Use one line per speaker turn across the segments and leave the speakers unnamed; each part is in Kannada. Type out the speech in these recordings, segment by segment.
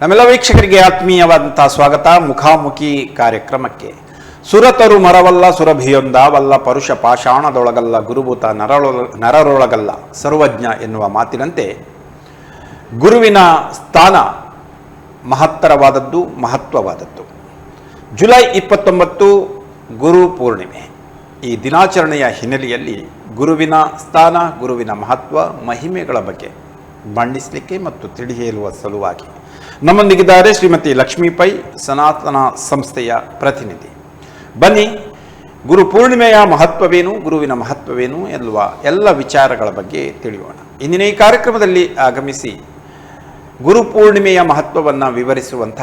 ನಮ್ಮೆಲ್ಲ ವೀಕ್ಷಕರಿಗೆ ಆತ್ಮೀಯವಾದಂತಹ ಸ್ವಾಗತ ಮುಖಾಮುಖಿ ಕಾರ್ಯಕ್ರಮಕ್ಕೆ. ಸುರತರು ಮರವಲ್ಲ ಸುರಭಿಯೊಂದಾವಲ್ಲ ಪರುಷ ಪಾಷಾಣದೊಳಗಲ್ಲ ಗುರುಭೂತ ನರರೊಳಗಲ್ಲ ಸರ್ವಜ್ಞ ಎನ್ನುವ ಮಾತಿನಂತೆ ಗುರುವಿನ ಸ್ಥಾನ ಮಹತ್ತರವಾದದ್ದು, ಮಹತ್ವವಾದದ್ದು. ಜುಲೈ 29 ಗುರು ಪೂರ್ಣಿಮೆ. ಈ ದಿನಾಚರಣೆಯ ಹಿನ್ನೆಲೆಯಲ್ಲಿ ಗುರುವಿನ ಸ್ಥಾನ, ಗುರುವಿನ ಮಹತ್ವ, ಮಹಿಮೆಗಳ ಬಗ್ಗೆ ಮಂಡಿಸಲಿಕ್ಕೆ ಮತ್ತು ತಿಳಿ ಹೇಳುವ ಸಲುವಾಗಿ ನಮ್ಮೊಂದಿಗಿದ್ದಾರೆ ಶ್ರೀಮತಿ ಲಕ್ಷ್ಮೀ ಪೈ, ಸನಾತನ ಸಂಸ್ಥೆಯ ಪ್ರತಿನಿಧಿ. ಬನ್ನಿ, ಗುರು ಪೂರ್ಣಿಮೆಯ ಮಹತ್ವವೇನು, ಗುರುವಿನ ಮಹತ್ವವೇನು ಎನ್ನುವ ಎಲ್ಲ ವಿಚಾರಗಳ ಬಗ್ಗೆ ತಿಳಿಯೋಣ. ಇಂದಿನ ಈ ಕಾರ್ಯಕ್ರಮದಲ್ಲಿ ಆಗಮಿಸಿ ಗುರು ಪೂರ್ಣಿಮೆಯ ಮಹತ್ವವನ್ನು ವಿವರಿಸುವಂಥ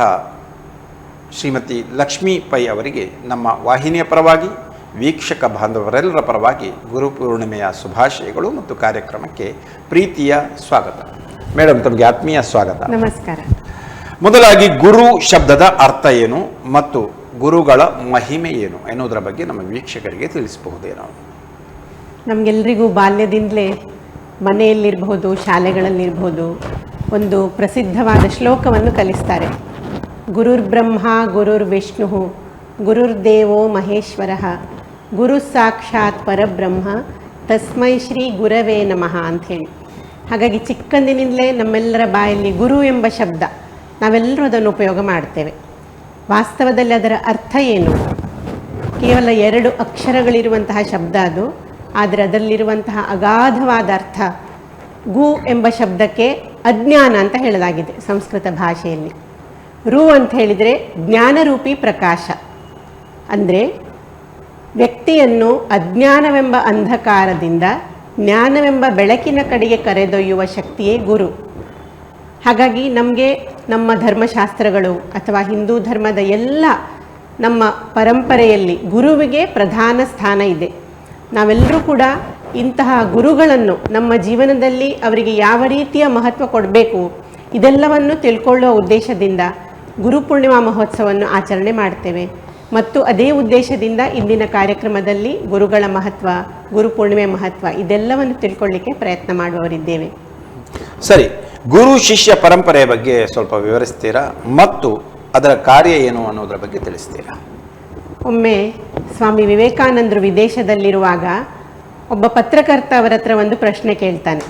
ಶ್ರೀಮತಿ ಲಕ್ಷ್ಮೀ ಪೈ ಅವರಿಗೆ ನಮ್ಮ ವಾಹಿನಿಯ ಪರವಾಗಿ, ವೀಕ್ಷಕ ಬಾಂಧವರೆಲ್ಲರ ಪರವಾಗಿ ಗುರು ಪೂರ್ಣಿಮೆಯ ಶುಭಾಶಯಗಳು ಮತ್ತು ಕಾರ್ಯಕ್ರಮಕ್ಕೆ ಪ್ರೀತಿಯ ಸ್ವಾಗತ. ಮೇಡಮ್, ತಮಗೆ ಆತ್ಮೀಯ ಸ್ವಾಗತ.
ನಮಸ್ಕಾರ.
ಮೊದಲಾಗಿ ಗುರು ಶಬ್ದದ ಅರ್ಥ ಏನು ಮತ್ತು ಗುರುಗಳ ಮಹಿಮೆ ಏನು ಎನ್ನುವುದರ ಬಗ್ಗೆ ನಮ್ಮ ವೀಕ್ಷಕರಿಗೆ ತಿಳಿಸಬಹುದೇನೋ?
ನಮಗೆಲ್ಲರಿಗೂ ಬಾಲ್ಯದಿಂದಲೇ ಮನೆಯಲ್ಲಿರ್ಬೋದು, ಶಾಲೆಗಳಲ್ಲಿರ್ಬೋದು ಒಂದು ಪ್ರಸಿದ್ಧವಾದ ಶ್ಲೋಕವನ್ನು ಕಲಿಸ್ತಾರೆ. ಗುರುರ್ ಬ್ರಹ್ಮ ಗುರುರ್ ವಿಷ್ಣು ಗುರುರ್ದೇವೋ ಮಹೇಶ್ವರ ಗುರು ಸಾಕ್ಷಾತ್ ಪರಬ್ರಹ್ಮ ತಸ್ಮೈ ಶ್ರೀ ಗುರವೇ ನಮಃ ಅಂಥೇಳಿ. ಹಾಗಾಗಿ ಚಿಕ್ಕಂದಿನಿಂದಲೇ ನಮ್ಮೆಲ್ಲರ ಬಾಯಲ್ಲಿ ಗುರು ಎಂಬ ಶಬ್ದ ನಾವೆಲ್ಲರೂ ಅದನ್ನು ಉಪಯೋಗ ಮಾಡ್ತೇವೆ. ವಾಸ್ತವದಲ್ಲಿ ಅದರ ಅರ್ಥ ಏನು? ಕೇವಲ 2 ಅಕ್ಷರಗಳಿರುವಂತಹ ಶಬ್ದ ಅದು. ಆದರೆ ಅದರಲ್ಲಿರುವಂತಹ ಅಗಾಧವಾದ ಅರ್ಥ, ಗು ಎಂಬ ಶಬ್ದಕ್ಕೆ ಅಜ್ಞಾನ ಅಂತ ಹೇಳಲಾಗಿದೆ ಸಂಸ್ಕೃತ ಭಾಷೆಯಲ್ಲಿ. ರು ಅಂತ ಹೇಳಿದರೆ ಜ್ಞಾನರೂಪಿ ಪ್ರಕಾಶ. ಅಂದರೆ ವ್ಯಕ್ತಿಯನ್ನು ಅಜ್ಞಾನವೆಂಬ ಅಂಧಕಾರದಿಂದ ಜ್ಞಾನವೆಂಬ ಬೆಳಕಿನ ಕಡೆಗೆ ಕರೆದೊಯ್ಯುವ ಶಕ್ತಿಯೇ ಗುರು. ಹಾಗಾಗಿ ನಮಗೆ ನಮ್ಮ ಧರ್ಮಶಾಸ್ತ್ರಗಳು ಅಥವಾ ಹಿಂದೂ ಧರ್ಮದ ಎಲ್ಲ ನಮ್ಮ ಪರಂಪರೆಯಲ್ಲಿ ಗುರುವಿಗೆ ಪ್ರಧಾನ ಸ್ಥಾನ ಇದೆ. ನಾವೆಲ್ಲರೂ ಕೂಡ ಇಂತಹ ಗುರುಗಳನ್ನು ನಮ್ಮ ಜೀವನದಲ್ಲಿ ಅವರಿಗೆ ಯಾವ ರೀತಿಯ ಮಹತ್ವ ಕೊಡಬೇಕು ಇದೆಲ್ಲವನ್ನು ತಿಳ್ಕೊಳ್ಳುವ ಉದ್ದೇಶದಿಂದ ಗುರು ಪೂರ್ಣಿಮಾ ಮಹೋತ್ಸವವನ್ನು ಆಚರಣೆ ಮಾಡ್ತೇವೆ. ಮತ್ತು ಅದೇ ಉದ್ದೇಶದಿಂದ ಇಂದಿನ ಕಾರ್ಯಕ್ರಮದಲ್ಲಿ ಗುರುಗಳ ಮಹತ್ವ, ಗುರು ಪೂರ್ಣಿಮೆ ಮಹತ್ವ ಇದೆಲ್ಲವನ್ನು ತಿಳ್ಕೊಳ್ಳಿಕ್ಕೆ ಪ್ರಯತ್ನ ಮಾಡುವವರಿದ್ದೇವೆ.
ಸರಿ, ಗುರು ಶಿಷ್ಯ ಪರಂಪರೆಯ ಬಗ್ಗೆ ಸ್ವಲ್ಪ ವಿವರಿಸ್ತೀರಾ ಮತ್ತು ಅದರ ಕಾರ್ಯ ಏನು ಅನ್ನೋದರ ಬಗ್ಗೆ ತಿಳಿಸ್ತೀರಾ?
ಒಮ್ಮೆ ಸ್ವಾಮಿ ವಿವೇಕಾನಂದರು ವಿದೇಶದಲ್ಲಿರುವಾಗ ಒಬ್ಬ ಪತ್ರಕರ್ತ ಅವರ ಹತ್ರ ಒಂದು ಪ್ರಶ್ನೆ ಕೇಳ್ತಾನೆ.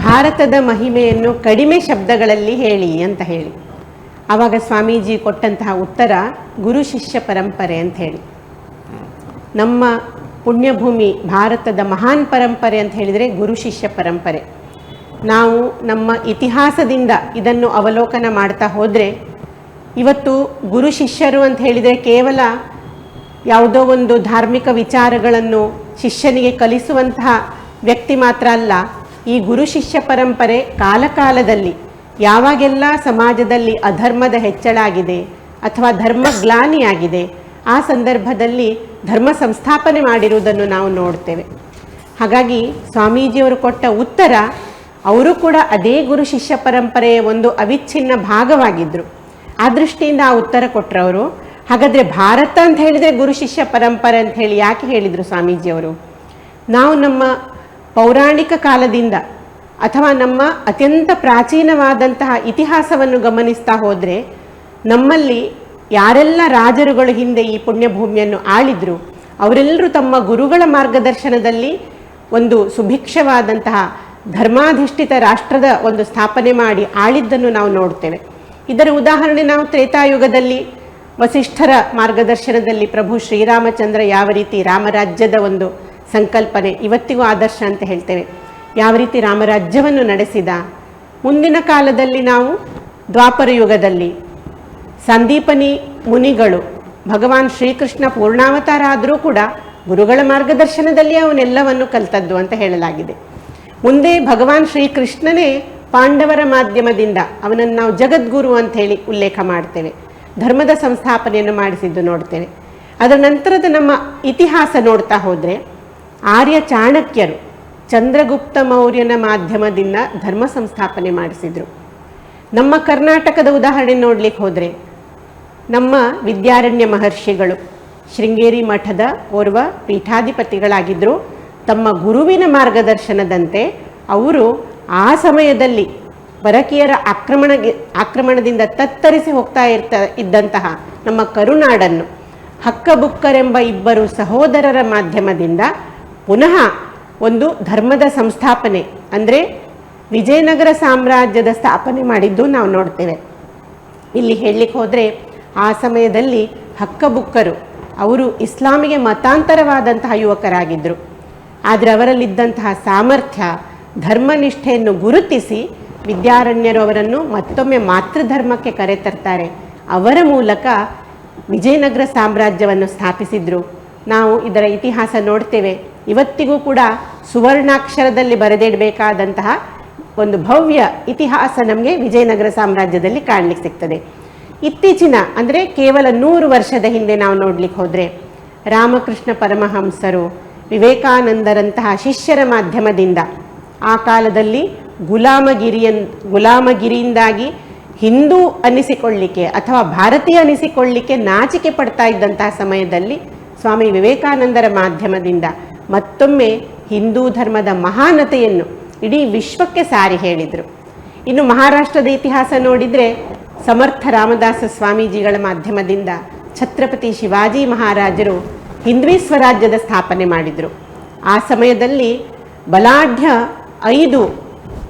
ಭಾರತದ ಮಹಿಮೆಯನ್ನು ಕಡಿಮೆ ಶಬ್ದಗಳಲ್ಲಿ ಹೇಳಿ ಅಂತ ಹೇಳಿ. ಆವಾಗ ಸ್ವಾಮೀಜಿ ಕೊಟ್ಟಂತಹ ಉತ್ತರ ಗುರು ಶಿಷ್ಯ ಪರಂಪರೆ ಅಂತ ಹೇಳಿ. ನಮ್ಮ ಪುಣ್ಯಭೂಮಿ ಭಾರತದ ಮಹಾನ್ ಪರಂಪರೆ ಅಂತ ಹೇಳಿದರೆ ಗುರು ಶಿಷ್ಯ ಪರಂಪರೆ. ನಾವು ನಮ್ಮ ಇತಿಹಾಸದಿಂದ ಇದನ್ನು ಅವಲೋಕನ ಮಾಡ್ತಾ ಹೋದರೆ ಇವತ್ತು ಗುರು ಶಿಷ್ಯರು ಅಂತ ಹೇಳಿದರೆ ಕೇವಲ ಯಾವುದೋ ಒಂದು ಧಾರ್ಮಿಕ ವಿಚಾರಗಳನ್ನು ಶಿಷ್ಯನಿಗೆ ಕಲಿಸುವಂತಹ ವ್ಯಕ್ತಿ ಮಾತ್ರ ಅಲ್ಲ. ಈ ಗುರು ಶಿಷ್ಯ ಪರಂಪರೆ ಕಾಲಕಾಲದಲ್ಲಿ ಯಾವಾಗೆಲ್ಲ ಸಮಾಜದಲ್ಲಿ ಅಧರ್ಮದ ಹೆಚ್ಚಳ ಆಗಿದೆ ಅಥವಾ ಧರ್ಮ ಗ್ಲಾನಿಯಾಗಿದೆ ಆ ಸಂದರ್ಭದಲ್ಲಿ ಧರ್ಮ ಸಂಸ್ಥಾಪನೆ ಮಾಡಿರುವುದನ್ನು ನಾವು ನೋಡ್ತೇವೆ. ಹಾಗಾಗಿ ಸ್ವಾಮೀಜಿಯವರು ಕೊಟ್ಟ ಉತ್ತರ, ಅವರು ಕೂಡ ಅದೇ ಗುರು ಶಿಷ್ಯ ಪರಂಪರೆಯ ಒಂದು ಅವಿಚ್ಛಿನ್ನ ಭಾಗವಾಗಿದ್ದರು. ಆ ದೃಷ್ಟಿಯಿಂದ ಆ ಉತ್ತರ ಕೊಟ್ಟರವರು. ಹಾಗಾದರೆ ಭಾರತ ಅಂತ ಹೇಳಿದರೆ ಗುರು ಶಿಷ್ಯ ಪರಂಪರೆ ಅಂತ ಹೇಳಿ ಯಾಕೆ ಹೇಳಿದರು ಸ್ವಾಮೀಜಿಯವರು? ನಾವು ನಮ್ಮ ಪೌರಾಣಿಕ ಕಾಲದಿಂದ ಅಥವಾ ನಮ್ಮ ಅತ್ಯಂತ ಪ್ರಾಚೀನವಾದಂತಹ ಇತಿಹಾಸವನ್ನು ಗಮನಿಸ್ತಾ ಹೋದರೆ ನಮ್ಮಲ್ಲಿ ಯಾರೆಲ್ಲ ರಾಜರುಗಳು ಹಿಂದೆ ಈ ಪುಣ್ಯಭೂಮಿಯನ್ನು ಆಳಿದ್ರು ಅವರೆಲ್ಲರೂ ತಮ್ಮ ಗುರುಗಳ ಮಾರ್ಗದರ್ಶನದಲ್ಲಿ ಒಂದು ಸುಭಿಕ್ಷವಾದಂತಹ ಧರ್ಮಾಧಿಷ್ಠಿತ ರಾಷ್ಟ್ರದ ಒಂದು ಸ್ಥಾಪನೆ ಮಾಡಿ ಆಳಿದ್ದನ್ನು ನಾವು ನೋಡ್ತೇವೆ. ಇದರ ಉದಾಹರಣೆ ನಾವು ತ್ರೇತಾಯುಗದಲ್ಲಿ ವಸಿಷ್ಠರ ಮಾರ್ಗದರ್ಶನದಲ್ಲಿ ಪ್ರಭು ಶ್ರೀರಾಮಚಂದ್ರ ಯಾವ ರೀತಿ ರಾಮರಾಜ್ಯದ ಒಂದು ಸಂಕಲ್ಪನೆ ಇವತ್ತಿಗೂ ಆದರ್ಶ ಅಂತ ಹೇಳ್ತೇವೆ, ಯಾವ ರೀತಿ ರಾಮರಾಜ್ಯವನ್ನು ನಡೆಸಿದ. ಮುಂದಿನ ಕಾಲದಲ್ಲಿ ನಾವು ದ್ವಾಪರ ಯುಗದಲ್ಲಿ ಸಂದೀಪನಿ ಮುನಿಗಳು, ಭಗವಾನ್ ಶ್ರೀಕೃಷ್ಣ ಪೂರ್ಣಾವತಾರ ಆದರೂ ಕೂಡ ಗುರುಗಳ ಮಾರ್ಗದರ್ಶನದಲ್ಲಿ ಅವನ್ನೆಲ್ಲವನ್ನು ಕಲಿತದ್ದು ಅಂತ ಹೇಳಲಾಗಿದೆ. ಮುಂದೆ ಭಗವಾನ್ ಶ್ರೀಕೃಷ್ಣನೇ ಪಾಂಡವರ ಮಾಧ್ಯಮದಿಂದ ಅವನನ್ನು ನಾವು ಜಗದ್ಗುರು ಅಂತ ಹೇಳಿ ಉಲ್ಲೇಖ ಮಾಡ್ತೇವೆ. ಧರ್ಮದ ಸಂಸ್ಥಾಪನೆಯನ್ನು ಮಾಡಿಸಿದ್ದು ನೋಡ್ತೇವೆ. ಅದರ ನಂತರದ ನಮ್ಮ ಇತಿಹಾಸ ನೋಡ್ತಾ ಹೋದರೆ ಆರ್ಯ ಚಾಣಕ್ಯರು ಚಂದ್ರಗುಪ್ತ ಮೌರ್ಯನ ಮಾಧ್ಯಮದಿಂದ ಧರ್ಮ ಸಂಸ್ಥಾಪನೆ ಮಾಡಿಸಿದರು. ನಮ್ಮ ಕರ್ನಾಟಕದ ಉದಾಹರಣೆ ನೋಡ್ಲಿಕ್ಕೆ ಹೋದರೆ ನಮ್ಮ ವಿದ್ಯಾರಣ್ಯ ಮಹರ್ಷಿಗಳು ಶೃಂಗೇರಿ ಮಠದ ಓರ್ವ ಪೀಠಾಧಿಪತಿಗಳಾಗಿದ್ದರು. ತಮ್ಮ ಗುರುವಿನ ಮಾರ್ಗದರ್ಶನದಂತೆ ಅವರು ಆ ಸಮಯದಲ್ಲಿ ಪರಕೀಯರ ಆಕ್ರಮಣದಿಂದ ತತ್ತರಿಸಿ ಹೋಗ್ತಾ ಇದ್ದಂತಹ ನಮ್ಮ ಕರುನಾಡನ್ನು ಹಕ್ಕಬುಕ್ಕರೆಂಬ ಇಬ್ಬರು ಸಹೋದರರ ಮಾಧ್ಯಮದಿಂದ ಪುನಃ ಒಂದು ಧರ್ಮದ ಸಂಸ್ಥಾಪನೆ ಅಂದರೆ ವಿಜಯನಗರ ಸಾಮ್ರಾಜ್ಯದ ಸ್ಥಾಪನೆ ಮಾಡಿದ್ದು ನಾವು ನೋಡ್ತೇವೆ. ಇಲ್ಲಿ ಹೇಳಲಿಕ್ಕೆ ಹೋದರೆ ಆ ಸಮಯದಲ್ಲಿ ಹಕ್ಕಬುಕ್ಕರು ಅವರು ಇಸ್ಲಾಮಿಗೆ ಮತಾಂತರವಾದಂತಹ ಯುವಕರಾಗಿದ್ದರು. ಆದರೆ ಅವರಲ್ಲಿದ್ದಂತಹ ಸಾಮರ್ಥ್ಯ, ಧರ್ಮನಿಷ್ಠೆಯನ್ನು ಗುರುತಿಸಿ ವಿದ್ಯಾರಣ್ಯರು ಅವರನ್ನು ಮತ್ತೊಮ್ಮೆ ಮಾತೃಧರ್ಮಕ್ಕೆ ಕರೆತರ್ತಾರೆ. ಅವರ ಮೂಲಕ ವಿಜಯನಗರ ಸಾಮ್ರಾಜ್ಯವನ್ನು ಸ್ಥಾಪಿಸಿದರು. ನಾವು ಇದರ ಇತಿಹಾಸ ನೋಡ್ತೇವೆ. ಇವತ್ತಿಗೂ ಕೂಡ ಸುವರ್ಣಾಕ್ಷರದಲ್ಲಿ ಬರೆದಿಡಬೇಕಾದಂತಹ ಒಂದು ಭವ್ಯ ಇತಿಹಾಸ ನಮಗೆ ವಿಜಯನಗರ ಸಾಮ್ರಾಜ್ಯದಲ್ಲಿ ಕಾಣಲಿಕ್ಕೆ ಸಿಗ್ತದೆ. ಇತ್ತೀಚಿನ ಅಂದರೆ ಕೇವಲ 100 ವರ್ಷದ ಹಿಂದೆ ನಾವು ನೋಡ್ಲಿಕ್ಕೆ ಹೋದರೆ ರಾಮಕೃಷ್ಣ ಪರಮಹಂಸರು, ವಿವೇಕಾನಂದರಂತಹ ಶಿಷ್ಯರ ಮಾಧ್ಯಮದಿಂದ ಆ ಕಾಲದಲ್ಲಿ ಗುಲಾಮಗಿರಿಯಿಂದಾಗಿ ಹಿಂದೂ ಅನಿಸಿಕೊಳ್ಳಿಕ್ಕೆ ಅಥವಾ ಭಾರತೀಯ ಅನಿಸಿಕೊಳ್ಳಿಕ್ಕೆ ನಾಚಿಕೆ ಪಡ್ತಾ ಇದ್ದಂತಹ ಸಮಯದಲ್ಲಿ ಸ್ವಾಮಿ ವಿವೇಕಾನಂದರ ಮಾಧ್ಯಮದಿಂದ ಮತ್ತೊಮ್ಮೆ ಹಿಂದೂ ಧರ್ಮದ ಮಹಾನತೆಯನ್ನು ಇಡೀ ವಿಶ್ವಕ್ಕೆ ಸಾರಿ ಹೇಳಿದರು. ಇನ್ನು ಮಹಾರಾಷ್ಟ್ರದ ಇತಿಹಾಸ ನೋಡಿದರೆ ಸಮರ್ಥ ರಾಮದಾಸ ಸ್ವಾಮೀಜಿಗಳ ಮಾಧ್ಯಮದಿಂದ ಛತ್ರಪತಿ ಶಿವಾಜಿ ಮಹಾರಾಜರು ಹಿಂದ್ವಿ ಸ್ವರಾಜ್ಯದ ಸ್ಥಾಪನೆ ಮಾಡಿದರು. ಆ ಸಮಯದಲ್ಲಿ ಬಲಾಢ್ಯ 5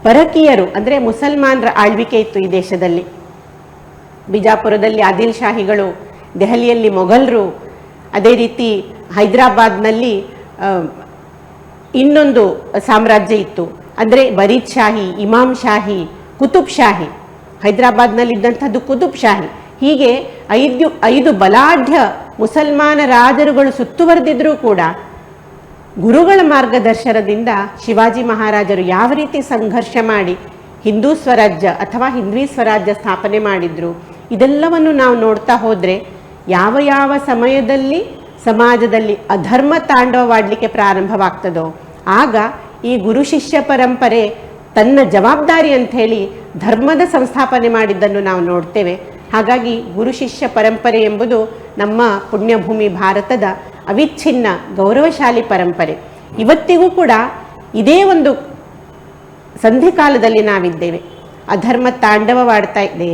ಪರಕೀಯರು ಅಂದರೆ ಮುಸಲ್ಮಾನರ ಆಳ್ವಿಕೆ ಇತ್ತು ಈ ದೇಶದಲ್ಲಿ. ಬಿಜಾಪುರದಲ್ಲಿ ಆದಿಲ್ ಶಾಹಿಗಳು, ದೆಹಲಿಯಲ್ಲಿ ಮೊಘಲರು, ಅದೇ ರೀತಿ ಹೈದರಾಬಾದ್ನಲ್ಲಿ ಇನ್ನೊಂದು ಸಾಮ್ರಾಜ್ಯ ಇತ್ತು ಅಂದರೆ ಬರೀದ್ ಶಾಹಿ, ಇಮಾಮ್ ಶಾಹಿ, ಕುತುಬ್ ಶಾಹಿ. ಹೈದರಾಬಾದ್ನಲ್ಲಿದ್ದಂಥದ್ದು ಕುತುಬ್ ಶಾಹಿ. ಹೀಗೆ 5 ಬಲಾಢ್ಯ ಮುಸಲ್ಮಾನ ರಾಜರುಗಳು ಸುತ್ತುವರೆದಿದ್ರೂ ಕೂಡ ಗುರುಗಳ ಮಾರ್ಗದರ್ಶನದಿಂದ ಶಿವಾಜಿ ಮಹಾರಾಜರು ಯಾವ ರೀತಿ ಸಂಘರ್ಷ ಮಾಡಿ ಹಿಂದೂ ಸ್ವರಾಜ್ಯ ಅಥವಾ ಹಿಂದ್ವಿ ಸ್ವರಾಜ್ಯ ಸ್ಥಾಪನೆ ಮಾಡಿದ್ರು, ಇದೆಲ್ಲವನ್ನು ನಾವು ನೋಡ್ತಾ ಹೋದರೆ ಯಾವ ಯಾವ ಸಮಯದಲ್ಲಿ ಸಮಾಜದಲ್ಲಿ ಅಧರ್ಮ ತಾಂಡವವಾಡಲಿಕ್ಕೆ ಪ್ರಾರಂಭವಾಗ್ತದೋ ಆಗ ಈ ಗುರು ಶಿಷ್ಯ ಪರಂಪರೆ ತನ್ನ ಜವಾಬ್ದಾರಿ ಅಂಥೇಳಿ ಧರ್ಮದ ಸಂಸ್ಥಾಪನೆ ಮಾಡಿದ್ದನ್ನು ನಾವು ನೋಡ್ತೇವೆ. ಹಾಗಾಗಿ ಗುರು ಶಿಷ್ಯ ಪರಂಪರೆ ಎಂಬುದು ನಮ್ಮ ಪುಣ್ಯಭೂಮಿ ಭಾರತದ ಅವಿಚ್ಛಿನ್ನ ಗೌರವಶಾಲಿ ಪರಂಪರೆ. ಇವತ್ತಿಗೂ ಕೂಡ ಇದೇ ಒಂದು ಸಂಧಿಕಾಲದಲ್ಲಿ ನಾವಿದ್ದೇವೆ. ಅಧರ್ಮ ತಾಂಡವವಾಡ್ತಾ ಇದೆ,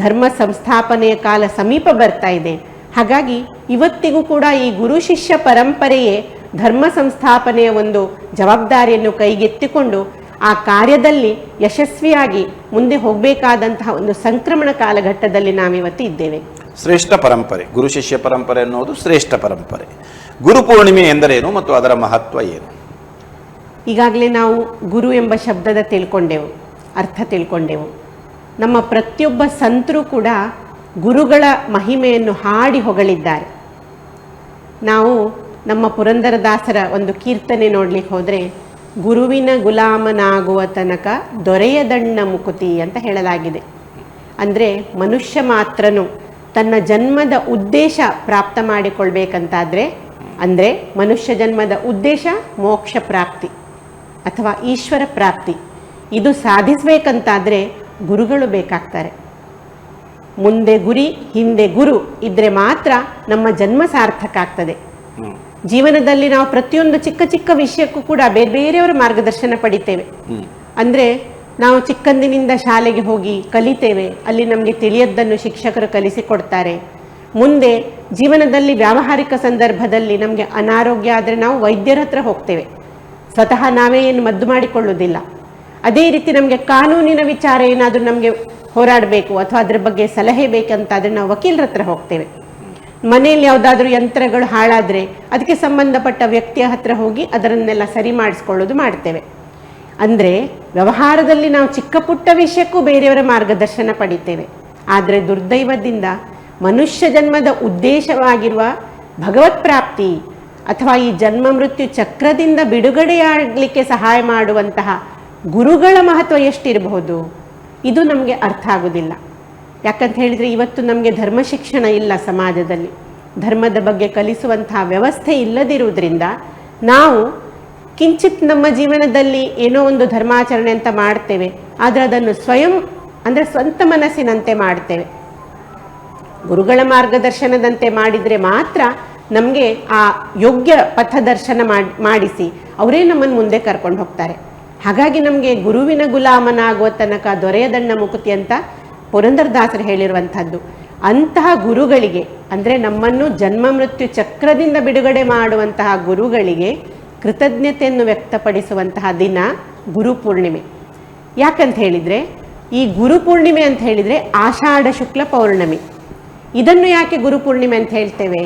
ಧರ್ಮ ಸಂಸ್ಥಾಪನೆಯ ಕಾಲ ಸಮೀಪ ಬರ್ತಾ ಇದೆ. ಹಾಗಾಗಿ ಇವತ್ತಿಗೂ ಕೂಡ ಈ ಗುರು ಶಿಷ್ಯ ಪರಂಪರೆಯೇ ಧರ್ಮ ಸಂಸ್ಥಾಪನೆಯ ಒಂದು ಜವಾಬ್ದಾರಿಯನ್ನು ಕೈಗೆತ್ತಿಕೊಂಡು ಆ ಕಾರ್ಯದಲ್ಲಿ ಯಶಸ್ವಿಯಾಗಿ ಮುಂದೆ ಹೋಗಬೇಕಾದಂತಹ ಒಂದು ಸಂಕ್ರಮಣ ಕಾಲಘಟ್ಟದಲ್ಲಿ ನಾವಿವತ್ತು ಇದ್ದೇವೆ.
ಶ್ರೇಷ್ಠ ಪರಂಪರೆ, ಗುರು ಶಿಷ್ಯ ಪರಂಪರೆ ಅನ್ನೋದು ಶ್ರೇಷ್ಠ ಪರಂಪರೆ. ಗುರುಪೂರ್ಣಿಮೆ ಎಂದರೇನು ಮತ್ತು ಅದರ ಮಹತ್ವ ಏನು?
ಈಗಾಗಲೇ ನಾವು ಗುರು ಎಂಬ ಶಬ್ದದ ಅರ್ಥ ತಿಳ್ಕೊಂಡೆವು. ನಮ್ಮ ಪ್ರತಿಯೊಬ್ಬ ಸಂತರು ಕೂಡ ಗುರುಗಳ ಮಹಿಮೆಯನ್ನು ಹಾಡಿ ಹೊಗಳಿದ್ದಾರೆ. ನಾವು ನಮ್ಮ ಪುರಂದರದಾಸರ ಒಂದು ಕೀರ್ತನೆ ನೋಡ್ಲಿಕ್ಕೆ ಹೋದರೆ ಗುರುವಿನ ಗುಲಾಮನಾಗುವ ತನಕ ದೊರೆಯದಣ್ಣ ಮುಕುತಿ ಅಂತ ಹೇಳಲಾಗಿದೆ. ಅಂದರೆ ಮನುಷ್ಯ ಮಾತ್ರನು ತನ್ನ ಜನ್ಮದ ಉದ್ದೇಶ ಪ್ರಾಪ್ತ ಮಾಡಿಕೊಳ್ಬೇಕಂತಾದರೆ, ಅಂದರೆ ಮನುಷ್ಯ ಜನ್ಮದ ಉದ್ದೇಶ ಮೋಕ್ಷ ಪ್ರಾಪ್ತಿ ಅಥವಾ ಈಶ್ವರ ಪ್ರಾಪ್ತಿ, ಇದು ಸಾಧಿಸಬೇಕಂತಾದರೆ ಗುರುಗಳು ಬೇಕಾಗ್ತಾರೆ. ಮುಂದೆ ಗುರಿ ಹಿಂದೆ ಗುರು ಇದ್ರೆ ಮಾತ್ರ ನಮ್ಮ ಜನ್ಮ ಸಾರ್ಥಕ ಆಗ್ತದೆ. ಜೀವನದಲ್ಲಿ ನಾವು ಪ್ರತಿಯೊಂದು ಚಿಕ್ಕ ಚಿಕ್ಕ ವಿಷಯಕ್ಕೂ ಕೂಡ ಬೇರೆ ಬೇರೆಯವರ ಮಾರ್ಗದರ್ಶನ ಪಡಿತೇವೆ. ಅಂದರೆ ನಾವು ಚಿಕ್ಕಂದಿನಿಂದ ಶಾಲೆಗೆ ಹೋಗಿ ಕಲಿತೇವೆ, ಅಲ್ಲಿ ನಮಗೆ ತಿಳಿಯದ್ದನ್ನು ಶಿಕ್ಷಕರು ಕಲಿಸಿಕೊಡ್ತಾರೆ. ಮುಂದೆ ಜೀವನದಲ್ಲಿ ವ್ಯಾವಹಾರಿಕ ಸಂದರ್ಭದಲ್ಲಿ ನಮಗೆ ಅನಾರೋಗ್ಯ ಆದರೆ ನಾವು ವೈದ್ಯರ ಹತ್ರ ಹೋಗ್ತೇವೆ, ಸ್ವತಃ ನಾವೇ ಏನು ಮದ್ದು ಮಾಡಿಕೊಳ್ಳುವುದಿಲ್ಲ. ಅದೇ ರೀತಿ ನಮಗೆ ಕಾನೂನಿನ ವಿಚಾರ ಏನಾದರೂ ನಮಗೆ ಹೋರಾಡಬೇಕು ಅಥವಾ ಅದರ ಬಗ್ಗೆ ಸಲಹೆ ಬೇಕಂತಾದರೆ ನಾವು ವಕೀಲರ ಹತ್ರ ಹೋಗ್ತೇವೆ. ಮನೆಯಲ್ಲಿ ಯಾವುದಾದ್ರೂ ಯಂತ್ರಗಳು ಹಾಳಾದರೆ ಅದಕ್ಕೆ ಸಂಬಂಧಪಟ್ಟ ವ್ಯಕ್ತಿಯ ಹತ್ರ ಹೋಗಿ ಅದರನ್ನೆಲ್ಲ ಸರಿ ಮಾಡಿಸ್ಕೊಳ್ಳೋದು ಮಾಡ್ತೇವೆ. ಅಂದರೆ ವ್ಯವಹಾರದಲ್ಲಿ ನಾವು ಚಿಕ್ಕ ಪುಟ್ಟ ವಿಷಯಕ್ಕೂ ಬೇರೆಯವರ ಮಾರ್ಗದರ್ಶನ ಪಡಿತೇವೆ. ಆದರೆ ದುರ್ದೈವದಿಂದ ಮನುಷ್ಯ ಜನ್ಮದ ಉದ್ದೇಶವಾಗಿರುವ ಭಗವತ್ ಪ್ರಾಪ್ತಿ ಅಥವಾ ಈ ಜನ್ಮ ಮೃತ್ಯು ಚಕ್ರದಿಂದ ಬಿಡುಗಡೆಯಾಗಲಿಕ್ಕೆ ಸಹಾಯ ಮಾಡುವಂತಹ ಗುರುಗಳ ಮಹತ್ವ ಎಷ್ಟಿರಬಹುದು ಇದು ನಮಗೆ ಅರ್ಥ ಆಗೋದಿಲ್ಲ. ಯಾಕಂತ ಹೇಳಿದರೆ ಇವತ್ತು ನಮಗೆ ಧರ್ಮ ಶಿಕ್ಷಣ ಇಲ್ಲ, ಸಮಾಜದಲ್ಲಿ ಧರ್ಮದ ಬಗ್ಗೆ ಕಲಿಸುವಂತಹ ವ್ಯವಸ್ಥೆ ಇಲ್ಲದಿರುವುದರಿಂದ ನಾವು ಕಿಂಚಿತ್ ನಮ್ಮ ಜೀವನದಲ್ಲಿ ಏನೋ ಒಂದು ಧರ್ಮಾಚರಣೆ ಅಂತ ಮಾಡ್ತೇವೆ, ಆದರೆ ಅದನ್ನು ಸ್ವಯಂ ಅಂದರೆ ಸ್ವಂತ ಮನಸ್ಸಿನಂತೆ ಮಾಡ್ತೇವೆ. ಗುರುಗಳ ಮಾರ್ಗದರ್ಶನದಂತೆ ಮಾಡಿದರೆ ಮಾತ್ರ ನಮಗೆ ಆ ಯೋಗ್ಯ ಪಥದರ್ಶನ ಮಾಡಿಸಿ ಅವರೇ ನಮ್ಮನ್ನು ಮುಂದೆ ಕರ್ಕೊಂಡು ಹೋಗ್ತಾರೆ. ಹಾಗಾಗಿ ನಮಗೆ ಗುರುವಿನ ಗುಲಾಮನಾಗುವ ತನಕ ದೊರೆಯದಣ್ಣ ಮುಕುತಿ ಅಂತ ಪುರಂದರದಾಸರು ಹೇಳಿರುವಂಥದ್ದು. ಅಂತಹ ಗುರುಗಳಿಗೆ, ಅಂದರೆ ನಮ್ಮನ್ನು ಜನ್ಮ ಮೃತ್ಯು ಚಕ್ರದಿಂದ ಬಿಡುಗಡೆ ಮಾಡುವಂತಹ ಗುರುಗಳಿಗೆ ಕೃತಜ್ಞತೆಯನ್ನು ವ್ಯಕ್ತಪಡಿಸುವಂತಹ ದಿನ ಗುರುಪೂರ್ಣಿಮೆ. ಯಾಕಂತ ಹೇಳಿದರೆ, ಈ ಗುರುಪೂರ್ಣಿಮೆ ಅಂತ ಹೇಳಿದರೆ ಆಷಾಢ ಶುಕ್ಲ ಪೌರ್ಣಮಿ. ಇದನ್ನು ಯಾಕೆ ಗುರುಪೂರ್ಣಿಮೆ ಅಂತ ಹೇಳ್ತೇವೆ?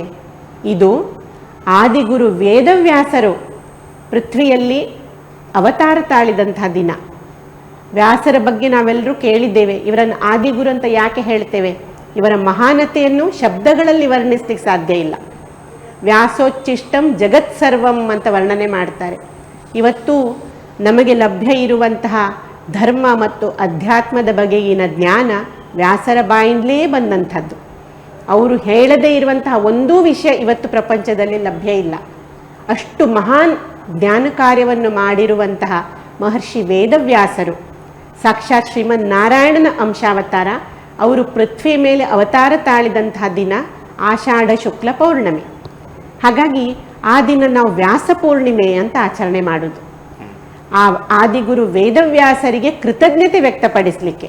ಇದು ಆದಿಗುರು ವೇದವ್ಯಾಸರು ಪೃಥ್ವಿಯಲ್ಲಿ ಅವತಾರ ತಾಳಿದಂತಹ ದಿನ. ವ್ಯಾಸರ ಬಗ್ಗೆ ನಾವೆಲ್ಲರೂ ಕೇಳಿದ್ದೇವೆ. ಇವರನ್ನು ಆದಿಗುರು ಅಂತ ಯಾಕೆ ಹೇಳ್ತೇವೆ? ಇವರ ಮಹಾನತೆಯನ್ನು ಶಬ್ದಗಳಲ್ಲಿ ವರ್ಣಿಸ್ಲಿಕ್ಕೆ ಸಾಧ್ಯ ಇಲ್ಲ. ವ್ಯಾಸೋಚ್ಚಿಷ್ಟಂ ಜಗತ್ ಸರ್ವಂ ಅಂತ ವರ್ಣನೆ ಮಾಡ್ತಾರೆ. ಇವತ್ತು ನಮಗೆ ಲಭ್ಯ ಇರುವಂತಹ ಧರ್ಮ ಮತ್ತು ಅಧ್ಯಾತ್ಮದ ಬಗೆಗಿನ ಜ್ಞಾನ ವ್ಯಾಸರ ಬಾಯಿಂದಲೇ ಬಂದಂಥದ್ದು. ಅವರು ಹೇಳದೇ ಇರುವಂತಹ ಒಂದೂ ವಿಷಯ ಇವತ್ತು ಪ್ರಪಂಚದಲ್ಲಿ ಲಭ್ಯ ಇಲ್ಲ. ಅಷ್ಟು ಮಹಾನ್ ಜ್ಞಾನ ಕಾರ್ಯವನ್ನು ಮಾಡಿರುವಂತಹ ಮಹರ್ಷಿ ವೇದವ್ಯಾಸರು, ಸಾಕ್ಷಾತ್ ಶ್ರೀಮನ್ ನಾರಾಯಣನ ಅಂಶಾವತಾರ, ಅವರು ಪೃಥ್ವಿ ಮೇಲೆ ಅವತಾರ ತಾಳಿದಂತಹ ದಿನ ಆಷಾಢ ಶುಕ್ಲ ಪೌರ್ಣಮಿ. ಹಾಗಾಗಿ ಆ ದಿನ ನಾವು ವ್ಯಾಸ ಪೂರ್ಣಿಮೆ ಅಂತ ಆಚರಣೆ ಮಾಡೋದು. ಆ ಆದಿಗುರು ವೇದವ್ಯಾಸರಿಗೆ ಕೃತಜ್ಞತೆ ವ್ಯಕ್ತಪಡಿಸಲಿಕ್ಕೆ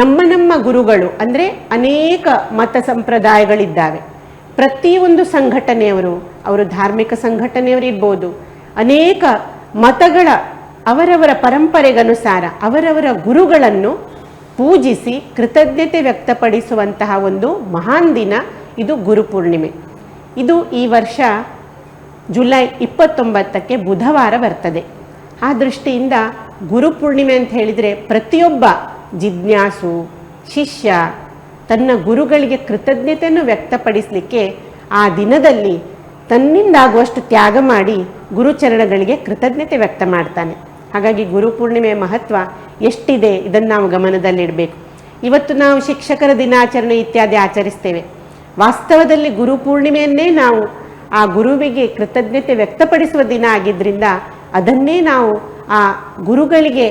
ನಮ್ಮ ಗುರುಗಳು, ಅಂದರೆ ಅನೇಕ ಮತ ಸಂಪ್ರದಾಯಗಳಿದ್ದಾವೆ. ಪ್ರತಿಯೊಂದು ಸಂಘಟನೆಯವರು, ಅವರು ಧಾರ್ಮಿಕ ಸಂಘಟನೆಯವರು ಇರ್ಬೋದು, ಅನೇಕ ಮತಗಳ ಅವರವರ ಪರಂಪರೆಗನುಸಾರ ಅವರವರ ಗುರುಗಳನ್ನು ಪೂಜಿಸಿ ಕೃತಜ್ಞತೆ ವ್ಯಕ್ತಪಡಿಸುವಂತಹ ಒಂದು ಮಹಾನ್ ದಿನ ಇದು ಗುರುಪೂರ್ಣಿಮೆ. ಇದು ಈ ವರ್ಷ ಜುಲೈ 29ಕ್ಕೆ ಬುಧವಾರ ಬರ್ತದೆ. ಆ ದೃಷ್ಟಿಯಿಂದ ಗುರುಪೂರ್ಣಿಮೆ ಅಂತ ಹೇಳಿದರೆ ಪ್ರತಿಯೊಬ್ಬ ಜಿಜ್ಞಾಸು ಶಿಷ್ಯ ತನ್ನ ಗುರುಗಳಿಗೆ ಕೃತಜ್ಞತೆಯನ್ನು ವ್ಯಕ್ತಪಡಿಸಲಿಕ್ಕೆ ಆ ದಿನದಲ್ಲಿ ತನ್ನಿಂದಾಗುವಷ್ಟು ತ್ಯಾಗ ಮಾಡಿ ಗುರುಚರಣಗಳಿಗೆ ಕೃತಜ್ಞತೆ ವ್ಯಕ್ತ ಮಾಡ್ತಾನೆ. ಹಾಗಾಗಿ ಗುರುಪೂರ್ಣಿಮೆಯ ಮಹತ್ವ ಎಷ್ಟಿದೆ ಇದನ್ನು ನಾವು ಗಮನದಲ್ಲಿಡಬೇಕು. ಇವತ್ತು ನಾವು ಶಿಕ್ಷಕರ ದಿನಾಚರಣೆ ಇತ್ಯಾದಿ ಆಚರಿಸ್ತೇವೆ. ವಾಸ್ತವದಲ್ಲಿ ಗುರುಪೂರ್ಣಿಮೆಯನ್ನೇ ನಾವು ಆ ಗುರುವಿಗೆ ಕೃತಜ್ಞತೆ ವ್ಯಕ್ತಪಡಿಸುವ ದಿನ ಆಗಿದ್ದರಿಂದ ಅದನ್ನೇ ನಾವು ಆ ಗುರುಗಳಿಗೆ,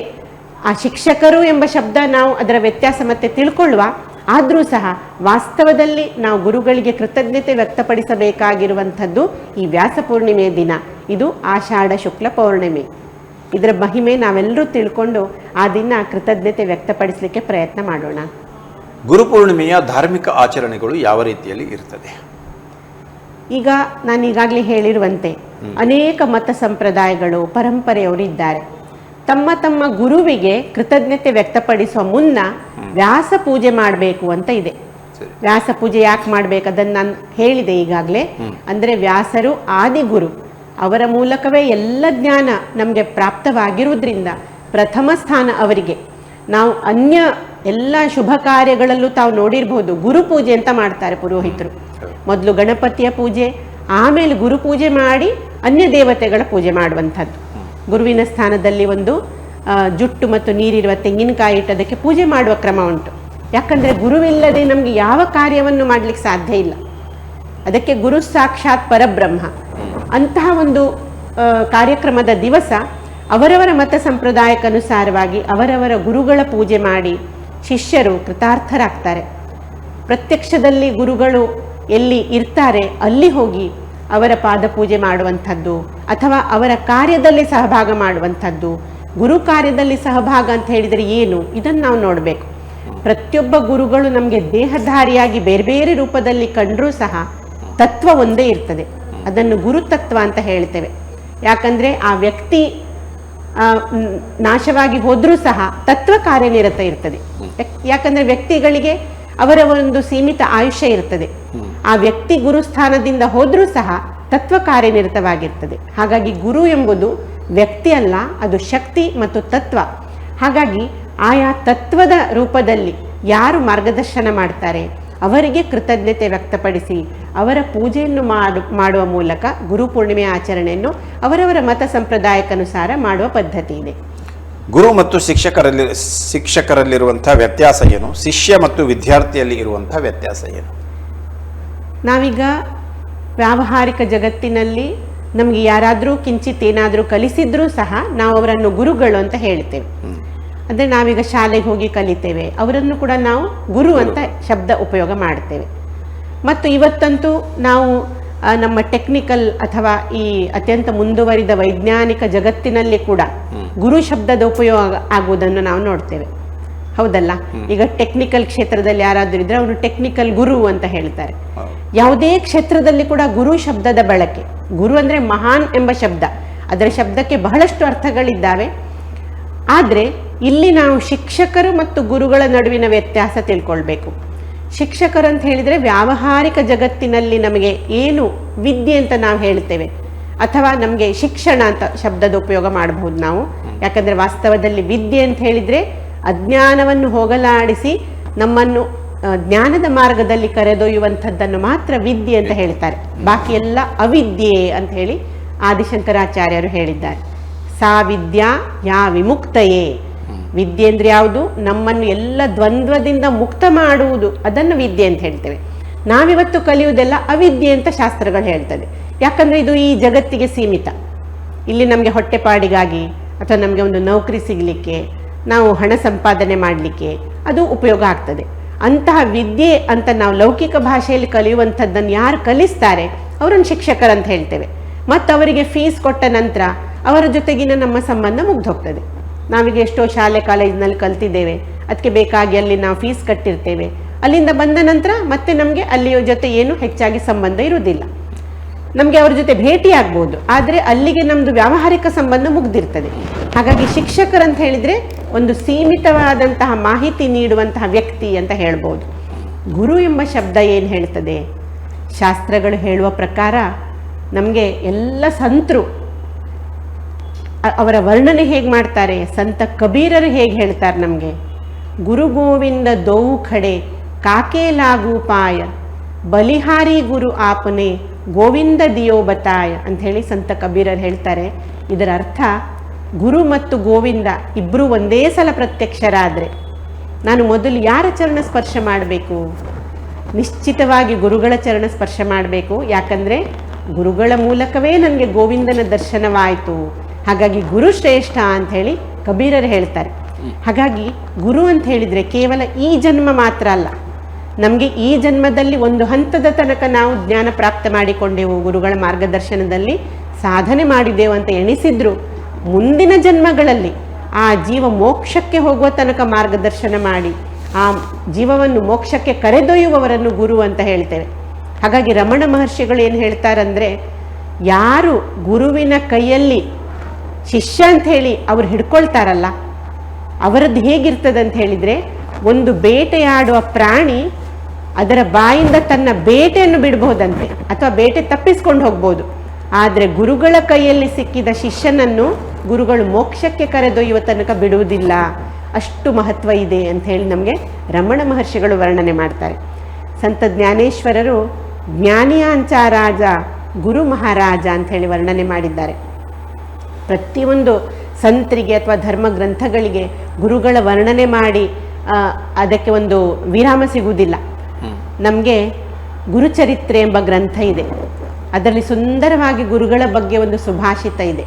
ಆ ಶಿಕ್ಷಕರು ಎಂಬ ಶಬ್ದ ನಾವು ಅದರ ವ್ಯತ್ಯಾಸ ಮತ್ತೆ ತಿಳ್ಕೊಳ್ಳುವ. ಆದರೂ ಸಹ ವಾಸ್ತವದಲ್ಲಿ ನಾವು ಗುರುಗಳಿಗೆ ಕೃತಜ್ಞತೆ ವ್ಯಕ್ತಪಡಿಸಬೇಕಾಗಿರುವಂಥದ್ದು ಈ ವ್ಯಾಸ ಪೂರ್ಣಿಮೆಯ ದಿನ. ಇದು ಆಷಾಢ ಶುಕ್ಲ ಪೌರ್ಣಿಮೆ. ಇದರ ಮಹಿಮೆ ನಾವೆಲ್ಲರೂ ತಿಳ್ಕೊಂಡು ಆ ದಿನ ಕೃತಜ್ಞತೆ ವ್ಯಕ್ತಪಡಿಸಲಿಕ್ಕೆ ಪ್ರಯತ್ನ ಮಾಡೋಣ.
ಗುರುಪೂರ್ಣಿಮೆಯ ಧಾರ್ಮಿಕ ಆಚರಣೆಗಳು ಯಾವ ರೀತಿಯಲ್ಲಿ ಇರ್ತದೆ?
ಈಗ ನಾನು ಈಗಾಗಲೇ ಹೇಳಿರುವಂತೆ ಅನೇಕ ಮತ ಸಂಪ್ರದಾಯಗಳು, ಪರಂಪರೆಯವರು ಇದ್ದಾರೆ. ತಮ್ಮ ತಮ್ಮ ಗುರುವಿಗೆ ಕೃತಜ್ಞತೆ ವ್ಯಕ್ತಪಡಿಸುವ ಮುನ್ನ ವ್ಯಾಸ ಪೂಜೆ ಮಾಡಬೇಕು ಅಂತ ಇದೆ. ವ್ಯಾಸ ಪೂಜೆ ಯಾಕೆ ಮಾಡಬೇಕು ಅದನ್ನು ನಾನು ಹೇಳಿದೆ ಈಗಾಗಲೇ. ಅಂದರೆ ವ್ಯಾಸರು ಆದಿಗುರು, ಅವರ ಮೂಲಕವೇ ಎಲ್ಲ ಜ್ಞಾನ ನಮಗೆ ಪ್ರಾಪ್ತವಾಗಿರುವುದರಿಂದ ಪ್ರಥಮ ಸ್ಥಾನ ಅವರಿಗೆ. ನಾವು ಅನ್ಯ ಎಲ್ಲ ಶುಭ ಕಾರ್ಯಗಳಲ್ಲೂ ತಾವು ನೋಡಿರ್ಬೋದು, ಗುರುಪೂಜೆ ಅಂತ ಮಾಡ್ತಾರೆ ಪುರೋಹಿತರು. ಮೊದಲು ಗಣಪತಿಯ ಪೂಜೆ, ಆಮೇಲೆ ಗುರುಪೂಜೆ ಮಾಡಿ ಅನ್ಯ ದೇವತೆಗಳ ಪೂಜೆ ಮಾಡುವಂಥದ್ದು. ಗುರುವಿನ ಸ್ಥಾನದಲ್ಲಿ ಒಂದು ಜುಟ್ಟು ಮತ್ತು ನೀರಿರುವ ತೆಂಗಿನಕಾಯಿ ಇಟ್ಟು ಅದಕ್ಕೆ ಪೂಜೆ ಮಾಡುವ ಕ್ರಮ ಉಂಟು. ಯಾಕಂದರೆ ಗುರುವಿಲ್ಲದೆ ನಮಗೆ ಯಾವ ಕಾರ್ಯವನ್ನು ಮಾಡಲಿಕ್ಕೆ ಸಾಧ್ಯ ಇಲ್ಲ. ಅದಕ್ಕೆ ಗುರು ಸಾಕ್ಷಾತ್ ಪರಬ್ರಹ್ಮ. ಅಂತಹ ಒಂದು ಕಾರ್ಯಕ್ರಮದ ದಿವಸ ಅವರವರ ಮತ ಸಂಪ್ರದಾಯಕ್ಕನುಸಾರವಾಗಿ ಅವರವರ ಗುರುಗಳ ಪೂಜೆ ಮಾಡಿ ಶಿಷ್ಯರು ಕೃತಾರ್ಥರಾಗ್ತಾರೆ. ಪ್ರತ್ಯಕ್ಷದಲ್ಲಿ ಗುರುಗಳು ಎಲ್ಲಿ ಇರ್ತಾರೆ ಅಲ್ಲಿ ಹೋಗಿ ಅವರ ಪಾದ ಪೂಜೆ ಮಾಡುವಂಥದ್ದು ಅಥವಾ ಅವರ ಕಾರ್ಯದಲ್ಲಿ ಸಹಭಾಗ ಮಾಡುವಂಥದ್ದು. ಗುರು ಕಾರ್ಯದಲ್ಲಿ ಸಹಭಾಗ ಅಂತ ಹೇಳಿದರೆ ಏನು, ಇದನ್ನು ನಾವು ನೋಡಬೇಕು. ಪ್ರತಿಯೊಬ್ಬ ಗುರುಗಳು ನಮಗೆ ದೇಹಧಾರಿಯಾಗಿ ಬೇರೆ ಬೇರೆ ರೂಪದಲ್ಲಿ ಕಂಡರೂ ಸಹ ತತ್ವ ಒಂದೇ ಇರ್ತದೆ. ಅದನ್ನು ಗುರುತತ್ವ ಅಂತ ಹೇಳ್ತೇವೆ. ಯಾಕಂದರೆ ಆ ವ್ಯಕ್ತಿ ನಾಶವಾಗಿ ಹೋದರೂ ಸಹ ತತ್ವ ಕಾರ್ಯನಿರತ ಇರ್ತದೆ. ಯಾಕಂದರೆ ವ್ಯಕ್ತಿಗಳಿಗೆ ಅವರ ಒಂದು ಸೀಮಿತ ಆಯುಷ್ಯ ಇರ್ತದೆ. ಆ ವ್ಯಕ್ತಿ ಗುರುಸ್ಥಾನದಿಂದ ಹೋದರೂ ಸಹ ತತ್ವ ಕಾರ್ಯನಿರತವಾಗಿರ್ತದೆ. ಹಾಗಾಗಿ ಗುರು ಎಂಬುದು ವ್ಯಕ್ತಿ ಅಲ್ಲ, ಅದು ಶಕ್ತಿ ಮತ್ತು ತತ್ವ. ಹಾಗಾಗಿ ಆಯಾ ತತ್ವದ ರೂಪದಲ್ಲಿ ಯಾರು ಮಾರ್ಗದರ್ಶನ ಮಾಡ್ತಾರೆ ಅವರಿಗೆ ಕೃತಜ್ಞತೆ ವ್ಯಕ್ತಪಡಿಸಿ ಅವರ ಪೂಜೆಯನ್ನು ಮಾಡುವ ಮೂಲಕ ಗುರುಪೂರ್ಣಿಮೆಯ ಆಚರಣೆಯನ್ನು ಅವರವರ ಮತ ಸಂಪ್ರದಾಯಕ್ಕನುಸಾರ ಮಾಡುವ ಪದ್ಧತಿ ಇದೆ.
ಗುರು ಮತ್ತು ಶಿಕ್ಷಕರಲ್ಲಿರುವಂತಹ ವ್ಯತ್ಯಾಸ ಏನು? ಶಿಷ್ಯ ಮತ್ತು ವಿದ್ಯಾರ್ಥಿಯಲ್ಲಿ ಇರುವಂತಹ ವ್ಯತ್ಯಾಸ ಏನು?
ನಾವೀಗ ವ್ಯಾವಹಾರಿಕ ಜಗತ್ತಿನಲ್ಲಿ ನಮಗೆ ಯಾರಾದರೂ ಕಿಂಚಿತ್ ಏನಾದರೂ ಕಲಿಸಿದ್ರೂ ಸಹ ನಾವು ಅವರನ್ನು ಗುರುಗಳು ಅಂತ ಹೇಳ್ತೇವೆ. ಅಂದರೆ ನಾವೀಗ ಶಾಲೆಗೆ ಹೋಗಿ ಕಲಿತೇವೆ, ಅವರನ್ನು ಕೂಡ ನಾವು ಗುರು ಅಂತ ಶಬ್ದ ಉಪಯೋಗ ಮಾಡ್ತೇವೆ. ಮತ್ತು ಇವತ್ತಂತೂ ನಾವು ನಮ್ಮ ಟೆಕ್ನಿಕಲ್ ಅಥವಾ ಈ ಅತ್ಯಂತ ಮುಂದುವರಿದ ವೈಜ್ಞಾನಿಕ ಜಗತ್ತಿನಲ್ಲಿ ಕೂಡ ಗುರು ಶಬ್ದದ ಉಪಯೋಗ ಆಗುವುದನ್ನು ನಾವು ನೋಡ್ತೇವೆ. ಹೌದಲ್ಲ? ಈಗ ಟೆಕ್ನಿಕಲ್ ಕ್ಷೇತ್ರದಲ್ಲಿ ಯಾರಾದರೂ ಇದ್ರೆ ಅವನು ಟೆಕ್ನಿಕಲ್ ಗುರು ಅಂತ ಹೇಳ್ತಾರೆ. ಯಾವುದೇ ಕ್ಷೇತ್ರದಲ್ಲಿ ಕೂಡ ಗುರು ಶಬ್ದದ ಬಳಕೆ. ಗುರು ಅಂದ್ರೆ ಮಹಾನ್ ಎಂಬ ಶಬ್ದ, ಅದರ ಶಬ್ದಕ್ಕೆ ಬಹಳಷ್ಟು ಅರ್ಥಗಳಿದ್ದಾವೆ. ಆದರೆ ಇಲ್ಲಿ ನಾವು ಶಿಕ್ಷಕರು ಮತ್ತು ಗುರುಗಳ ನಡುವಿನ ವ್ಯತ್ಯಾಸ ತಿಳ್ಕೊಳ್ಬೇಕು. ಶಿಕ್ಷಕರು ಅಂತ ಹೇಳಿದರೆ ವ್ಯಾವಹಾರಿಕ ಜಗತ್ತಿನಲ್ಲಿ ನಮಗೆ ಏನು ವಿದ್ಯೆ ಅಂತ ನಾವು ಹೇಳ್ತೇವೆ, ಅಥವಾ ನಮಗೆ ಶಿಕ್ಷಣ ಅಂತ ಶಬ್ದದ ಉಪಯೋಗ ಮಾಡಬಹುದು ನಾವು. ಯಾಕಂದರೆ ವಾಸ್ತವದಲ್ಲಿ ವಿದ್ಯೆ ಅಂತ ಹೇಳಿದರೆ ಅಜ್ಞಾನವನ್ನು ಹೋಗಲಾಡಿಸಿ ನಮ್ಮನ್ನು ಜ್ಞಾನದ ಮಾರ್ಗದಲ್ಲಿ ಕರೆದೊಯ್ಯುವಂಥದ್ದನ್ನು ಮಾತ್ರ ವಿದ್ಯೆ ಅಂತ ಹೇಳ್ತಾರೆ. ಬಾಕಿ ಎಲ್ಲ ಅವಿದ್ಯೆ ಅಂತ ಹೇಳಿ ಆದಿಶಂಕರಾಚಾರ್ಯರು ಹೇಳಿದ್ದಾರೆ. ಸಾ ವಿದ್ಯಾ ಯಾ ವಿಮುಕ್ತಯೇ. ವಿದ್ಯೆ ಅಂದ್ರೆ ಯಾವುದು? ನಮ್ಮನ್ನು ಎಲ್ಲ ದ್ವಂದ್ವದಿಂದ ಮುಕ್ತ ಮಾಡುವುದು, ಅದನ್ನು ವಿದ್ಯೆ ಅಂತ ಹೇಳ್ತೇವೆ. ನಾವಿವತ್ತು ಕಲಿಯುವುದೆಲ್ಲ ಅವಿದ್ಯೆ ಅಂತ ಶಾಸ್ತ್ರಗಳು ಹೇಳ್ತದೆ. ಯಾಕಂದ್ರೆ ಇದು ಈ ಜಗತ್ತಿಗೆ ಸೀಮಿತ. ಇಲ್ಲಿ ನಮಗೆ ಹೊಟ್ಟೆಪಾಡಿಗಾಗಿ ಅಥವಾ ನಮಗೆ ಒಂದು ನೌಕರಿ ಸಿಗಲಿಕ್ಕೆ, ನಾವು ಹಣ ಸಂಪಾದನೆ ಮಾಡಲಿಕ್ಕೆ ಅದು ಉಪಯೋಗ ಆಗ್ತದೆ. ಅಂತಹ ವಿದ್ಯೆ ಅಂತ ನಾವು ಲೌಕಿಕ ಭಾಷೆಯಲ್ಲಿ ಕಲಿಯುವಂಥದ್ದನ್ನು ಯಾರು ಕಲಿಸ್ತಾರೆ ಅವರನ್ನು ಶಿಕ್ಷಕರಂತ ಹೇಳ್ತೇವೆ. ಮತ್ತು ಅವರಿಗೆ ಫೀಸ್ ಕೊಟ್ಟ ನಂತರ ಅವರ ಜೊತೆಗಿನ ನಮ್ಮ ಸಂಬಂಧ ಮುಗ್ದು ಹೋಗ್ತದೆ. ನಾವೀಗ ಎಷ್ಟೋ ಶಾಲೆ ಕಾಲೇಜಿನಲ್ಲಿ ಕಲ್ತಿದ್ದೇವೆ, ಅದಕ್ಕೆ ಬೇಕಾಗಿ ಅಲ್ಲಿ ನಾವು ಫೀಸ್ ಕಟ್ಟಿರ್ತೇವೆ. ಅಲ್ಲಿಂದ ಬಂದ ನಂತರ ಮತ್ತೆ ನಮಗೆ ಅಲ್ಲಿಯ ಜೊತೆ ಏನು ಹೆಚ್ಚಾಗಿ ಸಂಬಂಧ ಇರುವುದಿಲ್ಲ. ನಮಗೆ ಅವ್ರ ಜೊತೆ ಭೇಟಿ ಆಗ್ಬೋದು, ಆದರೆ ಅಲ್ಲಿಗೆ ನಮ್ಮದು ವ್ಯಾವಹಾರಿಕ ಸಂಬಂಧ ಮುಗ್ದಿರ್ತದೆ. ಹಾಗಾಗಿ ಶಿಕ್ಷಕರಂತ ಹೇಳಿದರೆ ಒಂದು ಸೀಮಿತವಾದಂತಹ ಮಾಹಿತಿ ನೀಡುವಂತಹ ವ್ಯಕ್ತಿ ಅಂತ ಹೇಳ್ಬೋದು. ಗುರು ಎಂಬ ಶಬ್ದ ಏನು ಹೇಳ್ತದೆ? ಶಾಸ್ತ್ರಗಳು ಹೇಳುವ ಪ್ರಕಾರ ನಮಗೆ ಎಲ್ಲ ಸಂತರು ಅವರ ವರ್ಣನೆ ಹೇಗೆ ಮಾಡ್ತಾರೆ, ಸಂತ ಕಬೀರರು ಹೇಗೆ ಹೇಳ್ತಾರೆ ನಮಗೆ, ಗುರು ಗೋವಿಂದ ದೋವು ಖಡೆ ಕಾಕೆ ಲಾಗು ಪಾಯ ಬಲಿಹಾರಿ ಗುರು ಆಪನೆ ಗೋವಿಂದ ದಿಯೋ ಬತಾಯ ಅಂತ ಹೇಳಿ ಸಂತ ಕಬೀರರು ಹೇಳ್ತಾರೆ. ಇದರ ಅರ್ಥ, ಗುರು ಮತ್ತು ಗೋವಿಂದ ಇಬ್ಬರು ಒಂದೇ ಸಲ ಪ್ರತ್ಯಕ್ಷರಾದರೆ ನಾನು ಮೊದಲು ಯಾರ ಚರಣ ಸ್ಪರ್ಶ ಮಾಡಬೇಕು? ನಿಶ್ಚಿತವಾಗಿ ಗುರುಗಳ ಚರಣ ಸ್ಪರ್ಶ ಮಾಡಬೇಕು. ಯಾಕಂದರೆ ಗುರುಗಳ ಮೂಲಕವೇ ನನಗೆ ಗೋವಿಂದನ ದರ್ಶನವಾಯಿತು. ಹಾಗಾಗಿ ಗುರು ಶ್ರೇಷ್ಠ ಅಂತ ಹೇಳಿ ಕಬೀರರು ಹೇಳ್ತಾರೆ. ಹಾಗಾಗಿ ಗುರು ಅಂತ ಹೇಳಿದರೆ ಕೇವಲ ಈ ಜನ್ಮ ಮಾತ್ರ ಅಲ್ಲ, ನಮಗೆ ಈ ಜನ್ಮದಲ್ಲಿ ಒಂದು ಹಂತದ ತನಕ ನಾವು ಜ್ಞಾನ ಪ್ರಾಪ್ತ ಮಾಡಿಕೊಂಡೆವು, ಗುರುಗಳ ಮಾರ್ಗದರ್ಶನದಲ್ಲಿ ಸಾಧನೆ ಮಾಡಿದೆವು ಅಂತ ಎಣಿಸಿದ್ರು, ಮುಂದಿನ ಜನ್ಮಗಳಲ್ಲಿ ಆ ಜೀವ ಮೋಕ್ಷಕ್ಕೆ ಹೋಗುವ ತನಕ ಮಾರ್ಗದರ್ಶನ ಮಾಡಿ ಆ ಜೀವವನ್ನು ಮೋಕ್ಷಕ್ಕೆ ಕರೆದೊಯ್ಯುವವರನ್ನು ಗುರು ಅಂತ ಹೇಳ್ತೇವೆ. ಹಾಗಾಗಿ ರಮಣ ಮಹರ್ಷಿಗಳು ಏನು ಹೇಳ್ತಾರಂದರೆ, ಯಾರು ಗುರುವಿನ ಕೈಯಲ್ಲಿ ಶಿಷ್ಯ ಅಂತ ಹೇಳಿ ಅವ್ರು ಹಿಡ್ಕೊಳ್ತಾರಲ್ಲ, ಅವರದ್ದು ಹೇಗಿರ್ತದೆ ಅಂತ ಹೇಳಿದರೆ, ಒಂದು ಬೇಟೆಯಾಡುವ ಪ್ರಾಣಿ ಅದರ ಬಾಯಿಂದ ತನ್ನ ಬೇಟೆಯನ್ನು ಬಿಡಬಹುದಂತೆ, ಅಥವಾ ಬೇಟೆ ತಪ್ಪಿಸ್ಕೊಂಡು ಹೋಗ್ಬೋದು. ಆದರೆ ಗುರುಗಳ ಕೈಯಲ್ಲಿ ಸಿಕ್ಕಿದ ಶಿಷ್ಯನನ್ನು ಗುರುಗಳು ಮೋಕ್ಷಕ್ಕೆ ಕರೆದೊಯ್ಯುವ ತನಕ ಬಿಡುವುದಿಲ್ಲ. ಅಷ್ಟು ಮಹತ್ವ ಇದೆ ಅಂತ ಹೇಳಿ ನಮಗೆ ರಮಣ ಮಹರ್ಷಿಗಳು ವರ್ಣನೆ ಮಾಡ್ತಾರೆ. ಸಂತ ಜ್ಞಾನೇಶ್ವರರು ಜ್ಞಾನಿಯಾಂಚ ರಾಜ ಗುರು ಮಹಾರಾಜ ಅಂತ ಹೇಳಿ ವರ್ಣನೆ ಮಾಡಿದ್ದಾರೆ. ಪ್ರತಿಯೊಂದು ಸಂತರಿಗೆ ಅಥವಾ ಧರ್ಮ ಗ್ರಂಥಗಳಿಗೆ ಗುರುಗಳ ವರ್ಣನೆ ಮಾಡಿ ಅದಕ್ಕೆ ಒಂದು ವಿರಾಮ ಸಿಗುವುದಿಲ್ಲ. ನಮಗೆ ಗುರುಚರಿತ್ರೆ ಎಂಬ ಗ್ರಂಥ ಇದೆ, ಅದರಲ್ಲಿ ಸುಂದರವಾಗಿ ಗುರುಗಳ ಬಗ್ಗೆ ಒಂದು ಸುಭಾಷಿತ ಇದೆ.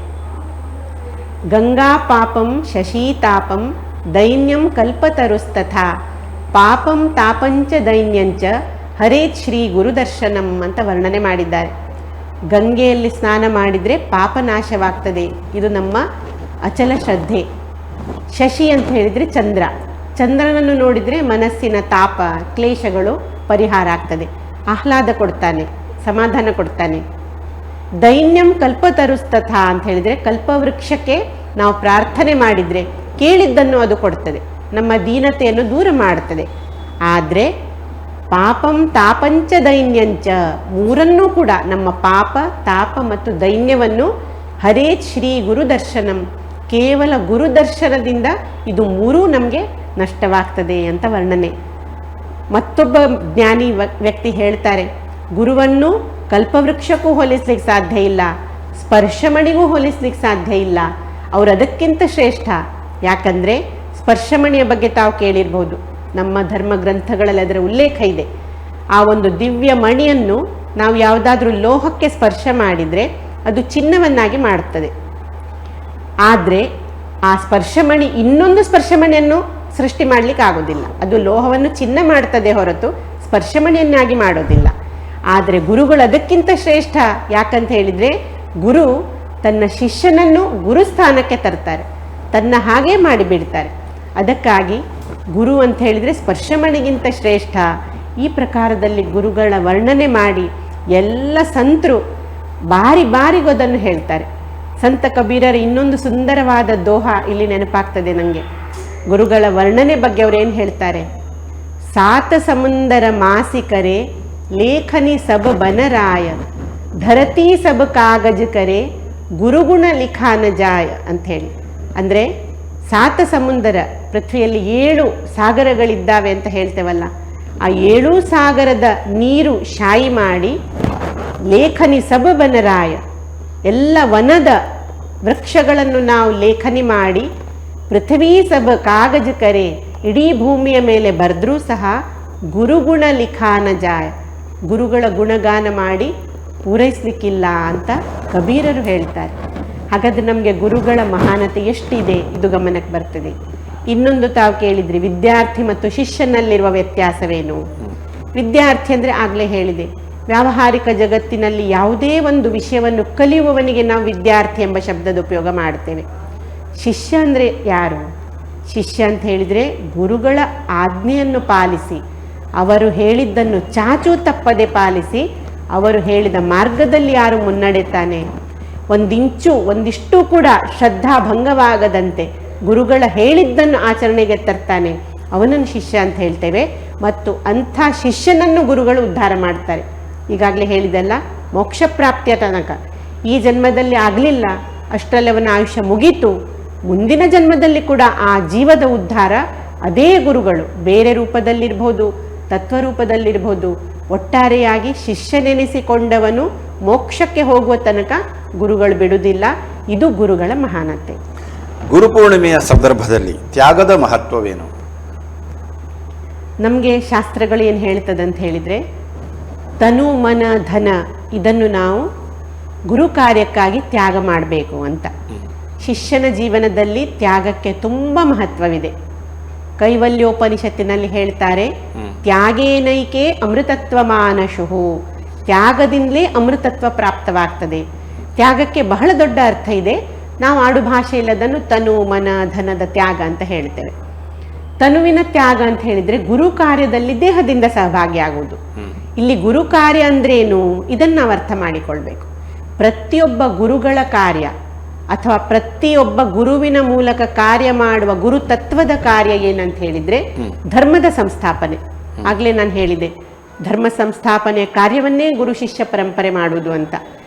ಗಂಗಾ ಪಾಪಂ ಶಶೀತಾಪಂ ದೈನ್ಯಂ ಕಲ್ಪತರುಸ್ತಥಾ ಪಾಪಂ ತಾಪಂಚ ದೈನ್ಯಂಚ ಹರೇತ್ ಶ್ರೀ ಗುರುದರ್ಶನಂ ಅಂತ ವರ್ಣನೆ ಮಾಡಿದ್ದಾರೆ. ಗಂಗೆಯಲ್ಲಿ ಸ್ನಾನ ಮಾಡಿದರೆ ಪಾಪ ನಾಶವಾಗ್ತದೆ, ಇದು ನಮ್ಮ ಅಚಲ ಶ್ರದ್ಧೆ. ಶಶಿ ಅಂತ ಹೇಳಿದರೆ ಚಂದ್ರ, ಚಂದ್ರನನ್ನು ನೋಡಿದರೆ ಮನಸ್ಸಿನ ತಾಪ ಕ್ಲೇಶಗಳು ಪರಿಹಾರ ಆಗ್ತದೆ, ಆಹ್ಲಾದ ಕೊಡ್ತಾನೆ, ಸಮಾಧಾನ ಕೊಡ್ತಾನೆ. ದೈನ್ಯಂ ಕಲ್ಪತರುಸ್ತಥಾ ಅಂತ ಹೇಳಿದರೆ ಕಲ್ಪವೃಕ್ಷಕ್ಕೆ ನಾವು ಪ್ರಾರ್ಥನೆ ಮಾಡಿದರೆ ಕೇಳಿದ್ದನ್ನು ಅದು ಕೊಡ್ತದೆ, ನಮ್ಮ ದೀನತೆಯನ್ನು ದೂರ ಮಾಡ್ತದೆ. ಆದರೆ ಪಾಪಂ ತಾಪಂಚ ದೈನ್ಯಂಚ, ಮೂರನ್ನೂ ಕೂಡ ನಮ್ಮ ಪಾಪ ತಾಪ ಮತ್ತು ದೈನ್ಯವನ್ನು ಹರೇತ್ ಶ್ರೀ ಗುರುದರ್ಶನಂ, ಕೇವಲ ಗುರುದರ್ಶನದಿಂದ ಇದು ಮೂರೂ ನಮಗೆ ನಷ್ಟವಾಗ್ತದೆ ಅಂತ ವರ್ಣನೆ. ಮತ್ತೊಬ್ಬ ಜ್ಞಾನಿ ವ್ಯಕ್ತಿ ಹೇಳ್ತಾರೆ, ಗುರುವನ್ನು ಕಲ್ಪವೃಕ್ಷಕ್ಕೂ ಹೋಲಿಸ್ಲಿಕ್ಕೆ ಸಾಧ್ಯ ಇಲ್ಲ, ಸ್ಪರ್ಶಮಣಿಗೂ ಹೋಲಿಸ್ಲಿಕ್ಕೆ ಸಾಧ್ಯ ಇಲ್ಲ, ಅವರು ಅದಕ್ಕಿಂತ ಶ್ರೇಷ್ಠ. ಯಾಕಂದರೆ ಸ್ಪರ್ಶಮಣಿಯ ಬಗ್ಗೆ ತಾವು ಕೇಳಿರ್ಬೋದು, ನಮ್ಮ ಧರ್ಮ ಗ್ರಂಥಗಳಲ್ಲಿ ಅದರ ಉಲ್ಲೇಖ ಇದೆ. ಆ ಒಂದು ದಿವ್ಯ ಮಣಿಯನ್ನು ನಾವು ಯಾವುದಾದ್ರೂ ಲೋಹಕ್ಕೆ ಸ್ಪರ್ಶ ಮಾಡಿದರೆ ಅದು ಚಿನ್ನವನ್ನಾಗಿ ಮಾಡುತ್ತದೆ. ಆದರೆ ಆ ಸ್ಪರ್ಶಮಣಿ ಇನ್ನೊಂದು ಸ್ಪರ್ಶಮಣಿಯನ್ನು ಸೃಷ್ಟಿ ಮಾಡಲಿಕ್ಕೆ ಆಗೋದಿಲ್ಲ. ಅದು ಲೋಹವನ್ನು ಚಿನ್ನ ಮಾಡ್ತದೆ ಹೊರತು ಸ್ಪರ್ಶಮಣಿಯನ್ನಾಗಿ ಮಾಡೋದಿಲ್ಲ. ಆದರೆ ಗುರುಗಳು ಅದಕ್ಕಿಂತ ಶ್ರೇಷ್ಠ. ಯಾಕಂತ ಹೇಳಿದರೆ ಗುರು ತನ್ನ ಶಿಷ್ಯನನ್ನು ಗುರುಸ್ಥಾನಕ್ಕೆ ತರ್ತಾರೆ, ತನ್ನ ಹಾಗೆ ಮಾಡಿಬಿಡ್ತಾರೆ. ಅದಕ್ಕಾಗಿ ಗುರು ಅಂತ ಹೇಳಿದರೆ ಸ್ಪರ್ಶಮಣಿಗಿಂತ ಶ್ರೇಷ್ಠ. ಈ ಪ್ರಕಾರದಲ್ಲಿ ಗುರುಗಳ ವರ್ಣನೆ ಮಾಡಿ ಎಲ್ಲ ಸಂತರು ಬಾರಿಗೂ ಅದನ್ನು ಹೇಳ್ತಾರೆ. ಸಂತ ಕಬೀರರ ಇನ್ನೊಂದು ಸುಂದರವಾದ ದೋಹ ಇಲ್ಲಿ ನೆನಪಾಗ್ತದೆ ನನಗೆ. ಗುರುಗಳ ವರ್ಣನೆ ಬಗ್ಗೆ ಅವರು ಏನು ಹೇಳ್ತಾರೆ? ಸಾತ ಸಮುಂದರ ಮಾಸಿಕರೆ ಲೇಖನಿ ಸಬ ಬನರಾಯ ಧರತಿ ಸಬ ಕಾಗಜ ಕರೆ ಗುರುಗುಣ ಲಿಖಾನ ಜಾಯ ಅಂಥೇಳಿ. ಅಂದರೆ ಸಾತ ಸಮುಂದರ, ಪೃಥ್ವಿಯಲ್ಲಿ 7 ಸಾಗರಗಳಿದ್ದಾವೆ ಅಂತ ಹೇಳ್ತೇವಲ್ಲ, ಆ 7 ಸಾಗರದ ನೀರು ಶಾಯಿ ಮಾಡಿ ಲೇಖನಿ ಸಬ ಬನರಾಯ, ಎಲ್ಲ ವನದ ವೃಕ್ಷಗಳನ್ನು ನಾವು ಲೇಖನಿ ಮಾಡಿ ಪೃಥ್ವೀ ಸಬ ಕಾಗಜ ಕರೆ, ಇಡೀ ಭೂಮಿಯ ಮೇಲೆ ಬರೆದ್ರೂ ಸಹ ಗುರುಗುಣ ಲಿಖಾನ ಜಾಯ, ಗುರುಗಳ ಗುಣಗಾನ ಮಾಡಿ ಪೂರೈಸಲಿಕ್ಕಿಲ್ಲ ಅಂತ ಕಬೀರರು ಹೇಳ್ತಾರೆ. ಹಾಗಾದರೆ ನಮಗೆ ಗುರುಗಳ ಮಹಾನತೆ ಎಷ್ಟಿದೆ ಇದು ಗಮನಕ್ಕೆ ಬರ್ತದೆ. ಇನ್ನೊಂದು ತಾವು ಕೇಳಿದ್ರಿ, ವಿದ್ಯಾರ್ಥಿ ಮತ್ತು ಶಿಷ್ಯನಲ್ಲಿರುವ ವ್ಯತ್ಯಾಸವೇನು? ವಿದ್ಯಾರ್ಥಿ ಅಂದರೆ ಆಗಲೇ ಹೇಳಿದೆ, ವ್ಯಾವಹಾರಿಕ ಜಗತ್ತಿನಲ್ಲಿ ಯಾವುದೇ ಒಂದು ವಿಷಯವನ್ನು ಕಲಿಯುವವನಿಗೆ ನಾವು ವಿದ್ಯಾರ್ಥಿ ಎಂಬ ಶಬ್ದದ ಉಪಯೋಗ ಮಾಡ್ತೇವೆ. ಶಿಷ್ಯ ಅಂದರೆ ಯಾರು? ಶಿಷ್ಯ ಅಂತ ಹೇಳಿದರೆ ಗುರುಗಳ ಆಜ್ಞೆಯನ್ನು ಪಾಲಿಸಿ, ಅವರು ಹೇಳಿದ್ದನ್ನು ಚಾಚೂ ತಪ್ಪದೆ ಪಾಲಿಸಿ, ಅವರು ಹೇಳಿದ ಮಾರ್ಗದಲ್ಲಿ ಯಾರು ಮುನ್ನಡೆತಾನೆ, ಒಂದಿಷ್ಟು ಕೂಡ ಶ್ರದ್ಧಾ ಭಂಗವಾಗದಂತೆ ಗುರುಗಳ ಹೇಳಿದ್ದನ್ನು ಆಚರಣೆಗೆ ತರ್ತಾನೆ, ಅವನನ್ನು ಶಿಷ್ಯ ಅಂತ ಹೇಳ್ತೇವೆ. ಮತ್ತು ಅಂಥ ಶಿಷ್ಯನನ್ನು ಗುರುಗಳು ಉದ್ಧಾರ ಮಾಡ್ತಾರೆ. ಈಗಾಗಲೇ ಹೇಳಿದಲ್ಲ, ಮೋಕ್ಷ ಪ್ರಾಪ್ತಿಯ ತನಕ ಈ ಜನ್ಮದಲ್ಲಿ ಆಗಲಿಲ್ಲ, ಅಷ್ಟರಲ್ಲಿ ಅವನ ಆಯುಷ್ಯ ಮುಗೀತು, ಮುಂದಿನ ಜನ್ಮದಲ್ಲಿ ಕೂಡ ಆ ಜೀವದ ಉದ್ಧಾರ ಅದೇ ಗುರುಗಳು, ಬೇರೆ ರೂಪದಲ್ಲಿರ್ಬೋದು, ತತ್ವರೂಪದಲ್ಲಿರ್ಬೋದು, ಒಟ್ಟಾರೆಯಾಗಿ ಶಿಷ್ಯನೆನಿಸಿಕೊಂಡವನು ಮೋಕ್ಷಕ್ಕೆ ಹೋಗುವ ತನಕ ಗುರುಗಳು ಬಿಡುವುದಿಲ್ಲ. ಇದು ಗುರುಗಳ ಮಹಾನತೆ.
ಗುರುಪೂರ್ಣಿಮೆಯ ಸಂದರ್ಭದಲ್ಲಿ ತ್ಯಾಗದ ಮಹತ್ವವೇನು?
ನಮಗೆ ಶಾಸ್ತ್ರಗಳು ಏನು ಹೇಳ್ತದಂತ ಹೇಳಿದರೆ, ತನು ಮನ ಧನ ಇದನ್ನು ನಾವು ಗುರು ಕಾರ್ಯಕ್ಕಾಗಿ ತ್ಯಾಗ ಮಾಡಬೇಕು ಅಂತ. ಶಿಷ್ಯನ ಜೀವನದಲ್ಲಿ ತ್ಯಾಗಕ್ಕೆ ತುಂಬ ಮಹತ್ವವಿದೆ. ಕೈವಲ್ಯೋಪನಿಷತ್ತಿನಲ್ಲಿ ಹೇಳ್ತಾರೆ, ತ್ಯಾಗೇನೈಕೆ ಅಮೃತತ್ವ ಮಾನಶುಹು, ತ್ಯಾಗದಿಂದಲೇ ಅಮೃತತ್ವ ಪ್ರಾಪ್ತವಾಗ್ತದೆ. ತ್ಯಾಗಕ್ಕೆ ಬಹಳ ದೊಡ್ಡ ಅರ್ಥ ಇದೆ. ನಾವು ಆಡು ಭಾಷೆಯಲ್ಲಿ ಅದನ್ನು ತನು ಮನ ಧನದ ತ್ಯಾಗ ಅಂತ ಹೇಳ್ತೇವೆ. ತನುವಿನ ತ್ಯಾಗ ಅಂತ ಹೇಳಿದರೆ ಗುರು ಕಾರ್ಯದಲ್ಲಿ ದೇಹದಿಂದ ಸಹಭಾಗಿಯಾಗುವುದು. ಇಲ್ಲಿ ಗುರು ಕಾರ್ಯ ಅಂದ್ರೇನು ಇದನ್ನು ನಾವು ಅರ್ಥ ಮಾಡಿಕೊಳ್ಬೇಕು. ಪ್ರತಿಯೊಬ್ಬ ಗುರುಗಳ ಕಾರ್ಯ ಅಥವಾ ಪ್ರತಿಯೊಬ್ಬ ಗುರುವಿನ ಮೂಲಕ ಕಾರ್ಯ ಮಾಡುವ ಗುರು ತತ್ವದ ಕಾರ್ಯ ಏನಂತ ಹೇಳಿದ್ರೆ ಧರ್ಮದ ಸಂಸ್ಥಾಪನೆ. ಆಗ್ಲೇ ನಾನು ಹೇಳಿದೆ, ಧರ್ಮ ಸಂಸ್ಥಾಪನೆಯ ಕಾರ್ಯವನ್ನೇ ಗುರು ಶಿಷ್ಯ ಪರಂಪರೆ ಮಾಡುವುದು ಅಂತ.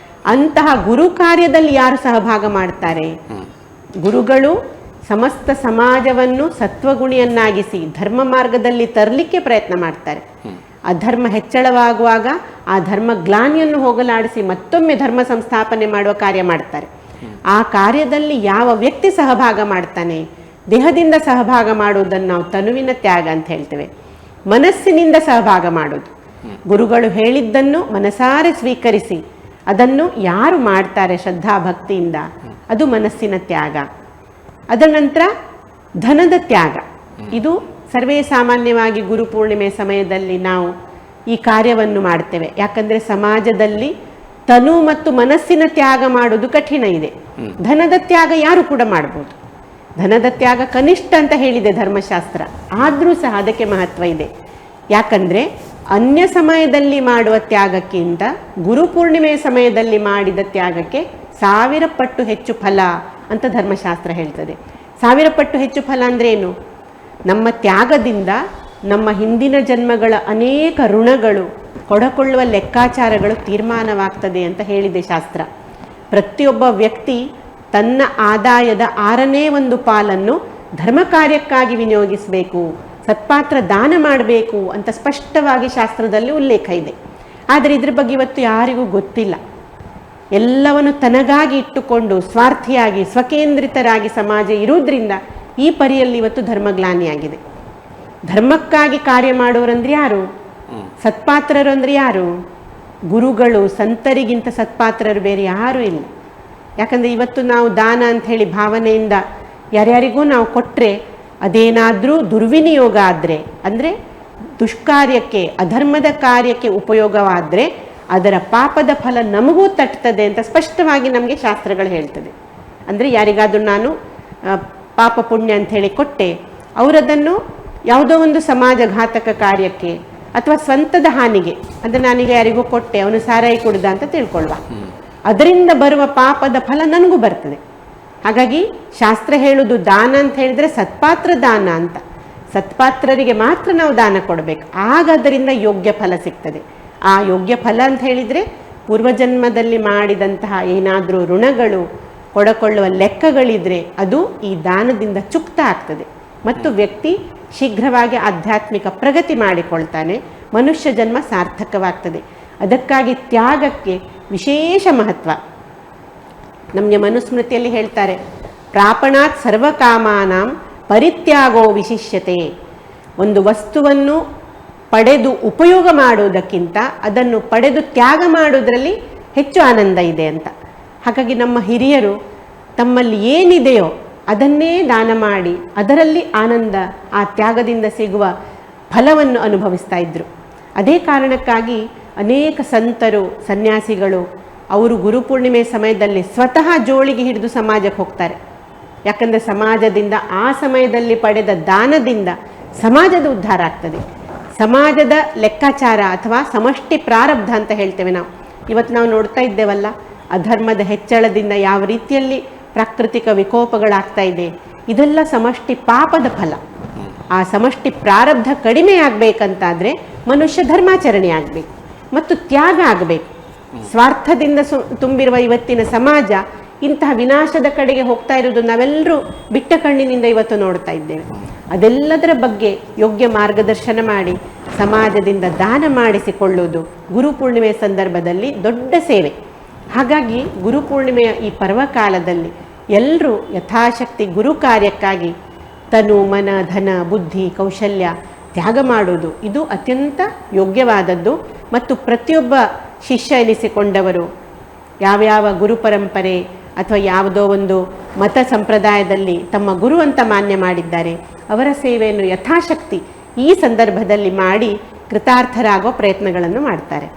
ಅಂತಹ ಗುರು ಕಾರ್ಯದಲ್ಲಿ ಯಾರು ಸಹಭಾಗ ಮಾಡ್ತಾರೆ? ಗುರುಗಳು ಸಮಸ್ತ ಸಮಾಜವನ್ನು ಸತ್ವಗುಣಿಯನ್ನಾಗಿಸಿ ಧರ್ಮ ಮಾರ್ಗದಲ್ಲಿ ತರಲಿಕ್ಕೆ ಪ್ರಯತ್ನ ಮಾಡ್ತಾರೆ. ಅಧರ್ಮ ಹೆಚ್ಚಳವಾಗುವಾಗ ಆ ಧರ್ಮ ಗ್ಲಾನಿಯನ್ನು ಹೋಗಲಾಡಿಸಿ ಮತ್ತೊಮ್ಮೆ ಧರ್ಮ ಸಂಸ್ಥಾಪನೆ ಮಾಡುವ ಕಾರ್ಯ ಮಾಡ್ತಾರೆ. ಆ ಕಾರ್ಯದಲ್ಲಿ ಯಾವ ವ್ಯಕ್ತಿ ಸಹಭಾಗ ಮಾಡ್ತಾನೆ, ದೇಹದಿಂದ ಸಹಭಾಗ ಮಾಡುವುದನ್ನು ನಾವು ತನುವಿನ ತ್ಯಾಗ ಅಂತ ಹೇಳ್ತೇವೆ. ಮನಸ್ಸಿನಿಂದ ಸಹಭಾಗ ಮಾಡೋದು, ಗುರುಗಳು ಹೇಳಿದ್ದನ್ನು ಮನಸಾರೆ ಸ್ವೀಕರಿಸಿ ಅದನ್ನು ಯಾರು ಮಾಡ್ತಾರೆ ಶ್ರದ್ಧಾ ಭಕ್ತಿಯಿಂದ, ಅದು ಮನಸ್ಸಿನ ತ್ಯಾಗ. ಅದರ ನಂತರ ಧನದ ತ್ಯಾಗ. ಇದು ಸರ್ವೇ ಸಾಮಾನ್ಯವಾಗಿ ಗುರುಪೂರ್ಣಿಮೆ ಸಮಯದಲ್ಲಿ ನಾವು ಈ ಕಾರ್ಯವನ್ನು ಮಾಡ್ತೇವೆ. ಯಾಕಂದರೆ ಸಮಾಜದಲ್ಲಿ ತನು ಮತ್ತು ಮನಸ್ಸಿನ ತ್ಯಾಗ ಮಾಡೋದು ಕಠಿಣ ಇದೆ. ಧನದ ತ್ಯಾಗ ಯಾರು ಕೂಡ ಮಾಡ್ಬೋದು. ಧನದ ತ್ಯಾಗ ಕನಿಷ್ಠ ಅಂತ ಹೇಳಿದೆ ಧರ್ಮಶಾಸ್ತ್ರ, ಆದರೂ ಸಹ ಅದಕ್ಕೆ ಮಹತ್ವ ಇದೆ. ಯಾಕಂದರೆ ಅನ್ಯ ಸಮಯದಲ್ಲಿ ಮಾಡುವ ತ್ಯಾಗಕ್ಕಿಂತ ಗುರುಪೂರ್ಣಿಮೆಯ ಸಮಯದಲ್ಲಿ ಮಾಡಿದ ತ್ಯಾಗಕ್ಕೆ 1000 ಪಟ್ಟು ಹೆಚ್ಚು ಫಲ ಅಂತ ಧರ್ಮಶಾಸ್ತ್ರ ಹೇಳ್ತದೆ. 1000 ಪಟ್ಟು ಹೆಚ್ಚು ಫಲ ಅಂದ್ರೆ ಏನು? ನಮ್ಮ ತ್ಯಾಗದಿಂದ ನಮ್ಮ ಹಿಂದಿನ ಜನ್ಮಗಳ ಅನೇಕ ಋಣಗಳು ಕೊಡಕೊಳ್ಳುವ ಲೆಕ್ಕಾಚಾರಗಳು ತೀರ್ಮಾನವಾಗ್ತದೆ ಅಂತ ಹೇಳಿದೆ ಶಾಸ್ತ್ರ. ಪ್ರತಿಯೊಬ್ಬ ವ್ಯಕ್ತಿ ತನ್ನ ಆದಾಯದ 6ನೇ 1 ಪಾಲನ್ನು ಧರ್ಮ ಕಾರ್ಯಕ್ಕಾಗಿ ವಿನಿಯೋಗಿಸಬೇಕು, ಸತ್ಪಾತ್ರ ದಾನ ಮಾಡಬೇಕು ಅಂತ ಸ್ಪಷ್ಟವಾಗಿ ಶಾಸ್ತ್ರದಲ್ಲಿ ಉಲ್ಲೇಖ ಇದೆ. ಆದರೆ ಇದ್ರ ಬಗ್ಗೆ ಇವತ್ತು ಯಾರಿಗೂ ಗೊತ್ತಿಲ್ಲ. ಎಲ್ಲವನ್ನು ತನಗಾಗಿ ಇಟ್ಟುಕೊಂಡು ಸ್ವಾರ್ಥಿಯಾಗಿ ಸ್ವಕೇಂದ್ರಿತರಾಗಿ ಸಮಾಜ ಇರುವುದರಿಂದ ಈ ಪರಿಯಲ್ಲಿ ಇವತ್ತು ಧರ್ಮಗ್ಲಾನಿಯಾಗಿದೆ. ಧರ್ಮಕ್ಕಾಗಿ ಕಾರ್ಯ ಮಾಡೋರಂದ್ರೆ ಯಾರು? ಸತ್ಪಾತ್ರರು ಅಂದ್ರೆ ಯಾರು? ಗುರುಗಳು, ಸಂತರಿಗಿಂತ ಸತ್ಪಾತ್ರರು ಬೇರೆ ಯಾರೂ ಇಲ್ಲ. ಯಾಕಂದರೆ ಇವತ್ತು ನಾವು ದಾನ ಅಂತ ಹೇಳಿ ಭಾವನೆಯಿಂದ ಯಾರ್ಯಾರಿಗೂ ನಾವು ಕೊಟ್ಟರೆ ಅದೇನಾದರೂ ದುರ್ವಿನಿಯೋಗ ಆದರೆ, ಅಂದರೆ ದುಷ್ಕಾರ್ಯಕ್ಕೆ ಅಧರ್ಮದ ಕಾರ್ಯಕ್ಕೆ ಉಪಯೋಗವಾದರೆ ಅದರ ಪಾಪದ ಫಲ ನಮಗೂ ತಟ್ತದೆ ಅಂತ ಸ್ಪಷ್ಟವಾಗಿ ನಮಗೆ ಶಾಸ್ತ್ರಗಳು ಹೇಳ್ತದೆ. ಅಂದರೆ ಯಾರಿಗಾದ್ರೂ ನಾನು ಪಾಪ ಪುಣ್ಯ ಅಂತ ಹೇಳಿ ಕೊಟ್ಟೆ, ಅವರದನ್ನು ಯಾವುದೋ ಒಂದು ಸಮಾಜಘಾತಕ ಕಾರ್ಯಕ್ಕೆ ಅಥವಾ ಸ್ವಂತದ ಹಾನಿಗೆ, ಅಂದರೆ ನಾನೀಗ ಯಾರಿಗೂ ಕೊಟ್ಟೆ, ಅವನು ಸಾರಾಯಿ ಕುಡ್ದ ಅಂತ ತಿಳ್ಕೊಳ್ಳುವ, ಅದರಿಂದ ಬರುವ ಪಾಪದ ಫಲ ನನಗೂ ಬರ್ತದೆ. ಹಾಗಾಗಿ ಶಾಸ್ತ್ರ ಹೇಳುವುದು ದಾನ ಅಂತ ಹೇಳಿದರೆ ಸತ್ಪಾತ್ರ ದಾನ ಅಂತ. ಸತ್ಪಾತ್ರರಿಗೆ ಮಾತ್ರ ನಾವು ದಾನ ಕೊಡಬೇಕು, ಆಗ ಅದರಿಂದ ಯೋಗ್ಯ ಫಲ ಸಿಗ್ತದೆ. ಆ ಯೋಗ್ಯ ಫಲ ಅಂತ ಹೇಳಿದರೆ ಪೂರ್ವಜನ್ಮದಲ್ಲಿ ಮಾಡಿದಂತಹ ಏನಾದರೂ ಋಣಗಳು ಕೊಡಕೊಳ್ಳುವ ಲೆಕ್ಕಗಳಿದ್ರೆ ಅದು ಈ ದಾನದಿಂದ ಚುಕ್ತ ಆಗ್ತದೆ ಮತ್ತು ವ್ಯಕ್ತಿ ಶೀಘ್ರವಾಗಿ ಆಧ್ಯಾತ್ಮಿಕ ಪ್ರಗತಿ ಮಾಡಿಕೊಳ್ತಾನೆ, ಮನುಷ್ಯ ಜನ್ಮ ಸಾರ್ಥಕವಾಗ್ತದೆ. ಅದಕ್ಕಾಗಿ ತ್ಯಾಗಕ್ಕೆ ವಿಶೇಷ ಮಹತ್ವ. ನಮಗೆ ಮನುಸ್ಮೃತಿಯಲ್ಲಿ ಹೇಳ್ತಾರೆ, ಪ್ರಾಪಣಾತ್ ಸರ್ವಕಾಮಾನಾಂ ಪರಿತ್ಯಾಗೋ ವಿಶಿಷ್ಯತೆ. ಒಂದು ವಸ್ತುವನ್ನು ಪಡೆದು ಉಪಯೋಗ ಮಾಡುವುದಕ್ಕಿಂತ ಅದನ್ನು ಪಡೆದು ತ್ಯಾಗ ಮಾಡುವುದರಲ್ಲಿ ಹೆಚ್ಚು ಆನಂದ ಇದೆ ಅಂತ. ಹಾಗಾಗಿ ನಮ್ಮ ಹಿರಿಯರು ತಮ್ಮಲ್ಲಿ ಏನಿದೆಯೋ ಅದನ್ನೇ ದಾನ ಮಾಡಿ ಅದರಲ್ಲಿ ಆನಂದ, ಆ ತ್ಯಾಗದಿಂದ ಸಿಗುವ ಫಲವನ್ನು ಅನುಭವಿಸ್ತಾ ಇದ್ದರು. ಅದೇ ಕಾರಣಕ್ಕಾಗಿ ಅನೇಕ ಸಂತರು, ಸನ್ಯಾಸಿಗಳು ಅವರು ಗುರುಪೂರ್ಣಿಮೆ ಸಮಯದಲ್ಲಿ ಸ್ವತಃ ಜೋಳಿಗೆ ಹಿಡಿದು ಸಮಾಜಕ್ಕೆ ಹೋಗ್ತಾರೆ. ಯಾಕಂದರೆ ಸಮಾಜದಿಂದ ಆ ಸಮಯದಲ್ಲಿ ಪಡೆದ ದಾನದಿಂದ ಸಮಾಜದ ಉದ್ಧಾರ ಆಗ್ತದೆ. ಸಮಾಜದ ಲೆಕ್ಕಾಚಾರ ಅಥವಾ ಸಮಷ್ಟಿ ಪ್ರಾರಬ್ಧ ಅಂತ ಹೇಳ್ತೇವೆ ನಾವು. ಇವತ್ತು ನಾವು ನೋಡ್ತಾ ಇದ್ದೇವಲ್ಲ, ಅಧರ್ಮದ ಹೆಚ್ಚಳದಿಂದ ಯಾವ ರೀತಿಯಲ್ಲಿ ಪ್ರಾಕೃತಿಕ ವಿಕೋಪಗಳಾಗ್ತಾ ಇದೆ, ಇದೆಲ್ಲ ಸಮಷ್ಟಿ ಪಾಪದ ಫಲ. ಆ ಸಮಷ್ಟಿ ಪ್ರಾರಬ್ಧ ಕಡಿಮೆ ಆಗಬೇಕಂತಾದರೆ ಮನುಷ್ಯ ಧರ್ಮಾಚರಣೆ ಆಗಬೇಕು ಮತ್ತು ತ್ಯಾಗ ಆಗಬೇಕು. ಸ್ವಾರ್ಥದಿಂದ ತುಂಬಿರುವ ಇವತ್ತಿನ ಸಮಾಜ ಇಂತಹ ವಿನಾಶದ ಕಡೆಗೆ ಹೋಗ್ತಾ ಇರೋದು ನಾವೆಲ್ಲರೂ ಬಿಟ್ಟ ಕಣ್ಣಿನಿಂದ ಇವತ್ತು ನೋಡ್ತಾ ಇದ್ದೇವೆ. ಅದೆಲ್ಲದರ ಬಗ್ಗೆ ಯೋಗ್ಯ ಮಾರ್ಗದರ್ಶನ ಮಾಡಿ ಸಮಾಜದಿಂದ ದಾನ ಮಾಡಿಸಿಕೊಳ್ಳುವುದು ಗುರುಪೂರ್ಣಿಮೆ ಸಂದರ್ಭದಲ್ಲಿ ದೊಡ್ಡ ಸೇವೆ. ಹಾಗಾಗಿ ಗುರುಪೂರ್ಣಿಮೆಯ ಈ ಪರ್ವಕಾಲದಲ್ಲಿ ಎಲ್ಲರೂ ಯಥಾಶಕ್ತಿ ಗುರು ಕಾರ್ಯಕ್ಕಾಗಿ ತನು, ಮನ, ಧನ, ಬುದ್ಧಿ, ಕೌಶಲ್ಯ ತ್ಯಾಗ ಮಾಡುವುದು ಇದು ಅತ್ಯಂತ ಯೋಗ್ಯವಾದದ್ದು. ಮತ್ತು ಪ್ರತಿಯೊಬ್ಬ ಶಿಷ್ಯ ಎನಿಸಿಕೊಂಡವರು ಯಾವ್ಯಾವ ಗುರು ಪರಂಪರೆ ಅಥವಾ ಯಾವುದೋ ಒಂದು ಮತ ಸಂಪ್ರದಾಯದಲ್ಲಿ ತಮ್ಮ ಗುರು ಅಂತ ಮಾನ್ಯ ಮಾಡಿದ್ದಾರೆ, ಅವರ ಸೇವೆಯನ್ನು ಯಥಾಶಕ್ತಿ ಈ ಸಂದರ್ಭದಲ್ಲಿ ಮಾಡಿ ಕೃತಾರ್ಥರಾಗೋ ಪ್ರಯತ್ನಗಳನ್ನು ಮಾಡ್ತಾರೆ.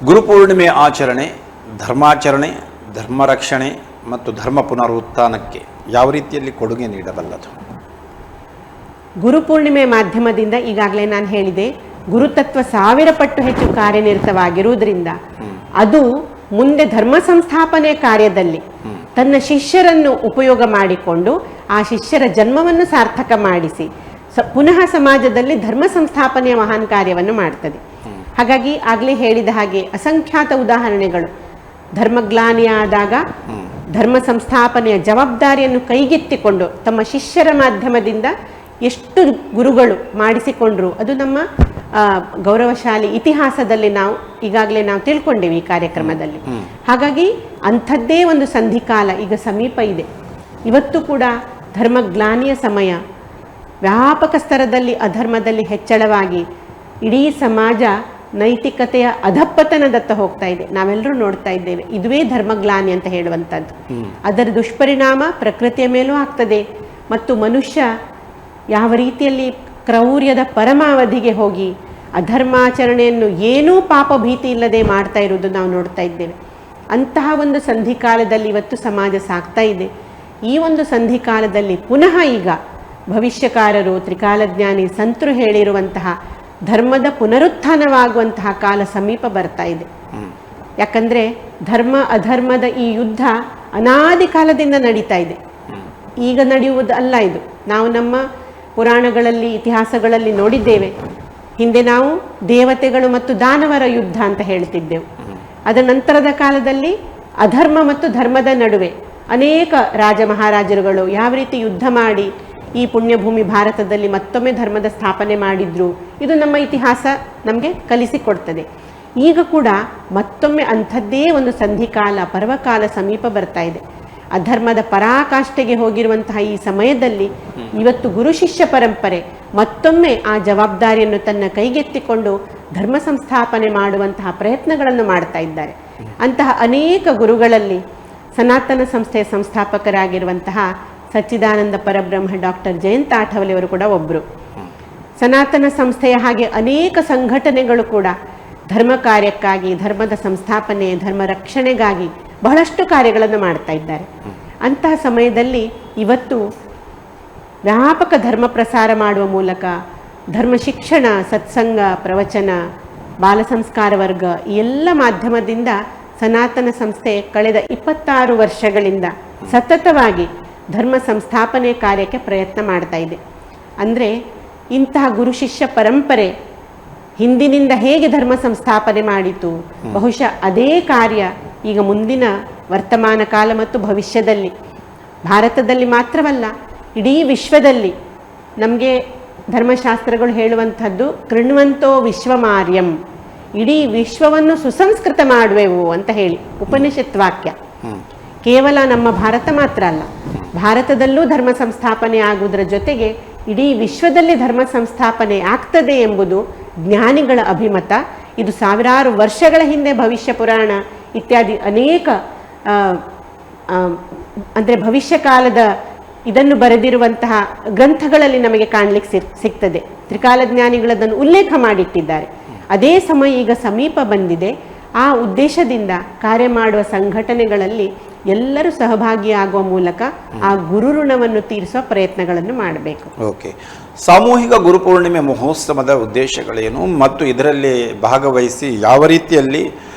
ಗುರುಪೂರ್ಣಿಮೆ ಆಚರಣೆ ಧರ್ಮಾಚರಣೆ, ಧರ್ಮ ರಕ್ಷಣೆ ಮತ್ತು ಧರ್ಮ ಪುನರುತ್ಥಾನಕ್ಕೆ ಯಾವ ರೀತಿಯಲ್ಲಿ ಕೊಡುಗೆ ನೀಡಬಲ್ಲದು?
ಗುರುಪೂರ್ಣಿಮೆ ಮಾಧ್ಯಮದಿಂದ ಈಗಾಗಲೇ ನಾನು ಹೇಳಿದೆ, ಗುರುತತ್ವ 1000 ಪಟ್ಟು ಹೆಚ್ಚು ಕಾರ್ಯನಿರತವಾಗಿರುವುದರಿಂದ ಅದು ಮುಂದೆ ಧರ್ಮ ಸಂಸ್ಥಾಪನೆ ಕಾರ್ಯದಲ್ಲಿ ತನ್ನ ಶಿಷ್ಯರನ್ನು ಉಪಯೋಗ ಮಾಡಿಕೊಂಡು ಆ ಶಿಷ್ಯರ ಜನ್ಮವನ್ನು ಸಾರ್ಥಕ ಮಾಡಿಸಿ ಪುನಃ ಸಮಾಜದಲ್ಲಿ ಧರ್ಮ ಸಂಸ್ಥಾಪನೆಯ ಮಹಾನ್ ಕಾರ್ಯವನ್ನು ಮಾಡ್ತದೆ. ಹಾಗಾಗಿ ಆಗಲೇ ಹೇಳಿದ ಹಾಗೆ ಅಸಂಖ್ಯಾತ ಉದಾಹರಣೆಗಳು. ಧರ್ಮಗ್ಲಾನಿಯಾದಾಗ ಧರ್ಮ ಸಂಸ್ಥಾಪನೆಯ ಜವಾಬ್ದಾರಿಯನ್ನು ಕೈಗೆತ್ತಿಕೊಂಡು ತಮ್ಮ ಶಿಷ್ಯರ ಮಾಧ್ಯಮದಿಂದ ಎಷ್ಟು ಗುರುಗಳು ಮಾಡಿಸಿಕೊಂಡ್ರು ಅದು ನಮ್ಮ ಗೌರವಶಾಲಿ ಇತಿಹಾಸದಲ್ಲಿ ನಾವು ಈಗಾಗಲೇ ನಾವು ತಿಳ್ಕೊಂಡೇವೆ ಈ ಕಾರ್ಯಕ್ರಮದಲ್ಲಿ. ಹಾಗಾಗಿ ಅಂಥದ್ದೇ ಒಂದು ಸಂಧಿಕಾಲ ಈಗ ಸಮೀಪ ಇದೆ. ಇವತ್ತು ಕೂಡ ಧರ್ಮಗ್ಲಾನಿಯ ಸಮಯ, ವ್ಯಾಪಕ ಸ್ತರದಲ್ಲಿ ಅಧರ್ಮದಲ್ಲಿ ಹೆಚ್ಚಳವಾಗಿ ಇಡೀ ಸಮಾಜ ನೈತಿಕತೆಯ ಅಧಪ್ಪತನದತ್ತ ಹೋಗ್ತಾ ಇದೆ. ನಾವೆಲ್ಲರೂ ನೋಡ್ತಾ ಇದ್ದೇವೆ. ಇದುವೇ ಧರ್ಮಗ್ಲಾನಿ ಅಂತ ಹೇಳುವಂಥದ್ದು. ಅದರ ದುಷ್ಪರಿಣಾಮ ಪ್ರಕೃತಿಯ ಮೇಲೂ ಆಗ್ತದೆ ಮತ್ತು ಮನುಷ್ಯ ಯಾವ ರೀತಿಯಲ್ಲಿ ಕ್ರೌರ್ಯದ ಪರಮಾವಧಿಗೆ ಹೋಗಿ ಅಧರ್ಮಾಚರಣೆಯನ್ನು ಏನೂ ಪಾಪ ಭೀತಿ ಇಲ್ಲದೆ ಮಾಡ್ತಾ ಇರುವುದು ನಾವು ನೋಡ್ತಾ ಇದ್ದೇವೆ. ಅಂತಹ ಒಂದು ಸಂಧಿಕಾಲದಲ್ಲಿ ಇವತ್ತು ಸಮಾಜ ಸಾಗ್ತಾ ಇದೆ. ಈ ಒಂದು ಸಂಧಿಕಾಲದಲ್ಲಿ ಪುನಃ ಈಗ ಭವಿಷ್ಯಕಾರರು, ತ್ರಿಕಾಲಜ್ಞಾನಿ ಸಂತರು ಹೇಳಿರುವಂತಹ ಧರ್ಮದ ಪುನರುತ್ಥಾನವಾಗುವಂತಹ ಕಾಲ ಸಮೀಪ ಬರ್ತಾ ಇದೆ. ಯಾಕಂದರೆ ಧರ್ಮ ಅಧರ್ಮದ ಈ ಯುದ್ಧ ಅನಾದಿ ಕಾಲದಿಂದ ನಡೀತಾ ಇದೆ, ಈಗ ನಡೆಯುವುದಲ್ಲ ಇದು. ನಾವು ನಮ್ಮ ಪುರಾಣಗಳಲ್ಲಿ, ಇತಿಹಾಸಗಳಲ್ಲಿ ನೋಡಿದ್ದೇವೆ. ಹಿಂದೆ ನಾವು ದೇವತೆಗಳು ಮತ್ತು ದಾನವರ ಯುದ್ಧ ಅಂತ ಹೇಳ್ತಿದ್ದೆವು. ಅದರ ನಂತರದ ಕಾಲದಲ್ಲಿ ಅಧರ್ಮ ಮತ್ತು ಧರ್ಮದ ನಡುವೆ ಅನೇಕ ರಾಜ ಮಹಾರಾಜರುಗಳು ಯಾವ ರೀತಿ ಯುದ್ಧ ಮಾಡಿ ಈ ಪುಣ್ಯಭೂಮಿ ಭಾರತದಲ್ಲಿ ಮತ್ತೊಮ್ಮೆ ಧರ್ಮದ ಸ್ಥಾಪನೆ ಮಾಡಿದ್ರು, ಇದು ನಮ್ಮ ಇತಿಹಾಸ ನಮಗೆ ಕಲಿಸಿಕೊಡ್ತದೆ. ಈಗ ಕೂಡ ಮತ್ತೊಮ್ಮೆ ಅಂಥದ್ದೇ ಒಂದು ಸಂಧಿಕಾಲ, ಪರ್ವಕಾಲ ಸಮೀಪ ಬರ್ತಾ ಇದೆ. ಅಧರ್ಮದ ಪರಾಕಾಷ್ಠೆಗೆ ಹೋಗಿರುವಂತಹ ಈ ಸಮಯದಲ್ಲಿ ಇವತ್ತು ಗುರು ಶಿಷ್ಯ ಪರಂಪರೆ ಮತ್ತೊಮ್ಮೆ ಆ ಜವಾಬ್ದಾರಿಯನ್ನು ತನ್ನ ಕೈಗೆತ್ತಿಕೊಂಡು ಧರ್ಮ ಸಂಸ್ಥಾಪನೆ ಮಾಡುವಂತಹ ಪ್ರಯತ್ನಗಳನ್ನು ಮಾಡ್ತಾ ಇದ್ದಾರೆ. ಅಂತಹ ಅನೇಕ ಗುರುಗಳಲ್ಲಿ ಸನಾತನ ಸಂಸ್ಥೆಯ ಸಂಸ್ಥಾಪಕರಾಗಿರುವಂತಹ ಸಚ್ಚಿದಾನಂದ ಪರಬ್ರಹ್ಮ ಡಾಕ್ಟರ್ ಜಯಂತ ಆಠವಲೆ ಅವರು ಕೂಡ ಒಬ್ಬರು. ಸನಾತನ ಸಂಸ್ಥೆಯ ಹಾಗೆ ಅನೇಕ ಸಂಘಟನೆಗಳು ಕೂಡ ಧರ್ಮ ಕಾರ್ಯಕ್ಕಾಗಿ, ಧರ್ಮದ ಸಂಸ್ಥಾಪನೆ, ಧರ್ಮ ರಕ್ಷಣೆಗಾಗಿ ಬಹಳಷ್ಟು ಕಾರ್ಯಗಳನ್ನು ಮಾಡ್ತಾ ಇದ್ದಾರೆ. ಅಂತಹ ಸಮಯದಲ್ಲಿ ಇವತ್ತು ವ್ಯಾಪಕ ಧರ್ಮ ಪ್ರಸಾರ ಮಾಡುವ ಮೂಲಕ ಧರ್ಮ ಶಿಕ್ಷಣ, ಸತ್ಸಂಗ, ಪ್ರವಚನ, ಬಾಲ ಸಂಸ್ಕಾರ ವರ್ಗ ಈ ಎಲ್ಲ ಮಾಧ್ಯಮದಿಂದ ಸನಾತನ ಸಂಸ್ಥೆ ಕಳೆದ 26 ವರ್ಷಗಳಿಂದ ಸತತವಾಗಿ ಧರ್ಮ ಸಂಸ್ಥಾಪನೆ ಕಾರ್ಯಕ್ಕೆ ಪ್ರಯತ್ನ ಮಾಡ್ತಾ ಇದೆ. ಅಂದರೆ ಇಂತಹ ಗುರು ಶಿಷ್ಯ ಪರಂಪರೆ ಹಿಂದಿನಿಂದ ಹೇಗೆ ಧರ್ಮ ಸಂಸ್ಥಾಪನೆ ಮಾಡಿತು, ಬಹುಶಃ ಅದೇ ಕಾರ್ಯ ಈಗ ಮುಂದಿನ ವರ್ತಮಾನ ಕಾಲ ಮತ್ತು ಭವಿಷ್ಯದಲ್ಲಿ ಭಾರತದಲ್ಲಿ ಮಾತ್ರವಲ್ಲ ಇಡೀ ವಿಶ್ವದಲ್ಲಿ ನಮಗೆ ಧರ್ಮಶಾಸ್ತ್ರಗಳು ಹೇಳುವಂಥದ್ದು ಕೃಣ್ವಂತೋ ವಿಶ್ವಮಾರ್ಯಂ, ಇಡೀ ವಿಶ್ವವನ್ನು ಸುಸಂಸ್ಕೃತ ಮಾಡುವೆವು ಅಂತ ಹೇಳಿ ಉಪನಿಷತ್ ವಾಕ್ಯ. ಕೇವಲ ನಮ್ಮ ಭಾರತ ಮಾತ್ರ ಅಲ್ಲ, ಭಾರತದಲ್ಲೂ ಧರ್ಮ ಸಂಸ್ಥಾಪನೆ ಆಗುವುದರ ಜೊತೆಗೆ ಇಡೀ ವಿಶ್ವದಲ್ಲಿ ಧರ್ಮ ಸಂಸ್ಥಾಪನೆ ಆಗ್ತದೆ ಎಂಬುದು ಜ್ಞಾನಿಗಳ ಅಭಿಮತ. ಇದು ಸಾವಿರಾರು ವರ್ಷಗಳ ಹಿಂದೆ ಭವಿಷ್ಯ ಪುರಾಣ ಇತ್ಯಾದಿ ಅನೇಕ ಅಂದರೆ ಭವಿಷ್ಯ ಕಾಲದ ಇದನ್ನು ಬರೆದಿರುವಂತಹ ಗ್ರಂಥಗಳಲ್ಲಿ ನಮಗೆ ಕಾಣಲಿಕ್ಕೆ ಸಿಗ್ತದೆ. ತ್ರಿಕಾಲಜ್ಞಾನಿಗಳದನ್ನು ಉಲ್ಲೇಖ ಮಾಡಿಟ್ಟಿದ್ದಾರೆ. ಅದೇ ಸಮಯ ಈಗ ಸಮೀಪ ಬಂದಿದೆ. ಆ ಉದ್ದೇಶದಿಂದ ಕಾರ್ಯ ಮಾಡುವ ಸಂಘಟನೆಗಳಲ್ಲಿ ಎಲ್ಲರೂ ಸಹಭಾಗಿಯಾಗುವ ಮೂಲಕ ಆ ಗುರು ಋಣವನ್ನು ತೀರಿಸುವ ಪ್ರಯತ್ನಗಳನ್ನು ಮಾಡಬೇಕು.
ಓಕೆ, ಸಾಮೂಹಿಕ ಗುರುಪೂರ್ಣಿಮೆ ಮಹೋತ್ಸವದ ಉದ್ದೇಶಗಳೇನು ಮತ್ತು ಇದರಲ್ಲಿ ಭಾಗವಹಿಸಿ ಯಾವ ರೀತಿಯಲ್ಲಿ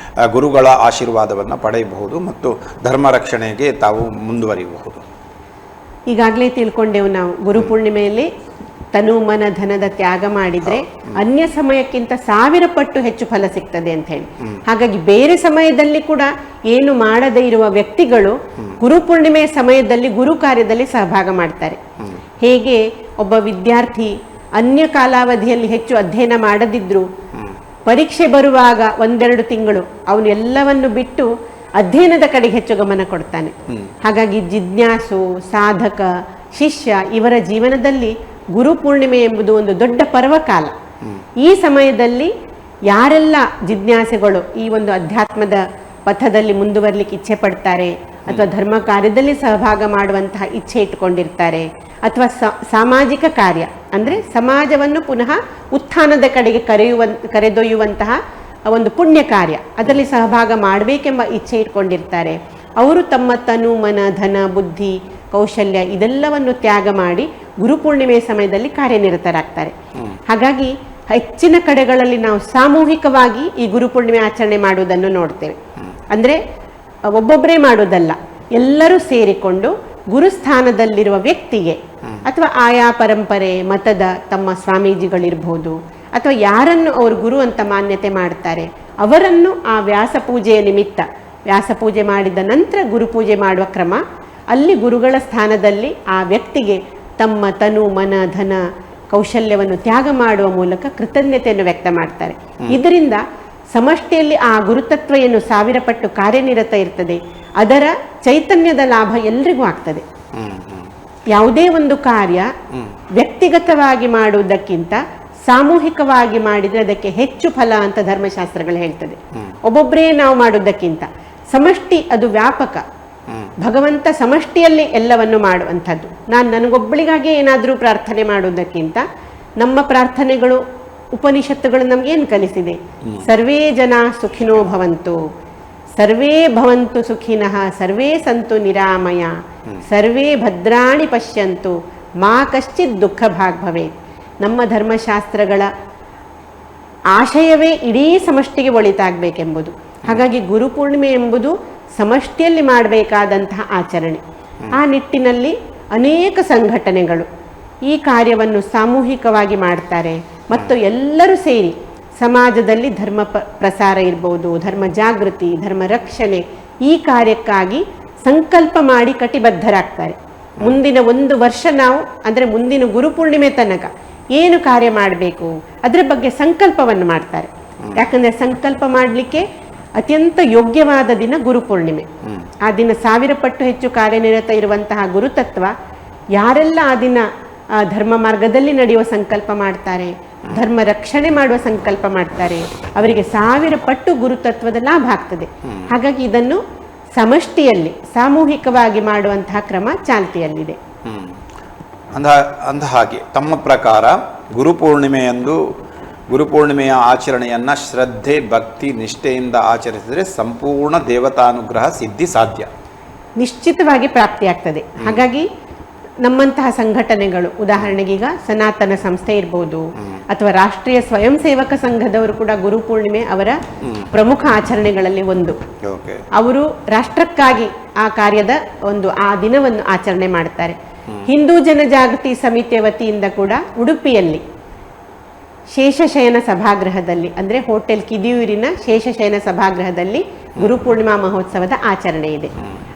ಗುರುಗಳ ಆಶೀರ್ವಾದವನ್ನು ಪಡೆಯಬಹುದು ಮತ್ತು ಧರ್ಮ ರಕ್ಷಣೆಗೆ ತಾವು ಮುಂದುವರಿಯಬಹುದು?
ಈಗಾಗಲೇ ತಿಳ್ಕೊಂಡೆವು ನಾವು, ಗುರುಪೂರ್ಣಿಮೆಯಲ್ಲಿ ತನು ಮನ ಧನದ ತ್ಯಾಗ ಮಾಡಿದ್ರೆ ಅನ್ಯ ಸಮಯಕ್ಕಿಂತ 1000 ಪಟ್ಟು ಹೆಚ್ಚು ಫಲ ಸಿಗ್ತದೆ ಅಂತ ಹೇಳಿ. ಹಾಗಾಗಿ ಬೇರೆ ಸಮಯದಲ್ಲಿ ಕೂಡ ಏನು ಮಾಡದೇ ಇರುವ ವ್ಯಕ್ತಿಗಳು ಗುರುಪೂರ್ಣಿಮೆಯ ಸಮಯದಲ್ಲಿ ಗುರು ಕಾರ್ಯದಲ್ಲಿ ಸಹಭಾಗ ಮಾಡ್ತಾರೆ. ಹೇಗೆ ಒಬ್ಬ ವಿದ್ಯಾರ್ಥಿ ಅನ್ಯ ಕಾಲಾವಧಿಯಲ್ಲಿ ಹೆಚ್ಚು ಅಧ್ಯಯನ ಮಾಡದಿದ್ರು ಪರೀಕ್ಷೆ ಬರುವಾಗ 1-2 ತಿಂಗಳು ಅವನು ಎಲ್ಲವನ್ನು ಬಿಟ್ಟು ಅಧ್ಯಯನದ ಕಡೆಗೆ ಹೆಚ್ಚು ಗಮನ ಕೊಡ್ತಾನೆ. ಹಾಗಾಗಿ ಜಿಜ್ಞಾಸು, ಸಾಧಕ, ಶಿಷ್ಯ ಇವರ ಜೀವನದಲ್ಲಿ ಗುರುಪೂರ್ಣಿಮೆ ಎಂಬುದು ಒಂದು ದೊಡ್ಡ ಪರ್ವಕಾಲ. ಈ ಸಮಯದಲ್ಲಿ ಯಾರೆಲ್ಲ ಜಿಜ್ಞಾಸೆಗಳು ಈ ಒಂದು ಅಧ್ಯಾತ್ಮದ ಪಥದಲ್ಲಿ ಮುಂದುವರಲಿಕ್ಕೆ ಇಚ್ಛೆ ಪಡ್ತಾರೆ ಅಥವಾ ಧರ್ಮ ಕಾರ್ಯದಲ್ಲಿ ಸಹಭಾಗ ಮಾಡುವಂತಹ ಇಚ್ಛೆ ಇಟ್ಟುಕೊಂಡಿರ್ತಾರೆ ಅಥವಾ ಸಾಮಾಜಿಕ ಕಾರ್ಯ ಅಂದರೆ ಸಮಾಜವನ್ನು ಪುನಃ ಉತ್ಥಾನದ ಕಡೆಗೆ ಕರೆದೊಯ್ಯುವಂತಹ ಒಂದು ಪುಣ್ಯ ಕಾರ್ಯ ಅದರಲ್ಲಿ ಸಹಭಾಗ ಮಾಡಬೇಕೆಂಬ ಇಚ್ಛೆ ಇಟ್ಕೊಂಡಿರ್ತಾರೆ, ಅವರು ತಮ್ಮ ತನು ಮನ ಧನ ಬುದ್ಧಿ ಕೌಶಲ್ಯ ಇದೆಲ್ಲವನ್ನು ತ್ಯಾಗ ಮಾಡಿ ಗುರುಪೂರ್ಣಿಮೆಯ ಸಮಯದಲ್ಲಿ ಕಾರ್ಯನಿರತರಾಗ್ತಾರೆ. ಹಾಗಾಗಿ ಹೆಚ್ಚಿನ ಕಡೆಗಳಲ್ಲಿ ನಾವು ಸಾಮೂಹಿಕವಾಗಿ ಈ ಗುರುಪೂರ್ಣಿಮೆ ಆಚರಣೆ ಮಾಡುವುದನ್ನು ನೋಡ್ತೇವೆ. ಅಂದರೆ ಒಬ್ಬೊಬ್ಬರೇ ಮಾಡುವುದಲ್ಲ, ಎಲ್ಲರೂ ಸೇರಿಕೊಂಡು ಗುರುಸ್ಥಾನದಲ್ಲಿರುವ ವ್ಯಕ್ತಿಗೆ ಅಥವಾ ಆಯಾ ಪರಂಪರೆ ಮತದ ತಮ್ಮ ಸ್ವಾಮೀಜಿಗಳಿರ್ಬೋದು ಅಥವಾ ಯಾರನ್ನು ಅವರು ಗುರು ಅಂತ ಮಾನ್ಯತೆ ಮಾಡ್ತಾರೆ ಅವರನ್ನು ಆ ವ್ಯಾಸಪೂಜೆಯ ನಿಮಿತ್ತ ವ್ಯಾಸಪೂಜೆ ಮಾಡಿದ ನಂತರ ಗುರುಪೂಜೆ ಮಾಡುವ ಕ್ರಮ, ಅಲ್ಲಿ ಗುರುಗಳ ಸ್ಥಾನದಲ್ಲಿ ಆ ವ್ಯಕ್ತಿಗೆ ತಮ್ಮ ತನು ಮನ ಧನ ಕೌಶಲ್ಯವನ್ನು ತ್ಯಾಗ ಮಾಡುವ ಮೂಲಕ ಕೃತಜ್ಞತೆಯನ್ನು ವ್ಯಕ್ತ ಮಾಡ್ತಾರೆ. ಇದರಿಂದ ಸಮಷ್ಟಿಯಲ್ಲಿ ಆ ಗುರುತತ್ವ ಏನು 1000 ಪಟ್ಟು ಕಾರ್ಯನಿರತ ಇರ್ತದೆ, ಅದರ ಚೈತನ್ಯದ ಲಾಭ ಎಲ್ರಿಗೂ ಆಗ್ತದೆ. ಯಾವುದೇ ಒಂದು ಕಾರ್ಯ ವ್ಯಕ್ತಿಗತವಾಗಿ ಮಾಡುವುದಕ್ಕಿಂತ ಸಾಮೂಹಿಕವಾಗಿ ಮಾಡಿದರೆ ಅದಕ್ಕೆ ಹೆಚ್ಚು ಫಲ ಅಂತ ಧರ್ಮಶಾಸ್ತ್ರಗಳು ಹೇಳ್ತದೆ. ಒಬ್ಬೊಬ್ಬರೇ ನಾವು ಮಾಡುವುದಕ್ಕಿಂತ ಸಮಷ್ಟಿ ಅದು ವ್ಯಾಪಕ. ಭಗವಂತ ಸಮಷ್ಟಿಯಲ್ಲಿ ಎಲ್ಲವನ್ನು ಮಾಡುವಂಥದ್ದು. ನನಗೊಬ್ಬಳಿಗಾಗಿ ಏನಾದರೂ ಪ್ರಾರ್ಥನೆ ಮಾಡುವುದಕ್ಕಿಂತ ನಮ್ಮ ಪ್ರಾರ್ಥನೆಗಳು ಉಪನಿಷತ್ತುಗಳು ನಮಗೇನು ಕಲಿಸಿದೆ? ಸರ್ವೇ ಜನ ಸುಖಿನೋ ಭವಂತು, ಸರ್ವೇ ಭವಂತು ಸುಖಿನಃ, ಸರ್ವೇ ಸಂತು ನಿರಾಮಯ, ಸರ್ವೇ ಭದ್ರಾಣಿ ಪಶ್ಯಂತು, ಮಾ ಕಶ್ಚಿತ್ ದುಃಖ ಭಾಗ್ ಭವೇತ್. ನಮ್ಮ ಧರ್ಮಶಾಸ್ತ್ರಗಳ ಆಶಯವೇ ಇಡೀ ಸಮಷ್ಟಿಗೆ ಒಳಿತಾಗಬೇಕೆಂಬುದು. ಹಾಗಾಗಿ ಗುರುಪೂರ್ಣಿಮೆ ಎಂಬುದು ಸಮಷ್ಟಿಯಲ್ಲಿ ಮಾಡಬೇಕಾದಂತಹ ಆಚರಣೆ. ಆ ನಿಟ್ಟಿನಲ್ಲಿ ಅನೇಕ ಸಂಘಟನೆಗಳು ಈ ಕಾರ್ಯವನ್ನು ಸಾಮೂಹಿಕವಾಗಿ ಮಾಡ್ತಾರೆ ಮತ್ತು ಎಲ್ಲರೂ ಸೇರಿ ಸಮಾಜದಲ್ಲಿ ಧರ್ಮ ಪ್ರಸಾರ ಇರ್ಬೋದು, ಧರ್ಮ ಜಾಗೃತಿ, ಧರ್ಮ ರಕ್ಷಣೆ ಈ ಕಾರ್ಯಕ್ಕಾಗಿ ಸಂಕಲ್ಪ ಮಾಡಿ ಕಟಿಬದ್ಧರಾಗ್ತಾರೆ. ಮುಂದಿನ 1 ವರ್ಷ ನಾವು ಅಂದರೆ ಮುಂದಿನ ಗುರುಪೂರ್ಣಿಮೆ ತನಕ ಏನು ಕಾರ್ಯ ಮಾಡಬೇಕು ಅದರ ಬಗ್ಗೆ ಸಂಕಲ್ಪವನ್ನು ಮಾಡ್ತಾರೆ. ಯಾಕಂದರೆ ಸಂಕಲ್ಪ ಮಾಡಲಿಕ್ಕೆ ಅತ್ಯಂತ ಯೋಗ್ಯವಾದ ದಿನ ಗುರುಪೂರ್ಣಿಮೆ. ಆ ದಿನ 1000 ಪಟ್ಟು ಹೆಚ್ಚು ಕಾರ್ಯನಿರತ ಇರುವಂತಹ ಗುರುತತ್ವ ಯಾರೆಲ್ಲ ಆ ದಿನ ಧರ್ಮ ಮಾರ್ಗದಲ್ಲಿ ನಡೆಯುವ ಸಂಕಲ್ಪ ಮಾಡ್ತಾರೆ, ಧರ್ಮ ರಕ್ಷಣೆ ಮಾಡುವ ಸಂಕಲ್ಪ ಮಾಡ್ತಾರೆ, ಅವರಿಗೆ 1000 ಪಟ್ಟು ಗುರುತತ್ವದ ಲಾಭ ಆಗ್ತದೆ. ಹಾಗಾಗಿ ಇದನ್ನು ಸಮಷ್ಟಿಯಲ್ಲಿ ಸಾಮೂಹಿಕವಾಗಿ ಮಾಡುವಂತಹ ಕ್ರಮ ಚಾಲ್ತಿಯಲ್ಲಿದೆ.
ಅಂದ ಹಾಗೆ ತಮ್ಮ ಪ್ರಕಾರ ಗುರುಪೂರ್ಣಿಮೆಯಂದು ಗುರುಪೂರ್ಣಿಮೆಯ ಆಚರಣೆಯನ್ನು ಶ್ರದ್ಧೆ ಭಕ್ತಿ ನಿಷ್ಠೆಯಿಂದ ಆಚರಿಸಿದರೆ ಸಂಪೂರ್ಣ ದೇವತಾನುಗ್ರಹ ಸಿದ್ಧಿ ಸಾಧ್ಯ.
ನಿಶ್ಚಿತವಾಗಿ ಪ್ರಾಪ್ತಿಯಾಗ್ತದೆ. ಹಾಗಾಗಿ ನಮ್ಮಂತಹ ಸಂಘಟನೆಗಳು, ಉದಾಹರಣೆಗೆ ಈಗ ಸನಾತನ ಸಂಸ್ಥೆ ಇರ್ಬೋದು, ಅಥವಾ ರಾಷ್ಟ್ರೀಯ ಸ್ವಯಂ ಸೇವಕ ಸಂಘದವರು ಕೂಡ ಗುರುಪೂರ್ಣಿಮೆ ಅವರ ಪ್ರಮುಖ ಆಚರಣೆಗಳಲ್ಲಿ ಒಂದು. ಅವರು ರಾಷ್ಟ್ರಕ್ಕಾಗಿ ಆ ಕಾರ್ಯದ ಆ ದಿನವನ್ನು ಆಚರಣೆ ಮಾಡ್ತಾರೆ. ಹಿಂದೂ ಜನಜಾಗೃತಿ ಸಮಿತಿಯ ವತಿಯಿಂದ ಕೂಡ ಉಡುಪಿಯಲ್ಲಿ ಶೇಷಶಯನ ಸಭಾಗೃಹದಲ್ಲಿ, ಅಂದ್ರೆ ಹೋಟೆಲ್ ಕಿದಿಯೂರಿನ ಶೇಷಶಯನ ಸಭಾಗೃಹದಲ್ಲಿ ಗುರುಪೂರ್ಣಿಮಾ ಮಹೋತ್ಸವದ ಆಚರಣೆ ಇದೆ.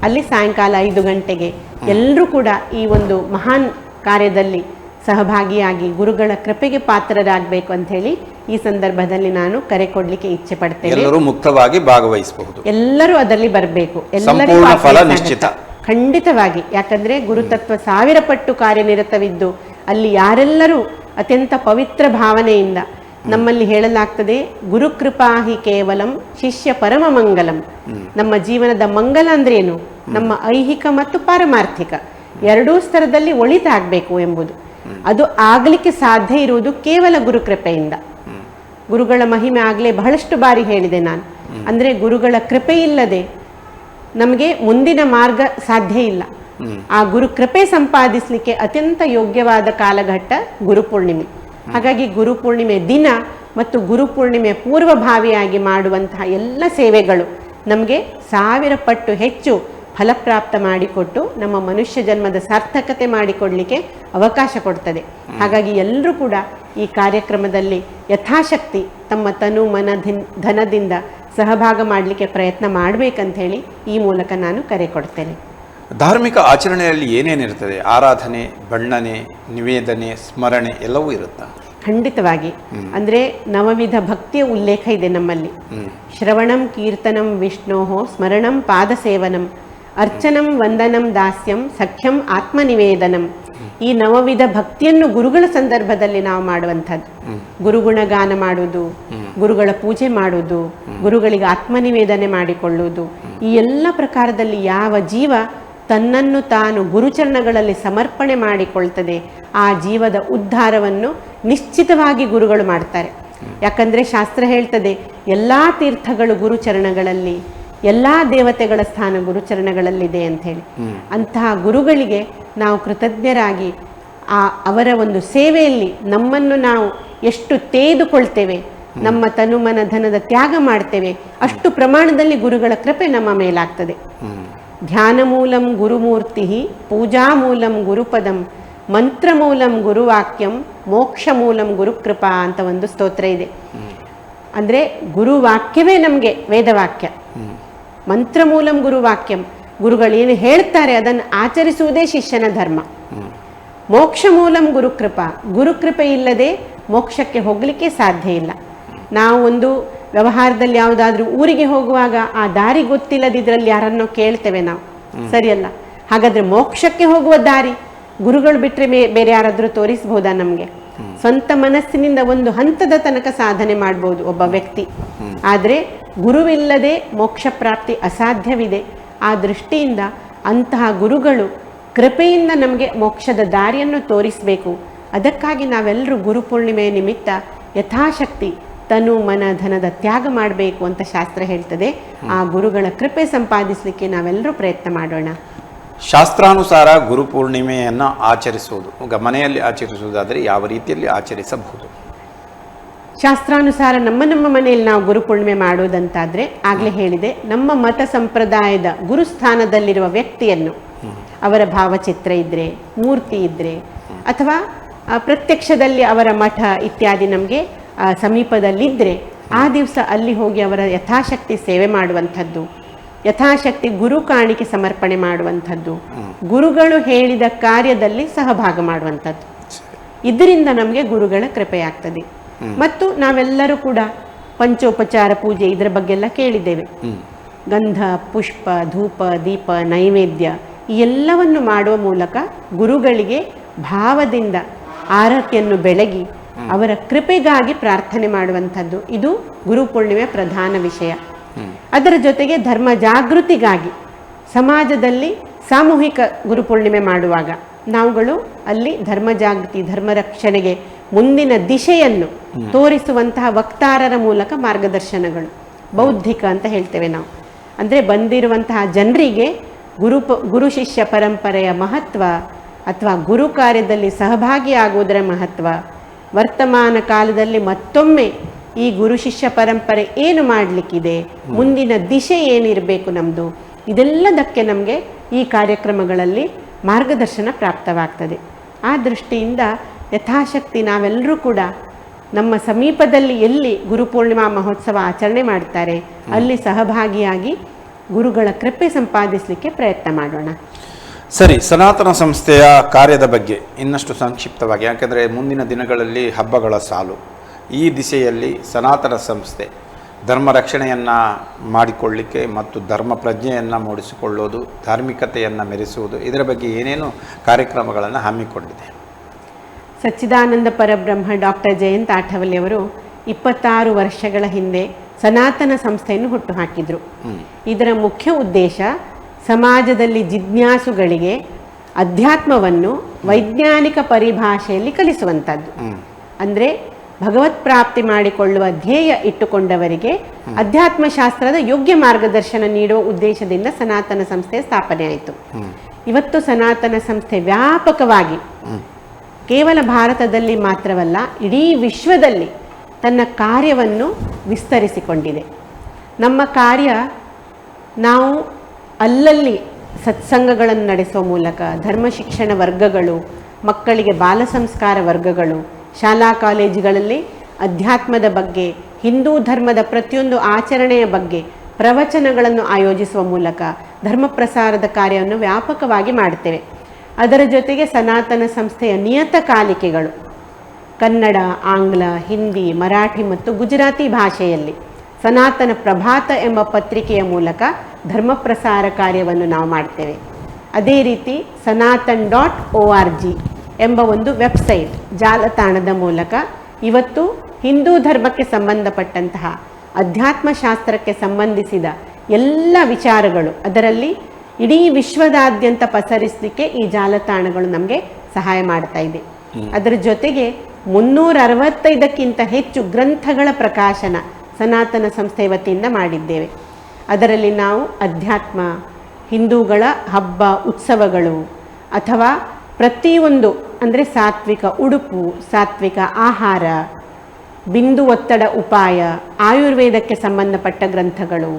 ಅಲ್ಲಿ ಸಾಯಂಕಾಲ 5 ಗಂಟೆಗೆ ಎಲ್ಲರೂ ಕೂಡ ಈ ಒಂದು ಮಹಾನ್ ಕಾರ್ಯದಲ್ಲಿ ಸಹಭಾಗಿಯಾಗಿ ಗುರುಗಳ ಕೃಪೆಗೆ ಪಾತ್ರರಾಗಬೇಕು ಅಂತ ಹೇಳಿ ಈ ಸಂದರ್ಭದಲ್ಲಿ ನಾನು ಕರೆ ಕೊಡ್ಲಿಕ್ಕೆ ಇಚ್ಛೆ ಪಡ್ತೇನೆ.
ಎಲ್ಲರೂ ಮುಕ್ತವಾಗಿ ಭಾಗವಹಿಸಬಹುದು,
ಎಲ್ಲರೂ ಅದರಲ್ಲಿ ಬರಬೇಕು,
ಸಂಪೂರ್ಣ ಫಲ ನಿಶ್ಚಿತ.
ಖಂಡಿತವಾಗಿ. ಯಾಕಂದ್ರೆ ಗುರುತತ್ವ 1000 ಪಟ್ಟು ಕಾರ್ಯನಿರತವಿದ್ದು ಅಲ್ಲಿ ಯಾರೆಲ್ಲರೂ ಅತ್ಯಂತ ಪವಿತ್ರ ಭಾವನೆಯಿಂದ, ನಮ್ಮಲ್ಲಿ ಹೇಳಲಾಗ್ತದೆ ಗುರುಕೃಪಾ ಹಿ ಕೇವಲಂ ಶಿಷ್ಯ ಪರಮ ಮಂಗಲಂ. ನಮ್ಮ ಜೀವನದ ಮಂಗಲ ಅಂದ್ರೆ ಏನು? ನಮ್ಮ ಐಹಿಕ ಮತ್ತು ಪಾರಮಾರ್ಥಿಕ ಎರಡೂ ಸ್ತರದಲ್ಲಿ ಒಳಿತಾಗಬೇಕು ಎಂಬುದು. ಅದು ಆಗ್ಲಿಕ್ಕೆ ಸಾಧ್ಯ ಇರುವುದು ಕೇವಲ ಗುರುಕೃಪೆಯಿಂದ. ಗುರುಗಳ ಮಹಿಮೆ ಆಗ್ಲೇ ಬಹಳಷ್ಟು ಬಾರಿ ಹೇಳಿದೆ ನಾನು. ಅಂದ್ರೆ ಗುರುಗಳ ಕೃಪೆ ಇಲ್ಲದೆ ನಮಗೆ ಮುಂದಿನ ಮಾರ್ಗ ಸಾಧ್ಯ ಇಲ್ಲ. ಆ ಗುರು ಕೃಪೆ ಸಂಪಾದಿಸಲಿಕ್ಕೆ ಅತ್ಯಂತ ಯೋಗ್ಯವಾದ ಕಾಲಘಟ್ಟ ಗುರುಪೂರ್ಣಿಮೆ. ಹಾಗಾಗಿ ಗುರುಪೂರ್ಣಿಮೆ ದಿನ ಮತ್ತು ಗುರುಪೂರ್ಣಿಮೆ ಪೂರ್ವಭಾವಿಯಾಗಿ ಮಾಡುವಂತಹ ಎಲ್ಲ ಸೇವೆಗಳು ನಮಗೆ 1000 ಪಟ್ಟು ಹೆಚ್ಚು ಫಲಪ್ರಾಪ್ತ ಮಾಡಿಕೊಟ್ಟು ನಮ್ಮ ಮನುಷ್ಯ ಜನ್ಮದ ಸಾರ್ಥಕತೆ ಮಾಡಿಕೊಡ್ಲಿಕ್ಕೆ ಅವಕಾಶ ಕೊಡ್ತದೆ. ಹಾಗಾಗಿ ಎಲ್ಲರೂ ಕೂಡ ಈ ಕಾರ್ಯಕ್ರಮದಲ್ಲಿ ಯಥಾಶಕ್ತಿ ತಮ್ಮ ತನು ಮನ ಧನದಿಂದ ಸಹಭಾಗ ಮಾಡಲಿಕ್ಕೆ ಪ್ರಯತ್ನ ಮಾಡಬೇಕಂತ ಹೇಳಿ ಈ ಮೂಲಕ ನಾನು ಕರೆ ಕೊಡ್ತೇನೆ.
ಧಾರ್ಮಿಕ ಆಚರಣೆಯಲ್ಲಿ ಏನೇನಿರ್ತದೆ? ಆರಾಧನೆ, ಬಣ್ಣನೆ, ನಿವೇದನೆ, ಸ್ಮರಣೆ ಎಲ್ಲವೂ ಇರುತ್ತಾ?
ಖಂಡಿತವಾಗಿ. ಅಂದ್ರೆ ನವವಿಧ ಭಕ್ತಿಯ ಉಲ್ಲೇಖ ಇದೆ ನಮ್ಮಲ್ಲಿ. ಶ್ರವಣಂ ಕೀರ್ತನಂ ವಿಷ್ಣೋಹೋ ಸ್ಮರಣಂ ಪಾದಸೇವನಂ ಅರ್ಚನಂ ವಂದನಂ ದಾಸ್ಯಂ ಸಖ್ಯಂ ಆತ್ಮನಿವೇದನಂ. ಈ ನವವಿಧ ಭಕ್ತಿಯನ್ನು ಗುರುಗಳ ಸಂದರ್ಭದಲ್ಲಿ ನಾವು ಮಾಡುವಂಥದ್ದು. ಗುರುಗುಣಗಾನ ಮಾಡುವುದು, ಗುರುಗಳ ಪೂಜೆ ಮಾಡುವುದು, ಗುರುಗಳಿಗೆ ಆತ್ಮನಿವೇದನೆ ಮಾಡಿಕೊಳ್ಳುವುದು, ಈ ಎಲ್ಲ ಪ್ರಕಾರದಲ್ಲಿ ಯಾವ ಜೀವ ತನ್ನನ್ನು ತಾನು ಗುರುಚರಣಗಳಲ್ಲಿ ಸಮರ್ಪಣೆ ಮಾಡಿಕೊಳ್ತದೆ ಆ ಜೀವದ ಉದ್ಧಾರವನ್ನು ನಿಶ್ಚಿತವಾಗಿ ಗುರುಗಳು ಮಾಡ್ತಾರೆ. ಯಾಕಂದ್ರೆ ಶಾಸ್ತ್ರ ಹೇಳ್ತದೆ ಎಲ್ಲಾ ತೀರ್ಥಗಳು ಗುರುಚರಣಗಳಲ್ಲಿ, ಎಲ್ಲಾ ದೇವತೆಗಳ ಸ್ಥಾನ ಗುರುಚರಣಗಳಲ್ಲಿದೆ ಅಂತ ಹೇಳಿ. ಅಂತಹ ಗುರುಗಳಿಗೆ ನಾವು ಕೃತಜ್ಞರಾಗಿ ಅವರ ಒಂದು ಸೇವೆಯಲ್ಲಿ ನಮ್ಮನ್ನು ನಾವು ಎಷ್ಟು ತೇದುಕೊಳ್ತೇವೆ, ನಮ್ಮ ತನುಮನ ಧನದ ತ್ಯಾಗ ಮಾಡ್ತೇವೆ, ಅಷ್ಟು ಪ್ರಮಾಣದಲ್ಲಿ ಗುರುಗಳ ಕೃಪೆ ನಮ್ಮ ಮೇಲಾಗ್ತದೆ. ಧ್ಯಾನ ಮೂಲಂ ಗುರುಮೂರ್ತಿ, ಪೂಜಾ ಮೂಲಂ ಗುರುಪದಂ, ಮಂತ್ರ ಮೂಲಂ ಗುರುವಾಕ್ಯಂ, ಮೋಕ್ಷ ಮೂಲಂ ಗುರುಕೃಪಾ ಅಂತ ಒಂದು ಸ್ತೋತ್ರ ಇದೆ. ಅಂದ್ರೆ ಗುರುವಾಕ್ಯವೇ ನಮಗೆ ವೇದವಾಕ್ಯ. ಮಂತ್ರ ಮೂಲಂ ಗುರುವಾಕ್ಯಂ, ಗುರುಗಳು ಏನು ಹೇಳ್ತಾರೆ ಅದನ್ನು ಆಚರಿಸುವುದೇ ಶಿಷ್ಯನ ಧರ್ಮ. ಮೋಕ್ಷ ಮೂಲಂ ಗುರುಕೃಪಾ, ಗುರುಕೃಪೆ ಇಲ್ಲದೆ ಮೋಕ್ಷಕ್ಕೆ ಹೋಗ್ಲಿಕ್ಕೆ ಸಾಧ್ಯ ಇಲ್ಲ. ನಾವು ಒಂದು ವ್ಯವಹಾರದಲ್ಲಿ ಯಾವುದಾದ್ರೂ ಊರಿಗೆ ಹೋಗುವಾಗ ಆ ದಾರಿ ಗೊತ್ತಿಲ್ಲದಿದ್ರಲ್ಲಿ ಯಾರನ್ನೋ ಕೇಳ್ತೇವೆ ನಾವು, ಸರಿಯಲ್ಲ. ಹಾಗಾದ್ರೆ ಮೋಕ್ಷಕ್ಕೆ ಹೋಗುವ ದಾರಿ ಗುರುಗಳು ಬಿಟ್ರೆ ಬೇರೆ ಯಾರಾದ್ರೂ ತೋರಿಸಬಹುದಾ ನಮ್ಗೆ? ಸ್ವಂತ ಮನಸ್ಸಿನಿಂದ ಒಂದು ಹಂತದ ತನಕ ಸಾಧನೆ ಮಾಡಬಹುದು ಒಬ್ಬ ವ್ಯಕ್ತಿ, ಆದ್ರೆ ಗುರುವಿಲ್ಲದೆ ಮೋಕ್ಷ ಪ್ರಾಪ್ತಿ ಅಸಾಧ್ಯವಿದೆ. ಆ ದೃಷ್ಟಿಯಿಂದ ಅಂತಹ ಗುರುಗಳು ಕೃಪೆಯಿಂದ ನಮಗೆ ಮೋಕ್ಷದ ದಾರಿಯನ್ನು ತೋರಿಸಬೇಕು. ಅದಕ್ಕಾಗಿ ನಾವೆಲ್ಲರೂ ಗುರುಪೂರ್ಣಿಮೆಯ ನಿಮಿತ್ತ ಯಥಾಶಕ್ತಿ ತನು ಮನ ಧನದ ತ್ಯಾಗ ಮಾಡಬೇಕು ಅಂತ ಶಾಸ್ತ್ರ ಹೇಳ್ತದೆ. ಆ ಗುರುಗಳ ಕೃಪೆ ಸಂಪಾದಿಸಲಿಕ್ಕೆ ನಾವೆಲ್ಲರೂ ಪ್ರಯತ್ನ ಮಾಡೋಣ.
ಶಾಸ್ತ್ರಾನುಸಾರ ಗುರುಪೂರ್ಣಿಮೆಯನ್ನು ಆಚರಿಸುವುದು, ಮನೆಯಲ್ಲಿ ಆಚರಿಸುವುದಾದರೆ ಯಾವ ರೀತಿಯಲ್ಲಿ ಆಚರಿಸಬಹುದು?
ಶಾಸ್ತ್ರಾನುಸಾರ ನಮ್ಮ ಮನೆಯಲ್ಲಿ ನಾವು ಗುರುಪೂರ್ಣಿಮೆ ಮಾಡೋದಂತಾದ್ರೆ ಆಗ್ಲೇ ಹೇಳಿದೆ, ನಮ್ಮ ಮತ ಸಂಪ್ರದಾಯದ ಗುರುಸ್ಥಾನದಲ್ಲಿರುವ ವ್ಯಕ್ತಿಯನ್ನು, ಅವರ ಭಾವಚಿತ್ರ ಇದ್ರೆ, ಮೂರ್ತಿ ಇದ್ರೆ, ಅಥವಾ ಪ್ರತ್ಯಕ್ಷದಲ್ಲಿ ಅವರ ಮಠ ಇತ್ಯಾದಿ ನಮಗೆ ಸಮೀಪದಲ್ಲಿದ್ದರೆ ಆ ದಿವಸ ಅಲ್ಲಿ ಹೋಗಿ ಅವರ ಯಥಾಶಕ್ತಿ ಸೇವೆ ಮಾಡುವಂಥದ್ದು, ಯಥಾಶಕ್ತಿ ಗುರು ಕಾಣಿಕೆ ಸಮರ್ಪಣೆ ಮಾಡುವಂಥದ್ದು, ಗುರುಗಳು ಹೇಳಿದ ಕಾರ್ಯದಲ್ಲಿ ಸಹಭಾಗ ಮಾಡುವಂಥದ್ದು. ಇದರಿಂದ ನಮಗೆ ಗುರುಗಳ ಕೃಪೆಯಾಗ್ತದೆ. ಮತ್ತು ನಾವೆಲ್ಲರೂ ಕೂಡ ಪಂಚೋಪಚಾರ ಪೂಜೆ ಇದರ ಬಗ್ಗೆ ಎಲ್ಲ ಕೇಳಿದ್ದೇವೆ. ಗಂಧ, ಪುಷ್ಪ, ಧೂಪ, ದೀಪ, ನೈವೇದ್ಯ ಈ ಎಲ್ಲವನ್ನು ಮಾಡುವ ಮೂಲಕ ಗುರುಗಳಿಗೆ ಭಾವದಿಂದ ಆರತಿಯನ್ನು ಬೆಳಗಿ ಅವರ ಕೃಪೆಗಾಗಿ ಪ್ರಾರ್ಥನೆ ಮಾಡುವಂಥದ್ದು, ಇದು ಗುರುಪೂರ್ಣಿಮೆಯ ಪ್ರಧಾನ ವಿಷಯ. ಅದರ ಜೊತೆಗೆ ಧರ್ಮ ಜಾಗೃತಿಗಾಗಿ ಸಮಾಜದಲ್ಲಿ ಸಾಮೂಹಿಕ ಗುರುಪೂರ್ಣಿಮೆ ಮಾಡುವಾಗ ನಾವುಗಳು ಅಲ್ಲಿ ಧರ್ಮ ಜಾಗೃತಿ, ಧರ್ಮ ರಕ್ಷಣೆಗೆ ಮುಂದಿನ ದಿಶೆಯನ್ನು ತೋರಿಸುವಂತಹ ವಕ್ತಾರರ ಮೂಲಕ ಮಾರ್ಗದರ್ಶನಗಳು, ಬೌದ್ಧಿಕ ಅಂತ ಹೇಳ್ತೇವೆ ನಾವು. ಅಂದರೆ ಬಂದಿರುವಂತಹ ಜನರಿಗೆ ಗುರು ಶಿಷ್ಯ ಪರಂಪರೆಯ ಮಹತ್ವ ಅಥವಾ ಗುರು ಕಾರ್ಯದಲ್ಲಿ ಸಹಭಾಗಿಯಾಗುವುದರ ಮಹತ್ವ, ವರ್ತಮಾನ ಕಾಲದಲ್ಲಿ ಮತ್ತೊಮ್ಮೆ ಈ ಗುರು ಶಿಷ್ಯ ಪರಂಪರೆ ಏನು ಮಾಡಲಿಕ್ಕಿದೆ, ಮುಂದಿನ ದಿಶೆ ಏನಿರಬೇಕು ನಮ್ಮದು, ಇದೆಲ್ಲದಕ್ಕೆ ನಮಗೆ ಈ ಕಾರ್ಯಕ್ರಮಗಳಲ್ಲಿ ಮಾರ್ಗದರ್ಶನ ಪ್ರಾಪ್ತವಾಗ್ತದೆ. ಆ ದೃಷ್ಟಿಯಿಂದ ಯಥಾಶಕ್ತಿ ನಾವೆಲ್ಲರೂ ಕೂಡ ನಮ್ಮ ಸಮೀಪದಲ್ಲಿ ಎಲ್ಲಿ ಗುರುಪೂರ್ಣಿಮಾ ಮಹೋತ್ಸವ ಆಚರಣೆ ಮಾಡ್ತಾರೆ ಅಲ್ಲಿ ಸಹಭಾಗಿಯಾಗಿ ಗುರುಗಳ ಕೃಪೆ ಸಂಪಾದಿಸಲಿಕ್ಕೆ ಪ್ರಯತ್ನ ಮಾಡೋಣ.
ಸರಿ, ಸನಾತನ ಸಂಸ್ಥೆಯ ಕಾರ್ಯದ ಬಗ್ಗೆ ಇನ್ನಷ್ಟು ಸಂಕ್ಷಿಪ್ತವಾಗಿ, ಯಾಕೆಂದರೆ ಮುಂದಿನ ದಿನಗಳಲ್ಲಿ ಹಬ್ಬಗಳ ಸಾಲು, ಈ ದಿಸೆಯಲ್ಲಿ ಸನಾತನ ಸಂಸ್ಥೆ ಧರ್ಮ ರಕ್ಷಣೆಯನ್ನು ಮಾಡಿಕೊಳ್ಳಿಕ್ಕೆ ಮತ್ತು ಧರ್ಮ ಪ್ರಜ್ಞೆಯನ್ನು ಮೂಡಿಸಿಕೊಳ್ಳೋದು, ಧಾರ್ಮಿಕತೆಯನ್ನು ಮೆರೆಸುವುದು, ಇದರ ಬಗ್ಗೆ ಏನೇನು ಕಾರ್ಯಕ್ರಮಗಳನ್ನು ಹಮ್ಮಿಕೊಂಡಿದೆ?
ಸಚ್ಚಿದಾನಂದ ಪರಬ್ರಹ್ಮ ಡಾಕ್ಟರ್ ಜಯಂತ್ ಆಠವಲಿಯವರು 26 ವರ್ಷಗಳ ಹಿಂದೆ ಸನಾತನ ಸಂಸ್ಥೆಯನ್ನು ಹುಟ್ಟುಹಾಕಿದರು. ಇದರ ಮುಖ್ಯ ಉದ್ದೇಶ ಸಮಾಜದಲ್ಲಿ ಜಿಜ್ಞಾಸುಗಳಿಗೆ ಅಧ್ಯಾತ್ಮವನ್ನು ವೈಜ್ಞಾನಿಕ ಪರಿಭಾಷೆಯಲ್ಲಿ ಕಲಿಸುವಂಥದ್ದು. ಅಂದರೆ ಭಗವತ್ ಪ್ರಾಪ್ತಿ ಮಾಡಿಕೊಳ್ಳುವ ಧ್ಯೇಯ ಇಟ್ಟುಕೊಂಡವರಿಗೆ ಅಧ್ಯಾತ್ಮಶಾಸ್ತ್ರದ ಯೋಗ್ಯ ಮಾರ್ಗದರ್ಶನ ನೀಡುವ ಉದ್ದೇಶದಿಂದ ಸನಾತನ ಸಂಸ್ಥೆ ಸ್ಥಾಪನೆ ಆಯಿತು. ಇವತ್ತು ಸನಾತನ ಸಂಸ್ಥೆ ವ್ಯಾಪಕವಾಗಿ ಕೇವಲ ಭಾರತದಲ್ಲಿ ಮಾತ್ರವಲ್ಲ, ಇಡೀ ವಿಶ್ವದಲ್ಲಿ ತನ್ನ ಕಾರ್ಯವನ್ನು ವಿಸ್ತರಿಸಿಕೊಂಡಿದೆ. ನಮ್ಮ ಕಾರ್ಯ ನಾವು ಅಲ್ಲಲ್ಲಿ ಸತ್ಸಂಗಗಳನ್ನು ನಡೆಸುವ ಮೂಲಕ, ಧರ್ಮ ಶಿಕ್ಷಣ ವರ್ಗಗಳು, ಮಕ್ಕಳಿಗೆ ಬಾಲ ಸಂಸ್ಕಾರ ವರ್ಗಗಳು, ಶಾಲಾ ಕಾಲೇಜುಗಳಲ್ಲಿ ಅಧ್ಯಾತ್ಮದ ಬಗ್ಗೆ, ಹಿಂದೂ ಧರ್ಮದ ಪ್ರತಿಯೊಂದು ಆಚರಣೆಯ ಬಗ್ಗೆ ಪ್ರವಚನಗಳನ್ನು ಆಯೋಜಿಸುವ ಮೂಲಕ ಧರ್ಮ ಪ್ರಸಾರದ ಕಾರ್ಯವನ್ನು ವ್ಯಾಪಕವಾಗಿ ಮಾಡ್ತೇವೆ. ಅದರ ಜೊತೆಗೆ ಸನಾತನ ಸಂಸ್ಥೆಯ ನಿಯತಕಾಲಿಕೆಗಳು ಕನ್ನಡ, ಆಂಗ್ಲ, ಹಿಂದಿ, ಮರಾಠಿ ಮತ್ತು ಗುಜರಾತಿ ಭಾಷೆಯಲ್ಲಿ ಸನಾತನ ಪ್ರಭಾತ ಎಂಬ ಪತ್ರಿಕೆಯ ಮೂಲಕ ಧರ್ಮ ಪ್ರಸಾರ ಕಾರ್ಯವನ್ನು ನಾವು ಮಾಡ್ತೇವೆ. ಅದೇ ರೀತಿ sanatan.org ಎಂಬ ಒಂದು ವೆಬ್ಸೈಟ್, ಜಾಲತಾಣದ ಮೂಲಕ ಇವತ್ತು ಹಿಂದೂ ಧರ್ಮಕ್ಕೆ ಸಂಬಂಧಪಟ್ಟಂತಹ ಅಧ್ಯಾತ್ಮಶಾಸ್ತ್ರಕ್ಕೆ ಸಂಬಂಧಿಸಿದ ಎಲ್ಲ ವಿಚಾರಗಳು ಅದರಲ್ಲಿ ಇಡೀ ವಿಶ್ವದಾದ್ಯಂತ ಪಸರಿಸಲಿಕ್ಕೆ ಈ ಜಾಲತಾಣಗಳು ನಮಗೆ ಸಹಾಯ ಮಾಡ್ತಾ ಇದೆ. ಅದರ ಜೊತೆಗೆ 365ಕ್ಕಿಂತ ಹೆಚ್ಚು ಗ್ರಂಥಗಳ ಪ್ರಕಾಶನ ಸನಾತನ ಸಂಸ್ಥೆ ವತಿಯಿಂದ ಮಾಡಿದ್ದೇವೆ. ಅದರಲ್ಲಿ ನಾವು ಅಧ್ಯಾತ್ಮ, ಹಿಂದೂಗಳ ಹಬ್ಬ ಉತ್ಸವಗಳು ಅಥವಾ ಪ್ರತಿಯೊಂದು ಅಂದರೆ ಸಾತ್ವಿಕ ಉಡುಪು, ಸಾತ್ವಿಕ ಆಹಾರ, ಬಿಂದು ಒತ್ತಡ ಉಪಾಯ, ಆಯುರ್ವೇದಕ್ಕೆ ಸಂಬಂಧಪಟ್ಟ ಗ್ರಂಥಗಳು,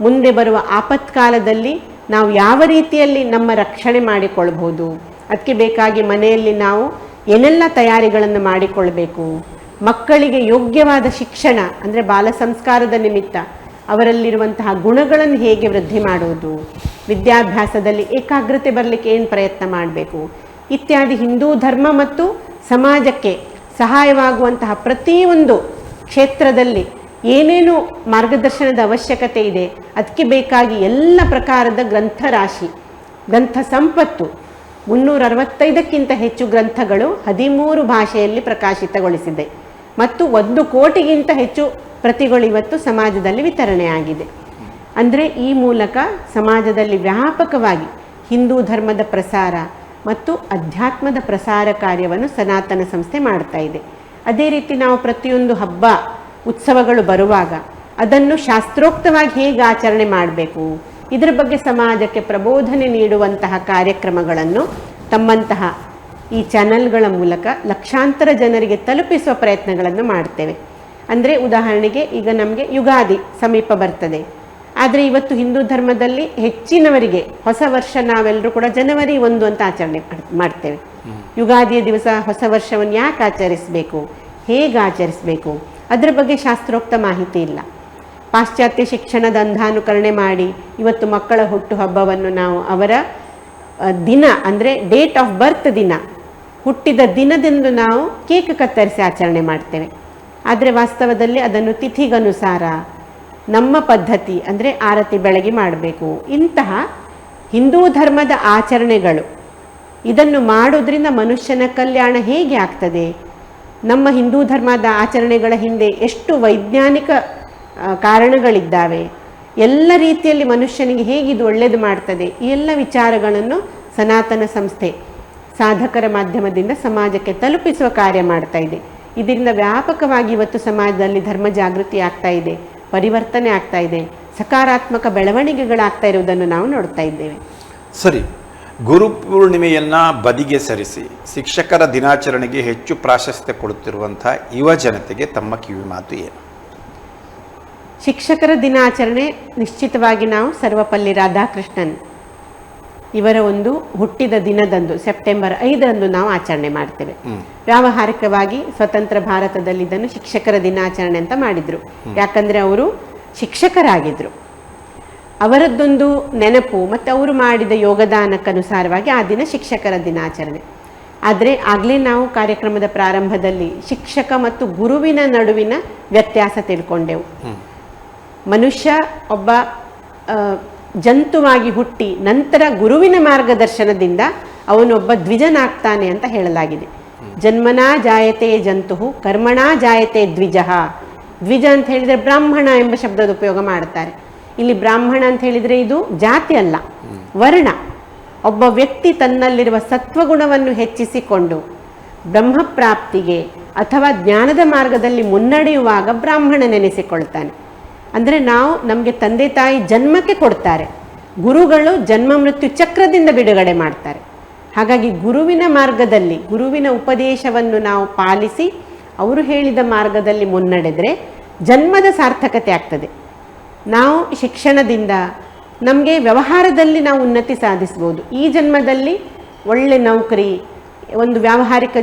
ಮುಂದೆ ಬರುವ ಆಪತ್ಕಾಲದಲ್ಲಿ ನಾವು ಯಾವ ರೀತಿಯಲ್ಲಿ ನಮ್ಮ ರಕ್ಷಣೆ ಮಾಡಿಕೊಳ್ಬೋದು, ಅದಕ್ಕೆ ಬೇಕಾಗಿ ಮನೆಯಲ್ಲಿ ನಾವು ಏನೆಲ್ಲ ತಯಾರಿಗಳನ್ನು ಮಾಡಿಕೊಳ್ಬೇಕು, ಮಕ್ಕಳಿಗೆ ಯೋಗ್ಯವಾದ ಶಿಕ್ಷಣ ಅಂದರೆ ಬಾಲ ಸಂಸ್ಕಾರದ ನಿಮಿತ್ತ ಅವರಲ್ಲಿರುವಂತಹ ಗುಣಗಳನ್ನು ಹೇಗೆ ವೃದ್ಧಿ ಮಾಡುವುದು, ವಿದ್ಯಾಭ್ಯಾಸದಲ್ಲಿ ಏಕಾಗ್ರತೆ ಬರಲಿಕ್ಕೆ ಏನು ಪ್ರಯತ್ನ ಮಾಡಬೇಕು ಇತ್ಯಾದಿ ಹಿಂದೂ ಧರ್ಮ ಮತ್ತು ಸಮಾಜಕ್ಕೆ ಸಹಾಯವಾಗುವಂತಹ ಪ್ರತಿಯೊಂದು ಕ್ಷೇತ್ರದಲ್ಲಿ ಏನೇನು ಮಾರ್ಗದರ್ಶನದ ಅವಶ್ಯಕತೆ ಇದೆ ಅದಕ್ಕೆ ಬೇಕಾಗಿ ಎಲ್ಲ ಪ್ರಕಾರದ ಗ್ರಂಥರಾಶಿ, ಗ್ರಂಥ ಸಂಪತ್ತು, 365ಕ್ಕಿಂತ ಹೆಚ್ಚು ಗ್ರಂಥಗಳು 13 ಭಾಷೆಯಲ್ಲಿ ಪ್ರಕಾಶಿತಗೊಳಿಸಿದೆ ಮತ್ತು 1 ಕೋಟಿಗಿಂತ ಹೆಚ್ಚು ಪ್ರತಿಗಳು ಇವತ್ತು ಸಮಾಜದಲ್ಲಿ ವಿತರಣೆಯಾಗಿದೆ. ಅಂದರೆ ಈ ಮೂಲಕ ಸಮಾಜದಲ್ಲಿ ವ್ಯಾಪಕವಾಗಿ ಹಿಂದೂ ಧರ್ಮದ ಪ್ರಸಾರ ಮತ್ತು ಅಧ್ಯಾತ್ಮದ ಪ್ರಸಾರ ಕಾರ್ಯವನ್ನು ಸನಾತನ ಸಂಸ್ಥೆ ಮಾಡ್ತಾ ಇದೆ. ಅದೇ ರೀತಿ ನಾವು ಪ್ರತಿಯೊಂದು ಹಬ್ಬ ಉತ್ಸವಗಳು ಬರುವಾಗ ಅದನ್ನು ಶಾಸ್ತ್ರೋಕ್ತವಾಗಿ ಹೇಗೆ ಆಚರಣೆ ಮಾಡಬೇಕು ಇದರ ಬಗ್ಗೆ ಸಮಾಜಕ್ಕೆ ಪ್ರಬೋಧನೆ ನೀಡುವಂತಹ ಕಾರ್ಯಕ್ರಮಗಳನ್ನು ತಮ್ಮಂತಹ ಈ ಚಾನೆಲ್ಗಳ ಮೂಲಕ ಲಕ್ಷಾಂತರ ಜನರಿಗೆ ತಲುಪಿಸುವ ಪ್ರಯತ್ನಗಳನ್ನು ಮಾಡ್ತೇವೆ. ಅಂದರೆ ಉದಾಹರಣೆಗೆ ಈಗ ನಮಗೆ ಯುಗಾದಿ ಸಮೀಪ ಬರ್ತದೆ, ಆದರೆ ಇವತ್ತು ಹಿಂದೂ ಧರ್ಮದಲ್ಲಿ ಹೆಚ್ಚಿನವರಿಗೆ ಹೊಸ ವರ್ಷ ನಾವೆಲ್ಲರೂ ಕೂಡ ಜನವರಿ 1 ಅಂತ ಆಚರಣೆ ಮಾಡ್ತೇವೆ. ಯುಗಾದಿಯ ದಿವಸ ಹೊಸ ವರ್ಷವನ್ನು ಯಾಕೆ ಆಚರಿಸಬೇಕು, ಹೇಗೆ ಆಚರಿಸಬೇಕು ಅದರ ಬಗ್ಗೆ ಶಾಸ್ತ್ರೋಕ್ತ ಮಾಹಿತಿ ಇಲ್ಲ. ಪಾಶ್ಚಾತ್ಯ ಶಿಕ್ಷಣದ ಅಂಧಾನುಕರಣೆ ಮಾಡಿ ಇವತ್ತು ಮಕ್ಕಳ ಹುಟ್ಟುಹಬ್ಬವನ್ನು ನಾವು ಅವರ ದಿನ ಅಂದರೆ ಡೇಟ್ ಆಫ್ ಬರ್ತ್ ದಿನ, ಹುಟ್ಟಿದ ದಿನದಂದು ನಾವು ಕೇಕ್ ಕತ್ತರಿಸಿ ಆಚರಣೆ ಮಾಡ್ತೇವೆ. ಆದರೆ ವಾಸ್ತವದಲ್ಲಿ ಅದನ್ನು ತಿಥಿಗನುಸಾರ ನಮ್ಮ ಪದ್ಧತಿ ಅಂದರೆ ಆರತಿ ಬೆಳಗ್ಗೆ ಮಾಡಬೇಕು. ಇಂತಹ ಹಿಂದೂ ಧರ್ಮದ ಆಚರಣೆಗಳು ಇದನ್ನು ಮಾಡೋದ್ರಿಂದ ಮನುಷ್ಯನ ಕಲ್ಯಾಣ ಹೇಗೆ ಆಗ್ತದೆ, ನಮ್ಮ ಹಿಂದೂ ಧರ್ಮದ ಆಚರಣೆಗಳ ಹಿಂದೆ ಎಷ್ಟು ವೈಜ್ಞಾನಿಕ ಕಾರಣಗಳಿದ್ದಾವೆ, ಎಲ್ಲ ರೀತಿಯಲ್ಲಿ ಮನುಷ್ಯನಿಗೆ ಹೇಗಿದು ಒಳ್ಳೆಯದು ಮಾಡ್ತದೆ, ಈ ಎಲ್ಲ ವಿಚಾರಗಳನ್ನು ಸನಾತನ ಸಂಸ್ಥೆ ಸಾಧಕರ ಮಾಧ್ಯಮದಿಂದ ಸಮಾಜಕ್ಕೆ ತಲುಪಿಸುವ ಕಾರ್ಯ ಮಾಡ್ತಾ ಇದೆ. ಇದರಿಂದ ವ್ಯಾಪಕವಾಗಿ ಇವತ್ತು ಸಮಾಜದಲ್ಲಿ ಧರ್ಮ ಜಾಗೃತಿ ಆಗ್ತಾ ಇದೆ, ಪರಿವರ್ತನೆ ಆಗ್ತಾ ಇದೆ, ಸಕಾರಾತ್ಮಕ ಬೆಳವಣಿಗೆಗಳಾಗ್ತಾ ಇರುವುದನ್ನು ನಾವು ನೋಡ್ತಾ ಇದ್ದೇವೆ.
ಸರಿ, ಗುರುಪೂರ್ಣಿಮೆಯನ್ನು ಬದಿಗೆ ಸರಿಸಿ ಶಿಕ್ಷಕರ ದಿನಾಚರಣೆಗೆ ಹೆಚ್ಚು ಪ್ರಾಶಸ್ತ್ಯ ಕೊಡುತ್ತಿರುವಂಥ ಯುವ ಜನತೆಗೆ ತಮ್ಮ ಕಿವಿ ಮಾತು ಏನು?
ಶಿಕ್ಷಕರ ದಿನಾಚರಣೆ ನಿಶ್ಚಿತವಾಗಿ ನಾವು ಸರ್ವಪಲ್ಲಿ ರಾಧಾಕೃಷ್ಣನ್ ಇವರ ಒಂದು ಹುಟ್ಟಿದ ದಿನದಂದು ಸೆಪ್ಟೆಂಬರ್ 5ರಂದು ನಾವು ಆಚರಣೆ ಮಾಡ್ತೇವೆ. ವ್ಯಾವಹಾರಿಕವಾಗಿ ಸ್ವತಂತ್ರ ಭಾರತದಲ್ಲಿ ಇದನ್ನು ಶಿಕ್ಷಕರ ದಿನಾಚರಣೆ ಅಂತ ಮಾಡಿದ್ರು. ಯಾಕಂದ್ರೆ ಅವರು ಶಿಕ್ಷಕರಾಗಿದ್ರು. ಅವರದ್ದೊಂದು ನೆನಪು ಮತ್ತು ಅವರು ಮಾಡಿದ ಯೋಗದಾನಕ್ಕನುಸಾರವಾಗಿ ಆ ದಿನ ಶಿಕ್ಷಕರ ದಿನಾಚರಣೆ. ಆದರೆ ಆಗಲೇ ನಾವು ಕಾರ್ಯಕ್ರಮದ ಪ್ರಾರಂಭದಲ್ಲಿ ಶಿಕ್ಷಕ ಮತ್ತು ಗುರುವಿನ ನಡುವಿನ ವ್ಯತ್ಯಾಸ ತಿಳ್ಕೊಂಡೆವು. ಮನುಷ್ಯ ಒಬ್ಬ ಜಂತುವಾಗಿ ಹುಟ್ಟಿ ನಂತರ ಗುರುವಿನ ಮಾರ್ಗದರ್ಶನದಿಂದ ಅವನೊಬ್ಬ ದ್ವಿಜನಾಗ್ತಾನೆ ಅಂತ ಹೇಳಲಾಗಿದೆ. ಜನ್ಮನಾ ಜಾಯತೆ ಜಂತು ಕರ್ಮಣಾ ಜಾಯತೆ ದ್ವಿಜಃ. ದ್ವಿಜ ಅಂತ ಹೇಳಿದರೆ ಬ್ರಾಹ್ಮಣ ಎಂಬ ಶಬ್ದದ ಉಪಯೋಗ ಮಾಡ್ತಾರೆ. ಇಲ್ಲಿ ಬ್ರಾಹ್ಮಣ ಅಂತ ಹೇಳಿದರೆ ಇದು ಜಾತಿ ಅಲ್ಲ, ವರ್ಣ. ಒಬ್ಬ ವ್ಯಕ್ತಿ ತನ್ನಲ್ಲಿರುವ ಸತ್ವಗುಣವನ್ನು ಹೆಚ್ಚಿಸಿಕೊಂಡು ಬ್ರಹ್ಮಪ್ರಾಪ್ತಿಗೆ ಅಥವಾ ಜ್ಞಾನದ ಮಾರ್ಗದಲ್ಲಿ ಮುನ್ನಡೆಯುವಾಗ ಬ್ರಾಹ್ಮಣನೆನಿಸಿಕೊಳ್ತಾನೆ. ಅಂದರೆ ನಮಗೆ ತಂದೆ ತಾಯಿ ಜನ್ಮಕ್ಕೆ ಕೊಡ್ತಾರೆ, ಗುರುಗಳು ಜನ್ಮ ಮೃತ್ಯು ಚಕ್ರದಿಂದ ಬಿಡುಗಡೆ ಮಾಡ್ತಾರೆ. ಹಾಗಾಗಿ ಗುರುವಿನ ಮಾರ್ಗದಲ್ಲಿ ಗುರುವಿನ ಉಪದೇಶವನ್ನು ನಾವು ಪಾಲಿಸಿ ಅವರು ಹೇಳಿದ ಮಾರ್ಗದಲ್ಲಿ ಮುನ್ನಡೆದರೆ ಜನ್ಮದ ಸಾರ್ಥಕತೆ ಆಗ್ತದೆ. ನಾವು ಶಿಕ್ಷಣದಿಂದ ನಮಗೆ ವ್ಯವಹಾರದಲ್ಲಿ ನಾವು ಉನ್ನತಿ ಸಾಧಿಸ್ಬೋದು. ಈ ಜನ್ಮದಲ್ಲಿ ಒಳ್ಳೆ ನೌಕರಿ, ಒಂದು ವ್ಯಾವಹಾರಿಕ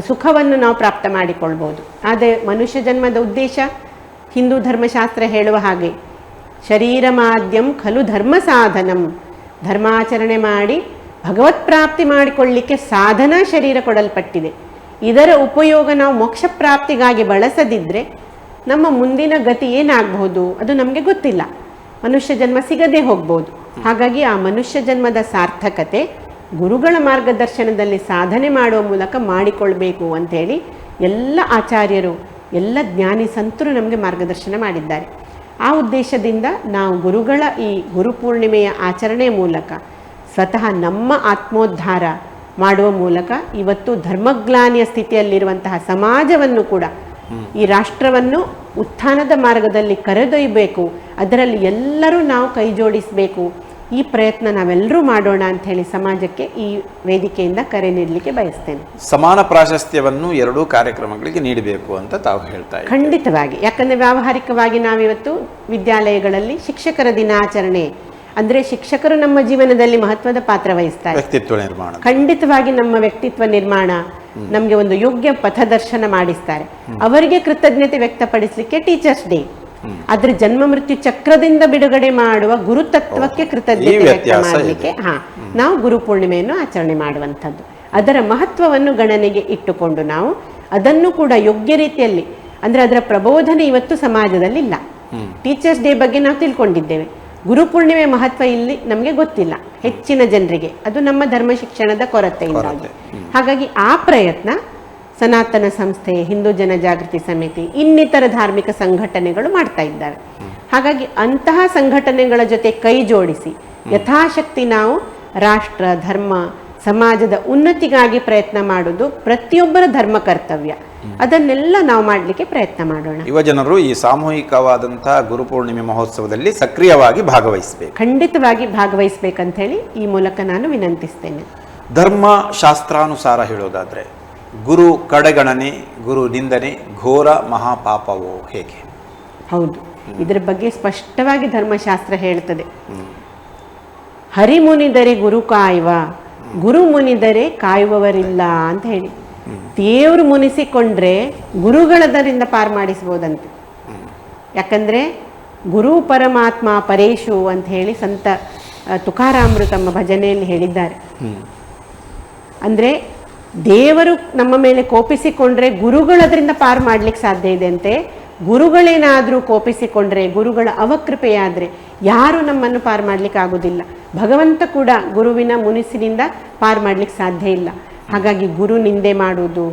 ಸುಖವನ್ನು ನಾವು ಪ್ರಾಪ್ತ ಮಾಡಿಕೊಳ್ಬೋದು. ಆದರೆ ಮನುಷ್ಯ ಜನ್ಮದ ಉದ್ದೇಶ ಹಿಂದೂ ಧರ್ಮಶಾಸ್ತ್ರ ಹೇಳುವ ಹಾಗೆ ಶರೀರ ಮಾಧ್ಯಂ ಖಲು ಧರ್ಮ ಸಾಧನಂ. ಧರ್ಮಾಚರಣೆ ಮಾಡಿ ಭಗವತ್ ಪ್ರಾಪ್ತಿ ಮಾಡಿಕೊಳ್ಳಿಕ್ಕೆ ಸಾಧನ ಶರೀರ ಕೊಡಲ್ಪಟ್ಟಿದೆ. ಇದರ ಉಪಯೋಗ ನಾವು ಮೋಕ್ಷ ಪ್ರಾಪ್ತಿಗಾಗಿ ಬಳಸದಿದ್ದರೆ ನಮ್ಮ ಮುಂದಿನ ಗತಿ ಏನಾಗಬಹುದು ಅದು ನಮಗೆ ಗೊತ್ತಿಲ್ಲ. ಮನುಷ್ಯ ಜನ್ಮ ಸಿಗದೆ ಹೋಗ್ಬೋದು. ಹಾಗಾಗಿ ಆ ಮನುಷ್ಯ ಜನ್ಮದ ಸಾರ್ಥಕತೆ ಗುರುಗಳ ಮಾರ್ಗದರ್ಶನದಲ್ಲಿ ಸಾಧನೆ ಮಾಡುವ ಮೂಲಕ ಮಾಡಿಕೊಳ್ಬೇಕು ಅಂಥೇಳಿ ಎಲ್ಲ ಆಚಾರ್ಯರು, ಎಲ್ಲ ಜ್ಞಾನಿ ಸಂತರು ನಮಗೆ ಮಾರ್ಗದರ್ಶನ ಮಾಡಿದ್ದಾರೆ. ಆ ಉದ್ದೇಶದಿಂದ ನಾವು ಗುರುಗಳ ಈ ಗುರುಪೂರ್ಣಿಮೆಯ ಆಚರಣೆಯ ಮೂಲಕ ಸ್ವತಃ ನಮ್ಮ ಆತ್ಮೋದ್ಧಾರ ಮಾಡುವ ಮೂಲಕ ಇವತ್ತು ಧರ್ಮಗ್ಲಾನಿಯ ಸ್ಥಿತಿಯಲ್ಲಿರುವಂತಹ ಸಮಾಜವನ್ನು ಕೂಡ, ಈ ರಾಷ್ಟ್ರವನ್ನು ಉತ್ಥಾನದ ಮಾರ್ಗದಲ್ಲಿ ಕರೆದೊಯ್ಯಬೇಕು. ಅದರಲ್ಲಿ ಎಲ್ಲರೂ ನಾವು ಕೈ ಜೋಡಿಸಬೇಕು. ಈ ಪ್ರಯತ್ನ ನಾವೆಲ್ಲರೂ ಮಾಡೋಣ ಅಂತ ಹೇಳಿ ಸಮಾಜಕ್ಕೆ ಈ ವೇದಿಕೆಯಿಂದ ಕರೆ ನೀಡಲಿಕ್ಕೆ ಬಯಸ್ತೇನೆ.
ಸಮಾನ ಪ್ರಾಶಸ್ತ್ಯವನ್ನು ಎರಡೂ ಕಾರ್ಯಕ್ರಮಗಳಿಗೆ ನೀಡಬೇಕು ಅಂತ ತಾವು ಹೇಳ್ತಾ ಇದ್ದೀರಿ.
ಖಂಡಿತವಾಗಿ. ಯಾಕಂದರೆ ವ್ಯಾವಹಾರಿಕವಾಗಿ ನಾವಿವತ್ತು ವಿದ್ಯಾಲಯಗಳಲ್ಲಿ ಶಿಕ್ಷಕರ ದಿನಾಚರಣೆ ಅಂದರೆ ಶಿಕ್ಷಕರು ನಮ್ಮ ಜೀವನದಲ್ಲಿ ಮಹತ್ವದ ಪಾತ್ರ ವಹಿಸ್ತಾರೆ.
ವ್ಯಕ್ತಿತ್ವ ನಿರ್ಮಾಣ,
ಖಂಡಿತವಾಗಿ ನಮ್ಮ ವ್ಯಕ್ತಿತ್ವ ನಿರ್ಮಾಣ, ನಮಗೆ ಒಂದು ಯೋಗ್ಯ ಪಥದರ್ಶನ ಮಾಡಿಸ್ತಾರೆ. ಅವರಿಗೆ ಕೃತಜ್ಞತೆ ವ್ಯಕ್ತಪಡಿಸಲಿಕ್ಕೆ ಟೀಚರ್ಸ್ ಡೇ. ಆದ್ರೆ ಜನ್ಮ ಮೃತ್ಯು ಚಕ್ರದಿಂದ ಬಿಡುಗಡೆ ಮಾಡುವ ಗುರುತತ್ವಕ್ಕೆ ಕೃತಜ್ಞತೆ ವ್ಯಕ್ತ ಮಾಡಲಿಕ್ಕೆ ನಾವು ಗುರುಪೂರ್ಣಿಮೆಯನ್ನು ಆಚರಣೆ ಮಾಡುವಂಥದ್ದು. ಅದರ ಮಹತ್ವವನ್ನು ಗಣನೆಗೆ ಇಟ್ಟುಕೊಂಡು ನಾವು ಅದನ್ನು ಕೂಡ ಯೋಗ್ಯ ರೀತಿಯಲ್ಲಿ, ಅಂದ್ರೆ ಅದರ ಪ್ರಬೋಧನೆ ಇವತ್ತು ಸಮಾಜದಲ್ಲಿ ಇಲ್ಲ. ಟೀಚರ್ಸ್ ಡೇ ಬಗ್ಗೆ ನಾವು ತಿಳ್ಕೊಂಡಿದ್ದೇವೆ, ಗುರುಪೂರ್ಣಿಮೆ ಮಹತ್ವ ಇಲ್ಲಿ ನಮಗೆ ಗೊತ್ತಿಲ್ಲ ಹೆಚ್ಚಿನ ಜನರಿಗೆ. ಅದು ನಮ್ಮ ಧರ್ಮ ಶಿಕ್ಷಣದ ಕೊರತೆಯಿಂದಾಗಿ. ಹಾಗಾಗಿ ಆ ಪ್ರಯತ್ನ ಸನಾತನ ಸಂಸ್ಥೆ, ಹಿಂದೂ ಜನಜಾಗೃತಿ ಸಮಿತಿ, ಇನ್ನಿತರ ಧಾರ್ಮಿಕ ಸಂಘಟನೆಗಳು ಮಾಡ್ತಾ ಇದ್ದಾರೆ. ಹಾಗಾಗಿ ಅಂತಹ ಸಂಘಟನೆಗಳ ಜೊತೆ ಕೈ ಜೋಡಿಸಿ ಯಥಾಶಕ್ತಿ ನಾವು ರಾಷ್ಟ್ರ, ಧರ್ಮ, ಸಮಾಜದ ಉನ್ನತಿಗಾಗಿ ಪ್ರಯತ್ನ ಮಾಡೋದು ಪ್ರತಿಯೊಬ್ಬರ ಧರ್ಮ ಕರ್ತವ್ಯ. ಅದನ್ನೆಲ್ಲ ನಾವು ಮಾಡಲಿಕ್ಕೆ ಪ್ರಯತ್ನ ಮಾಡೋಣ.
ಯುವಜನರು ಈ ಸಾಮೂಹಿಕವಾದಂತಹ ಗುರುಪೂರ್ಣಿಮೆ ಮಹೋತ್ಸವದಲ್ಲಿ ಸಕ್ರಿಯವಾಗಿ ಭಾಗವಹಿಸಬೇಕು.
ಖಂಡಿತವಾಗಿ ಭಾಗವಹಿಸಬೇಕಂತ ಹೇಳಿ ಈ ಮೂಲಕ ನಾನು ವಿನಂತಿಸ್ತೇನೆ.
ಧರ್ಮ ಶಾಸ್ತ್ರಾನುಸಾರ ಹೇಳೋದಾದ್ರೆ ಗುರು ಕಡೆಗಣನೆ, ಗುರು ನಿಂದನೆ ಘೋರ ಮಹಾಪಾಪವೋ, ಹೇಗೆ?
ಹೌದು, ಇದರ ಬಗ್ಗೆ ಸ್ಪಷ್ಟವಾಗಿ ಧರ್ಮಶಾಸ್ತ್ರ ಹೇಳ್ತದೆ. ಹರಿಮುನಿದರೆ ಗುರು ಕಾಯುವ, ಗುರು ಮುನಿದರೆ ಕಾಯುವವರಿಲ್ಲ ಅಂತ ಹೇಳಿ. ದೇವರು ಮುನಿಸಿಕೊಂಡ್ರೆ ಗುರುಗಳದರಿಂದ ಪಾರು ಮಾಡಿಸ್ಬೋದಂತೆ. ಯಾಕಂದ್ರೆ ಗುರು ಪರಮಾತ್ಮ ಪರೇಶು ಅಂತ ಹೇಳಿ ಸಂತ ತುಕಾರಾಮರು ತಮ್ಮ ಭಜನೆಯಲ್ಲಿ ಹೇಳಿದ್ದಾರೆ. ಅಂದ್ರೆ ದೇವರು ನಮ್ಮ ಮೇಲೆ ಕೋಪಿಸಿಕೊಂಡ್ರೆ ಗುರುಗಳದರಿಂದ ಪಾರು ಮಾಡ್ಲಿಕ್ಕೆ ಸಾಧ್ಯ ಇದೆ ಅಂತೆ. ಗುರುಗಳೇನಾದರೂ ಕೋಪಿಸಿಕೊಂಡ್ರೆ, ಗುರುಗಳ ಅವಕೃಪೆಯಾದರೆ ಯಾರು ನಮ್ಮನ್ನು ಪಾರು ಮಾಡ್ಲಿಕ್ಕೆ ಆಗೋದಿಲ್ಲ. ಭಗವಂತ ಕೂಡ ಗುರುವಿನ ಮುನಿಸಿನಿಂದ ಪಾರು ಮಾಡ್ಲಿಕ್ಕೆ ಸಾಧ್ಯ ಇಲ್ಲ. ಹಾಗಾಗಿ ಗುರು ನಿಂದೆ ಮಾಡುವುದು,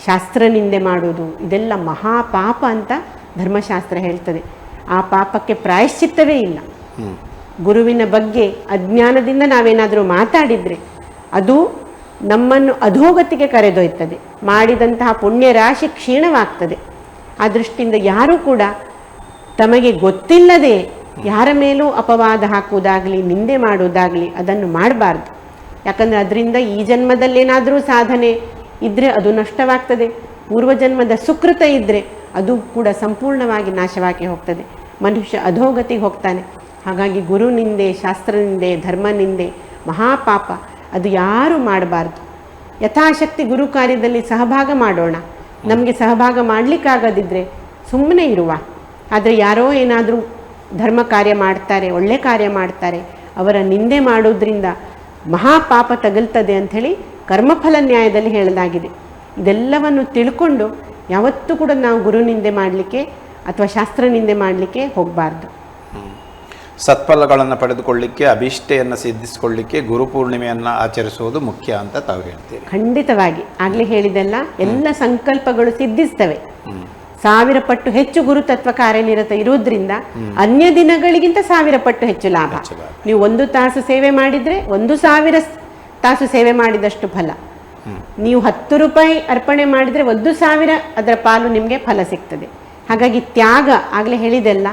ಶಾಸ್ತ್ರ ನಿಂದೆ ಮಾಡುವುದು ಇದೆಲ್ಲ ಮಹಾಪಾಪ ಅಂತ ಧರ್ಮಶಾಸ್ತ್ರ ಹೇಳ್ತದೆ. ಆ ಪಾಪಕ್ಕೆ ಪ್ರಾಯಶ್ಚಿತ್ತವೇ ಇಲ್ಲ. ಗುರುವಿನ ಬಗ್ಗೆ ಅಜ್ಞಾನದಿಂದ ನಾವೇನಾದರೂ ಮಾತಾಡಿದರೆ ಅದು ನಮ್ಮನ್ನು ಅಧೋಗತಿಗೆ ಕರೆದೊಯ್ತದೆ, ಮಾಡಿದಂತಹ ಪುಣ್ಯ ರಾಶಿ ಕ್ಷೀಣವಾಗ್ತದೆ. ಆ ದೃಷ್ಟಿಯಿಂದ ಯಾರೂ ಕೂಡ ತಮಗೆ ಗೊತ್ತಿಲ್ಲದೆ ಯಾರ ಮೇಲೂ ಅಪವಾದ ಹಾಕುವುದಾಗಲಿ ನಿಂದೆ ಮಾಡುವುದಾಗಲಿ ಅದನ್ನು ಮಾಡಬಾರ್ದು. ಯಾಕಂದರೆ ಅದರಿಂದ ಈ ಜನ್ಮದಲ್ಲೇನಾದರೂ ಸಾಧನೆ ಇದ್ದರೆ ಅದು ನಷ್ಟವಾಗ್ತದೆ, ಪೂರ್ವಜನ್ಮದ ಸುಕೃತ ಇದ್ದರೆ ಅದು ಕೂಡ ಸಂಪೂರ್ಣವಾಗಿ ನಾಶವಾಗಿ ಹೋಗ್ತದೆ, ಮನುಷ್ಯ ಅಧೋಗತಿಗೆ ಹೋಗ್ತಾನೆ. ಹಾಗಾಗಿ ಗುರು ನಿಂದೆ, ಶಾಸ್ತ್ರ ನಿಂದೆ, ಧರ್ಮ ನಿಂದೆ ಮಹಾಪಾಪ, ಅದು ಯಾರೂ ಮಾಡಬಾರ್ದು. ಯಥಾಶಕ್ತಿ ಗುರು ಕಾರ್ಯದಲ್ಲಿ ಸಹಭಾಗ ಮಾಡೋಣ. ನಮಗೆ ಸಹಭಾಗ ಮಾಡಲಿಕ್ಕಾಗದಿದ್ದರೆ ಸುಮ್ಮನೆ ಇರುವ. ಆದರೆ ಯಾರೋ ಏನಾದರೂ ಧರ್ಮ ಕಾರ್ಯ ಮಾಡ್ತಾರೆ, ಒಳ್ಳೆ ಕಾರ್ಯ ಮಾಡ್ತಾರೆ, ಅವರ ನಿಂದೆ ಮಾಡೋದ್ರಿಂದ ಮಹಾಪಾಪ ತಗಲ್ತದೆ ಅಂಥೇಳಿ ಕರ್ಮಫಲ ನ್ಯಾಯದಲ್ಲಿ ಹೇಳಲಾಗಿದೆ. ಇದೆಲ್ಲವನ್ನು ತಿಳ್ಕೊಂಡು ಯಾವತ್ತೂ ಕೂಡ ನಾವು ಗುರು ನಿಂದೆ ಮಾಡಲಿಕ್ಕೆ ಅಥವಾ ಶಾಸ್ತ್ರ ನಿಂದೆ ಮಾಡಲಿಕ್ಕೆ ಹೋಗಬಾರ್ದು.
ಸತ್ಫಲಗಳನ್ನು ಪಡೆದುಕೊಳ್ಳಿಕ್ಕೆ, ಅಭಿಷ್ಟೆಯನ್ನು ಸಿದ್ಧಿಸಿಕೊಳ್ಳಿಕ್ಕೆ ಗುರುಪೂರ್ಣಿಮೆಯನ್ನು ಆಚರಿಸುವುದು ಮುಖ್ಯ ಅಂತ ತಾವು ಹೇಳ್ತೀರಿ.
ಖಂಡಿತವಾಗಿ ಆಗಲೇ ಹೇಳಿದೆಲ್ಲ ಎಲ್ಲ ಸಂಕಲ್ಪಗಳು ಸಿದ್ಧಿಸ್ತವೆ. 1000 ಪಟ್ಟು ಹೆಚ್ಚು ಗುರುತತ್ವ ಕಾರ್ಯನಿರತ ಇರುವುದರಿಂದ ಅನ್ಯ ದಿನಗಳಿಗಿಂತ 1000 ಪಟ್ಟು ಹೆಚ್ಚು ಲಾಭ. ನೀವು 1 ತಾಸು ಸೇವೆ ಮಾಡಿದರೆ 1000 ತಾಸು ಸೇವೆ ಮಾಡಿದಷ್ಟು ಫಲ. ನೀವು 10 ರೂಪಾಯಿ ಅರ್ಪಣೆ ಮಾಡಿದರೆ 1000 ಅದರ ಪಾಲು ನಿಮಗೆ ಫಲ ಸಿಗ್ತದೆ. ಹಾಗಾಗಿ ತ್ಯಾಗ ಆಗಲೇ ಹೇಳಿದೆಲ್ಲ,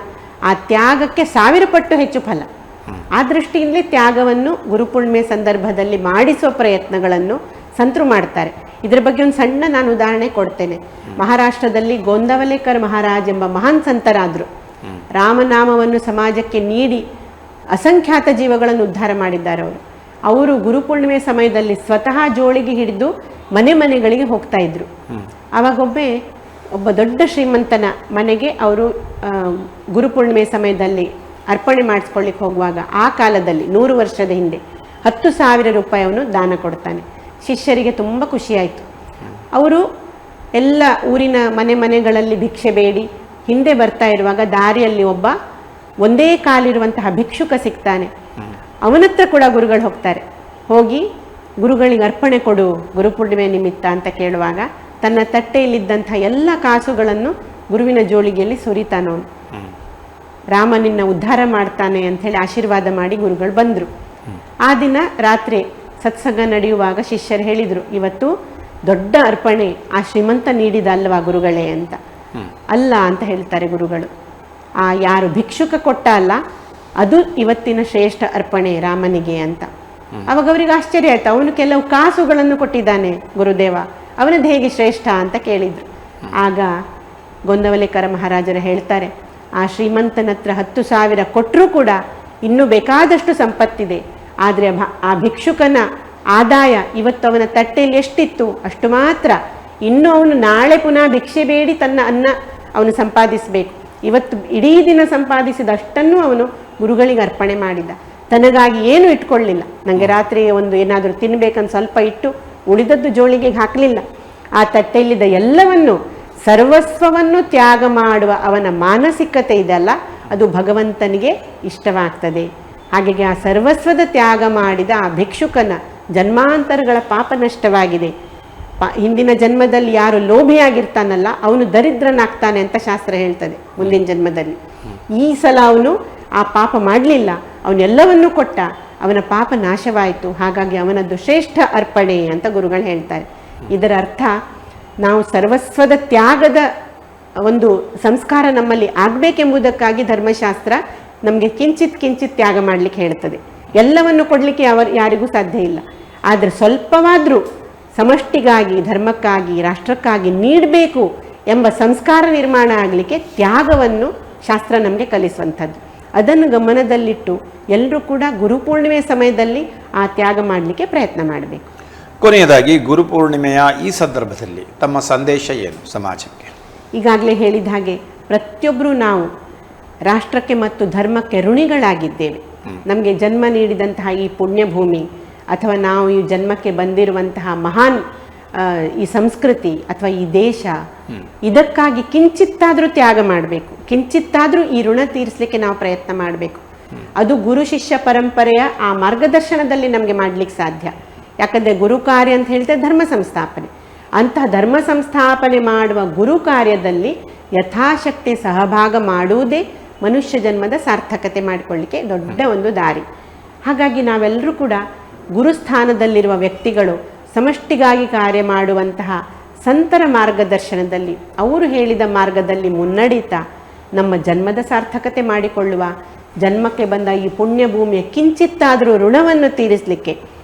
ಆ ತ್ಯಾಗಕ್ಕೆ 1000 ಪಟ್ಟು ಹೆಚ್ಚು ಫಲ. ಆ ದೃಷ್ಟಿಯಿಂದಲೇ ತ್ಯಾಗವನ್ನು ಗುರುಪೂರ್ಣಿಮೆ ಸಂದರ್ಭದಲ್ಲಿ ಮಾಡಿಸುವ ಪ್ರಯತ್ನಗಳನ್ನು ಸಂತರು ಮಾಡ್ತಾರೆ. ಇದರ ಬಗ್ಗೆ ಒಂದು ಸಣ್ಣ ನಾನು ಉದಾಹರಣೆ ಕೊಡ್ತೇನೆ. ಮಹಾರಾಷ್ಟ್ರದಲ್ಲಿ ಗೋಂದವಲೇಕರ್ ಮಹಾರಾಜ್ ಎಂಬ ಮಹಾನ್ ಸಂತರಾದರು. ರಾಮನಾಮವನ್ನು ಸಮಾಜಕ್ಕೆ ನೀಡಿ ಅಸಂಖ್ಯಾತ ಜೀವಗಳನ್ನು ಉದ್ಧಾರ ಮಾಡಿದ್ದಾರೆ ಅವರು ಗುರುಪೂರ್ಣಿಮೆ ಸಮಯದಲ್ಲಿ ಸ್ವತಃ ಜೋಳಿಗೆ ಹಿಡಿದು ಮನೆ ಮನೆಗಳಿಗೆ ಹೋಗ್ತಾ ಇದ್ರು. ಆವಾಗೊಬ್ಬೆ ಒಬ್ಬ ದೊಡ್ಡ ಶ್ರೀಮಂತನ ಮನೆಗೆ ಅವರು ಗುರುಪೂರ್ಣಿಮೆ ಸಮಯದಲ್ಲಿ ಅರ್ಪಣೆ ಮಾಡಿಸ್ಕೊಳ್ಳಿಕ್ಕೆ ಹೋಗುವಾಗ ಆ ಕಾಲದಲ್ಲಿ 100 ವರ್ಷದ ಹಿಂದೆ 10,000 ರೂಪಾಯಿ ಅವನು ದಾನ ಕೊಡ್ತಾನೆ. ಶಿಷ್ಯರಿಗೆ ತುಂಬ ಖುಷಿಯಾಯಿತು. ಅವರು ಎಲ್ಲ ಊರಿನ ಮನೆಗಳಲ್ಲಿ ಭಿಕ್ಷೆ ಬೇಡಿ ಹಿಂದೆ ಬರ್ತಾ ಇರುವಾಗ ದಾರಿಯಲ್ಲಿ ಒಬ್ಬ ಒಂದೇ ಕಾಲಿರುವಂತಹ ಭಿಕ್ಷುಕ ಸಿಗ್ತಾನೆ. ಅವನತ್ರ ಕೂಡ ಗುರುಗಳು ಹೋಗ್ತಾರೆ. ಹೋಗಿ ಗುರುಗಳಿಗೆ ಅರ್ಪಣೆ ಕೊಡು ಗುರುಪೂರ್ಣಿಮೆ ನಿಮಿತ್ತ ಅಂತ ಕೇಳುವಾಗ ತನ್ನ ತಟ್ಟೆಯಲ್ಲಿದ್ದಂಥ ಎಲ್ಲ ಕಾಸುಗಳನ್ನು ಗುರುವಿನ ಜೋಳಿಗೆಯಲ್ಲಿ ಸುರಿತಾನವನು. ರಾಮ ನಿನ್ನ ಉದ್ಧಾರ ಮಾಡ್ತಾನೆ ಅಂಥೇಳಿ ಆಶೀರ್ವಾದ ಮಾಡಿ ಗುರುಗಳು ಬಂದರು. ಆ ದಿನ ರಾತ್ರಿ ಸತ್ಸಂಗ ನಡೆಯುವಾಗ ಶಿಷ್ಯರು ಹೇಳಿದರು, ಇವತ್ತು ದೊಡ್ಡ ಅರ್ಪಣೆ ಆ ಶ್ರೀಮಂತ ನೀಡಿದ ಅಲ್ವಾ ಗುರುಗಳೇ ಅಂತ. ಅಲ್ಲ ಅಂತ ಹೇಳ್ತಾರೆ ಗುರುಗಳು. ಆ ಯಾರು ಭಿಕ್ಷುಕ ಕೊಟ್ಟ ಅಲ್ಲ, ಅದು ಇವತ್ತಿನ ಶ್ರೇಷ್ಠ ಅರ್ಪಣೆ ರಾಮನಿಗೆ ಅಂತ. ಅವಾಗ ಅವರಿಗೆ ಆಶ್ಚರ್ಯ ಆಯ್ತು. ಅವನು ಕೆಲವು ಕಾಸುಗಳನ್ನು ಕೊಟ್ಟಿದ್ದಾನೆ ಗುರುದೇವ, ಅವನದ್ದು ಹೇಗೆ ಶ್ರೇಷ್ಠ ಅಂತ ಕೇಳಿದ್ರು. ಆಗ ಗೋಂದವಲೇಕರ ಮಹಾರಾಜರು ಹೇಳ್ತಾರೆ, ಆ ಶ್ರೀಮಂತನ ಹತ್ರ 10,000 ಕೊಟ್ಟರೂ ಕೂಡ ಇನ್ನೂ ಬೇಕಾದಷ್ಟು ಸಂಪತ್ತಿದೆ. ಆದರೆ ಆ ಭಿಕ್ಷುಕನ ಆದಾಯ ಇವತ್ತು ಅವನ ತಟ್ಟೆಯಲ್ಲಿ ಎಷ್ಟಿತ್ತು ಅಷ್ಟು ಮಾತ್ರ. ಇನ್ನೂ ಅವನು ನಾಳೆ ಪುನಃ ಭಿಕ್ಷೆ ಬೇಡಿ ತನ್ನ ಅನ್ನ ಅವನು ಸಂಪಾದಿಸಬೇಕು. ಇವತ್ತು ಇಡೀ ದಿನ ಸಂಪಾದಿಸಿದಷ್ಟನ್ನು ಅವನು ಗುರುಗಳಿಗೆ ಅರ್ಪಣೆ ಮಾಡಿದ. ತನಗಾಗಿ ಏನು ಇಟ್ಕೊಳ್ಳಿಲ್ಲ. ನನಗೆ ರಾತ್ರಿ ಒಂದು ಏನಾದರೂ ತಿನ್ನಬೇಕಂತ ಸ್ವಲ್ಪ ಇಟ್ಟು ಉಳಿದದ್ದು ಜೋಳಿಗೆಗೆ ಹಾಕಲಿಲ್ಲ. ಆ ತಟ್ಟೆಯಲ್ಲಿದ್ದ ಎಲ್ಲವನ್ನು ಸರ್ವಸ್ವವನ್ನು ತ್ಯಾಗ ಮಾಡುವ ಅವನ ಮಾನಸಿಕತೆ ಇದೆಯಲ್ಲ, ಅದು ಭಗವಂತನಿಗೆ ಇಷ್ಟವಾಗ್ತದೆ. ಹಾಗಾಗಿ ಆ ಸರ್ವಸ್ವದ ತ್ಯಾಗ ಮಾಡಿದ ಆ ಭಿಕ್ಷುಕನ ಜನ್ಮಾಂತರಗಳ ಪಾಪ ನಷ್ಟವಾಗಿದೆ. ಹಿಂದಿನ ಜನ್ಮದಲ್ಲಿ ಯಾರು ಲೋಭಿಯಾಗಿರ್ತಾನಲ್ಲ ಅವನು ದರಿದ್ರನಾಗ್ತಾನೆ ಅಂತ ಶಾಸ್ತ್ರ ಹೇಳ್ತದೆ ಮುಂದಿನ ಜನ್ಮದಲ್ಲಿ. ಈ ಸಲ ಅವನು ಆ ಪಾಪ ಮಾಡಲಿಲ್ಲ, ಅವನೆಲ್ಲವನ್ನೂ ಕೊಟ್ಟ, ಅವನ ಪಾಪ ನಾಶವಾಯಿತು. ಹಾಗಾಗಿ ಅವನದ್ದು ಶ್ರೇಷ್ಠ ಅರ್ಪಣೆ ಅಂತ ಗುರುಗಳು ಹೇಳ್ತಾರೆ. ಇದರ ಅರ್ಥ ನಾವು ಸರ್ವಸ್ವದ ತ್ಯಾಗದ ಒಂದು ಸಂಸ್ಕಾರ ನಮ್ಮಲ್ಲಿ ಆಗಬೇಕೆಂಬುದಕ್ಕಾಗಿ ಧರ್ಮಶಾಸ್ತ್ರ ನಮಗೆ ಕಿಂಚಿತ್ ತ್ಯಾಗ ಮಾಡಲಿಕ್ಕೆ ಹೇಳ್ತದೆ. ಎಲ್ಲವನ್ನು ಕೊಡಲಿಕ್ಕೆ ಯಾರಿಗೂ ಸಾಧ್ಯ ಇಲ್ಲ. ಆದರೆ ಸ್ವಲ್ಪವಾದರೂ ಸಮಷ್ಟಿಗಾಗಿ, ಧರ್ಮಕ್ಕಾಗಿ, ರಾಷ್ಟ್ರಕ್ಕಾಗಿ ನೀಡಬೇಕು ಎಂಬ ಸಂಸ್ಕಾರ ನಿರ್ಮಾಣ ಆಗಲಿಕ್ಕೆ ತ್ಯಾಗವನ್ನು ಶಾಸ್ತ್ರ ನಮಗೆ ಕಲಿಸುವಂಥದ್ದು. ಅದನ್ನು ಗಮನದಲ್ಲಿಟ್ಟು ಎಲ್ಲರೂ ಕೂಡ ಗುರುಪೂರ್ಣಿಮೆ ಸಮಯದಲ್ಲಿ ಆ ತ್ಯಾಗ ಮಾಡಲಿಕ್ಕೆ ಪ್ರಯತ್ನ ಮಾಡಬೇಕು.
ಕೊನೆಯದಾಗಿ ಗುರುಪೂರ್ಣಿಮೆಯ ಈ ಸಂದರ್ಭದಲ್ಲಿ ತಮ್ಮ ಸಂದೇಶ ಏನು ಸಮಾಜಕ್ಕೆ?
ಈಗಾಗಲೇ ಹೇಳಿದ ಹಾಗೆ ಪ್ರತಿಯೊಬ್ಬರೂ ನಾವು ರಾಷ್ಟ್ರಕ್ಕೆ ಮತ್ತು ಧರ್ಮಕ್ಕೆ ಋಣಿಗಳಾಗಿದ್ದೇವೆ. ನಮಗೆ ಜನ್ಮ ನೀಡಿದಂತಹ ಈ ಪುಣ್ಯಭೂಮಿ ಅಥವಾ ನಾವು ಈ ಜನ್ಮಕ್ಕೆ ಬಂದಿರುವಂತಹ ಮಹಾನ್ ಈ ಸಂಸ್ಕೃತಿ ಅಥವಾ ಈ ದೇಶ, ಇದಕ್ಕಾಗಿ ಕಿಂಚಿತ್ತಾದರೂ ತ್ಯಾಗ ಮಾಡಬೇಕು. ಕಿಂಚಿತ್ತಾದರೂ ಈ ಋಣ ತೀರಿಸಲಿಕ್ಕೆ ನಾವು ಪ್ರಯತ್ನ ಮಾಡಬೇಕು. ಅದು ಗುರು ಶಿಷ್ಯ ಪರಂಪರೆಯ ಆ ಮಾರ್ಗದರ್ಶನದಲ್ಲಿ ನಮಗೆ ಮಾಡಲಿಕ್ಕೆ ಸಾಧ್ಯ. ಯಾಕಂದರೆ ಗುರು ಕಾರ್ಯ ಅಂತ ಹೇಳಿದ್ರೆ ಧರ್ಮ ಸಂಸ್ಥಾಪನೆ. ಅಂತಹ ಧರ್ಮ ಸಂಸ್ಥಾಪನೆ ಮಾಡುವ ಗುರು ಕಾರ್ಯದಲ್ಲಿ ಯಥಾಶಕ್ತಿ ಸಹಭಾಗ ಮಾಡುವುದೇ ಮನುಷ್ಯ ಜನ್ಮದ ಸಾರ್ಥಕತೆ ಮಾಡಿಕೊಳ್ಳಿಕ್ಕೆ ದೊಡ್ಡ ಒಂದು ದಾರಿ. ಹಾಗಾಗಿ ನಾವೆಲ್ಲರೂ ಕೂಡ ಗುರುಸ್ಥಾನದಲ್ಲಿರುವ ವ್ಯಕ್ತಿಗಳು ಸಮಷ್ಟಿಗಾಗಿ ಕಾರ್ಯ ಮಾಡುವಂತಹ ಸಂತರ ಮಾರ್ಗದರ್ಶನದಲ್ಲಿ ಅವರು ಹೇಳಿದ ಮಾರ್ಗದಲ್ಲಿ ಮುನ್ನಡೀತಾ ನಮ್ಮ ಜನ್ಮದ ಸಾರ್ಥಕತೆ ಮಾಡಿಕೊಳ್ಳುವ, ಜನ್ಮಕ್ಕೆ ಬಂದ ಈ ಪುಣ್ಯ ಭೂಮಿಯ ಕಿಂಚಿತ್ತಾದರೂ ಋಣವನ್ನು ತೀರಿಸಲಿಕ್ಕೆ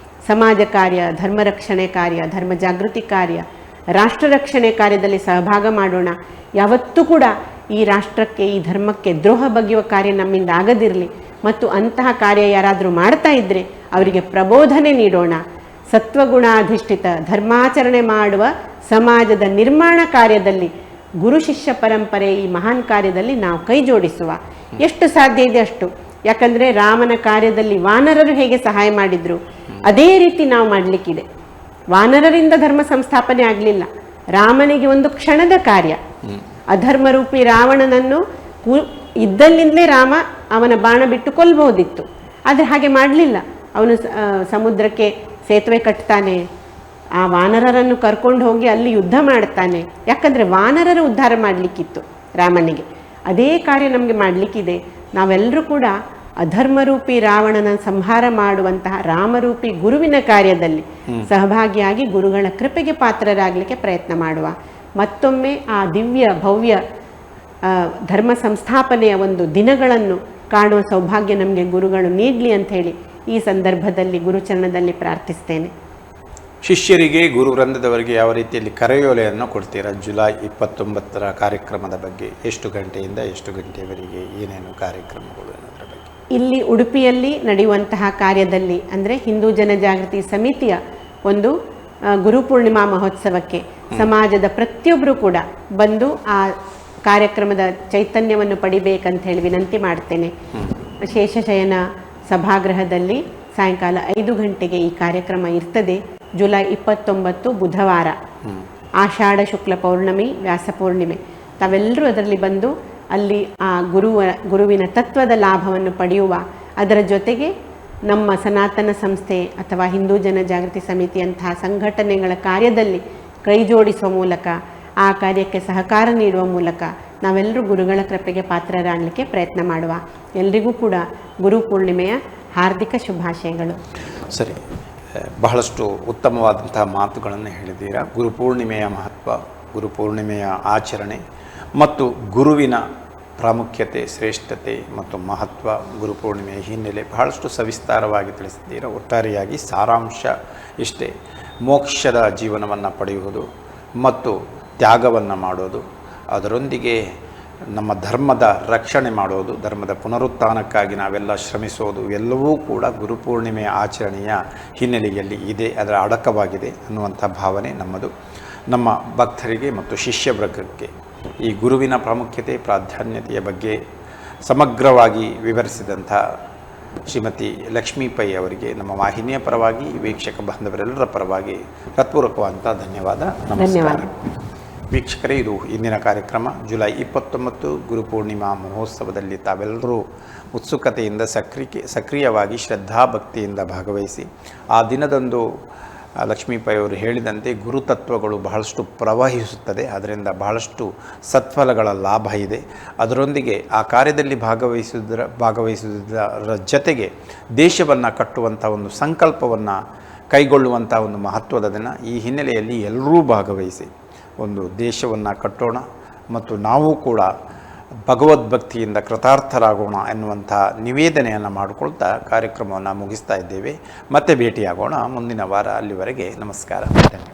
ಸಮಾಜ ಕಾರ್ಯ, ಧರ್ಮ ರಕ್ಷಣೆ ಕಾರ್ಯ, ಧರ್ಮ ಜಾಗೃತಿ ಕಾರ್ಯ, ರಾಷ್ಟ್ರ ರಕ್ಷಣೆ ಕಾರ್ಯದಲ್ಲಿ ಸಹಭಾಗ ಮಾಡೋಣ. ಯಾವತ್ತೂ ಕೂಡ ಈ ರಾಷ್ಟ್ರಕ್ಕೆ, ಈ ಧರ್ಮಕ್ಕೆ ದ್ರೋಹ ಬಗೆಯುವ ಕಾರ್ಯ ನಮ್ಮಿಂದ ಆಗದಿರಲಿ. ಮತ್ತು ಅಂತಹ ಕಾರ್ಯ ಯಾರಾದರೂ ಮಾಡ್ತಾ ಇದ್ದರೆ ಅವರಿಗೆ ಪ್ರಬೋಧನೆ ನೀಡೋಣ. ಸತ್ವಗುಣಾಧಿಷ್ಠಿತ ಧರ್ಮಾಚರಣೆ ಮಾಡುವ ಸಮಾಜದ ನಿರ್ಮಾಣ ಕಾರ್ಯದಲ್ಲಿ, ಗುರು ಶಿಷ್ಯ ಪರಂಪರೆ ಈ ಮಹಾನ್ ಕಾರ್ಯದಲ್ಲಿ ನಾವು ಕೈ ಜೋಡಿಸುವ. ಎಷ್ಟು ಸಾಧ್ಯ ಇದೆ ಅಷ್ಟು. ಯಾಕಂದರೆ ರಾಮನ ಕಾರ್ಯದಲ್ಲಿ ವಾನರರು ಹೇಗೆ ಸಹಾಯ ಮಾಡಿದ್ರು ಅದೇ ರೀತಿ ನಾವು ಮಾಡಲಿಕ್ಕಿದೆ. ವಾನರರಿಂದ ಧರ್ಮ ಸಂಸ್ಥಾಪನೆ ಆಗಲಿಲ್ಲ, ರಾಮನಿಗೆ ಒಂದು ಕ್ಷಣದ ಕಾರ್ಯ. ಅಧರ್ಮರೂಪಿ ರಾವಣನನ್ನು ಇದ್ದಲ್ಲಿಂದಲೇ ರಾಮ ಅವನ ಬಾಣ ಬಿಟ್ಟು ಕೊಲ್ಬಹುದಿತ್ತು, ಆದರೆ ಹಾಗೆ ಮಾಡಲಿಲ್ಲ. ಅವನು ಸಮುದ್ರಕ್ಕೆ ಸೇತುವೆ ಕಟ್ತಾನೆ, ಆ ವಾನರರನ್ನು ಕರ್ಕೊಂಡು ಹೋಗಿ ಅಲ್ಲಿ ಯುದ್ಧ ಮಾಡ್ತಾನೆ. ಯಾಕಂದರೆ ವಾನರರ ಉದ್ಧಾರ ಮಾಡಲಿಕ್ಕಿತ್ತು ರಾಮನಿಗೆ. ಅದೇ ಕಾರ್ಯ ನಮಗೆ ಮಾಡಲಿಕ್ಕಿದೆ. ನಾವೆಲ್ಲರೂ ಕೂಡ ಅಧರ್ಮರೂಪಿ ರಾವಣನ ಸಂಹಾರ ಮಾಡುವಂತಹ ರಾಮರೂಪಿ ಗುರುವಿನ ಕಾರ್ಯದಲ್ಲಿ ಸಹಭಾಗಿಯಾಗಿ ಗುರುಗಳ ಕೃಪೆಗೆ ಪಾತ್ರರಾಗಲಿಕ್ಕೆ ಪ್ರಯತ್ನ ಮಾಡುವ. ಮತ್ತೊಮ್ಮೆ ಆ ದಿವ್ಯ ಭವ್ಯ ಧರ್ಮ ಸಂಸ್ಥಾಪನೆಯ ಒಂದು ದಿನಗಳನ್ನು ಕಾಣುವ ಸೌಭಾಗ್ಯ ನಮಗೆ ಗುರುಗಳು ನೀಡಲಿ ಅಂತ ಹೇಳಿ ಈ ಸಂದರ್ಭದಲ್ಲಿ ಗುರುಚರಣದಲ್ಲಿ ಪ್ರಾರ್ಥಿಸ್ತೇನೆ.
ಶಿಷ್ಯರಿಗೆ, ಗುರು ವೃಂದದವರಿಗೆ ಯಾವ ರೀತಿಯಲ್ಲಿ ಕರೆಯೋಲೆಯನ್ನು ಕೊಡ್ತೀರಾ? ಜುಲೈ 29ರ ಕಾರ್ಯಕ್ರಮದ ಬಗ್ಗೆ ಎಷ್ಟು ಗಂಟೆಯಿಂದ ಎಷ್ಟು ಗಂಟೆಯವರೆಗೆ ಏನೇನು ಕಾರ್ಯಕ್ರಮಗಳು ಅನ್ನೋದ್ರ ಬಗ್ಗೆ?
ಇಲ್ಲಿ ಉಡುಪಿಯಲ್ಲಿ ನಡೆಯುವಂತಹ ಕಾರ್ಯದಲ್ಲಿ ಅಂದರೆ ಹಿಂದೂ ಜನಜಾಗೃತಿ ಸಮಿತಿಯ ಒಂದು ಗುರುಪೂರ್ಣಿಮಾ ಮಹೋತ್ಸವಕ್ಕೆ ಸಮಾಜದ ಪ್ರತಿಯೊಬ್ಬರು ಕೂಡ ಬಂದು ಆ ಕಾರ್ಯಕ್ರಮದ ಚೈತನ್ಯವನ್ನು ಪಡಿಬೇಕಂತ ಹೇಳಿ ವಿನಂತಿ ಮಾಡ್ತೇನೆ. ಶೇಷಶಯನ ಸಭಾಗೃಹದಲ್ಲಿ ಸಾಯಂಕಾಲ 5 ಗಂಟೆಗೆ ಈ ಕಾರ್ಯಕ್ರಮ ಇರ್ತದೆ. ಜುಲೈ 29 ಬುಧವಾರ, ಆಷಾಢ ಶುಕ್ಲ ಪೌರ್ಣಮಿ, ವ್ಯಾಸ ಪೂರ್ಣಿಮೆ. ತಾವೆಲ್ಲರೂ ಅದರಲ್ಲಿ ಬಂದು ಅಲ್ಲಿ ಆ ಗುರುವಿನ ತತ್ವದ ಲಾಭವನ್ನು ಪಡೆಯುವ, ಅದರ ಜೊತೆಗೆ ನಮ್ಮ ಸನಾತನ ಸಂಸ್ಥೆ ಅಥವಾ ಹಿಂದೂ ಜನಜಾಗೃತಿ ಸಮಿತಿಯಂತಹ ಸಂಘಟನೆಗಳ ಕಾರ್ಯದಲ್ಲಿ ಕೈ ಜೋಡಿಸುವ ಮೂಲಕ, ಆ ಕಾರ್ಯಕ್ಕೆ ಸಹಕಾರ ನೀಡುವ ಮೂಲಕ ನಾವೆಲ್ಲರೂ ಗುರುಗಳ ಕೃಪೆಗೆ ಪಾತ್ರರಾಗಲಿಕ್ಕೆ ಪ್ರಯತ್ನ ಮಾಡುವ. ಎಲ್ರಿಗೂ ಕೂಡ ಗುರು ಪೂರ್ಣಿಮೆಯ ಹಾರ್ದಿಕ ಶುಭಾಶಯಗಳು.
ಸರಿ, ಬಹಳಷ್ಟು ಉತ್ತಮವಾದಂತಹ ಮಾತುಗಳನ್ನು ಹೇಳಿದ್ದೀರಾ. ಗುರುಪೂರ್ಣಿಮೆಯ ಮಹತ್ವ, ಗುರುಪೂರ್ಣಿಮೆಯ ಆಚರಣೆ ಮತ್ತು ಗುರುವಿನ ಪ್ರಾಮುಖ್ಯತೆ, ಶ್ರೇಷ್ಠತೆ ಮತ್ತು ಮಹತ್ವ, ಗುರುಪೂರ್ಣಿಮೆಯ ಹಿನ್ನೆಲೆ ಬಹಳಷ್ಟು ಸವಿಸ್ತಾರವಾಗಿ ತಿಳಿಸಿದ್ದೀರಾ. ಒಟ್ಟಾರೆಯಾಗಿ ಸಾರಾಂಶ ಇಷ್ಟೇ: ಮೋಕ್ಷದ ಜೀವನವನ್ನು ಪಡೆಯುವುದು ಮತ್ತು ತ್ಯಾಗವನ್ನು ಮಾಡೋದು, ಅದರೊಂದಿಗೆ ನಮ್ಮ ಧರ್ಮದ ರಕ್ಷಣೆ ಮಾಡೋದು, ಧರ್ಮದ ಪುನರುತ್ಥಾನಕ್ಕಾಗಿ ನಾವೆಲ್ಲ ಶ್ರಮಿಸೋದು, ಎಲ್ಲವೂ ಕೂಡ ಗುರುಪೂರ್ಣಿಮೆಯ ಆಚರಣೆಯ ಹಿನ್ನೆಲೆಯಲ್ಲಿ ಇದೆ, ಅದರ ಅಡಕವಾಗಿದೆ ಅನ್ನುವಂಥ ಭಾವನೆ ನಮ್ಮದು. ನಮ್ಮ ಭಕ್ತರಿಗೆ ಮತ್ತು ಶಿಷ್ಯವರ್ಗಕ್ಕೆ ಈ ಗುರುವಿನ ಪ್ರಾಮುಖ್ಯತೆ, ಪ್ರಾಧಾನ್ಯತೆಯ ಬಗ್ಗೆ ಸಮಗ್ರವಾಗಿ ವಿವರಿಸಿದಂಥ ಶ್ರೀಮತಿ ಲಕ್ಷ್ಮೀ ಪೈ ಅವರಿಗೆ ನಮ್ಮ ವಾಹಿನಿಯ ಪರವಾಗಿ, ವೀಕ್ಷಕ ಬಾಂಧವರೆಲ್ಲರ ಪರವಾಗಿ ಹೃತ್ಪೂರ್ವಕವಾದಂಥ ಧನ್ಯವಾದ, ನಮಸ್ಕಾರ. ವೀಕ್ಷಕರೇ, ಇದು ಇಂದಿನ ಕಾರ್ಯಕ್ರಮ. ಜುಲೈ 29 ಗುರುಪೂರ್ಣಿಮಾ ಮಹೋತ್ಸವದಲ್ಲಿ ತಾವೆಲ್ಲರೂ ಉತ್ಸುಕತೆಯಿಂದ ಸಕ್ರಿಯವಾಗಿ ಶ್ರದ್ಧಾಭಕ್ತಿಯಿಂದ ಭಾಗವಹಿಸಿ ಆ ದಿನದಂದು ಲಕ್ಷ್ಮೀ ಪೈ ಅವರು ಹೇಳಿದಂತೆ ಗುರುತತ್ವಗಳು ಬಹಳಷ್ಟು ಪ್ರವಹಿಸುತ್ತದೆ, ಅದರಿಂದ ಬಹಳಷ್ಟು ಸತ್ಫಲಗಳ ಲಾಭ ಇದೆ. ಅದರೊಂದಿಗೆ ಆ ಕಾರ್ಯದಲ್ಲಿ ಭಾಗವಹಿಸುವುದರ ಜೊತೆಗೆ ದೇಶವನ್ನು ಕಟ್ಟುವಂಥ ಒಂದು ಸಂಕಲ್ಪವನ್ನು ಕೈಗೊಳ್ಳುವಂಥ ಒಂದು ಮಹತ್ವದ ದಿನ. ಈ ಹಿನ್ನೆಲೆಯಲ್ಲಿ ಎಲ್ಲರೂ ಭಾಗವಹಿಸಿ ಒಂದು ದೇಶವನ್ನು ಕಟ್ಟೋಣ ಮತ್ತು ನಾವು ಕೂಡ ಭಗವದ್ಭಕ್ತಿಯಿಂದ ಕೃತಾರ್ಥರಾಗೋಣ ಎನ್ನುವಂಥ ನಿವೇದನೆಯನ್ನು ಮಾಡಿಕೊಳ್ತಾ ಕಾರ್ಯಕ್ರಮವನ್ನು ಮುಗಿಸ್ತಾ ಇದ್ದೇವೆ. ಮತ್ತೆ ಭೇಟಿಯಾಗೋಣ ಮುಂದಿನ ವಾರ. ಅಲ್ಲಿವರೆಗೆ ನಮಸ್ಕಾರ, ಧನ್ಯವಾದ.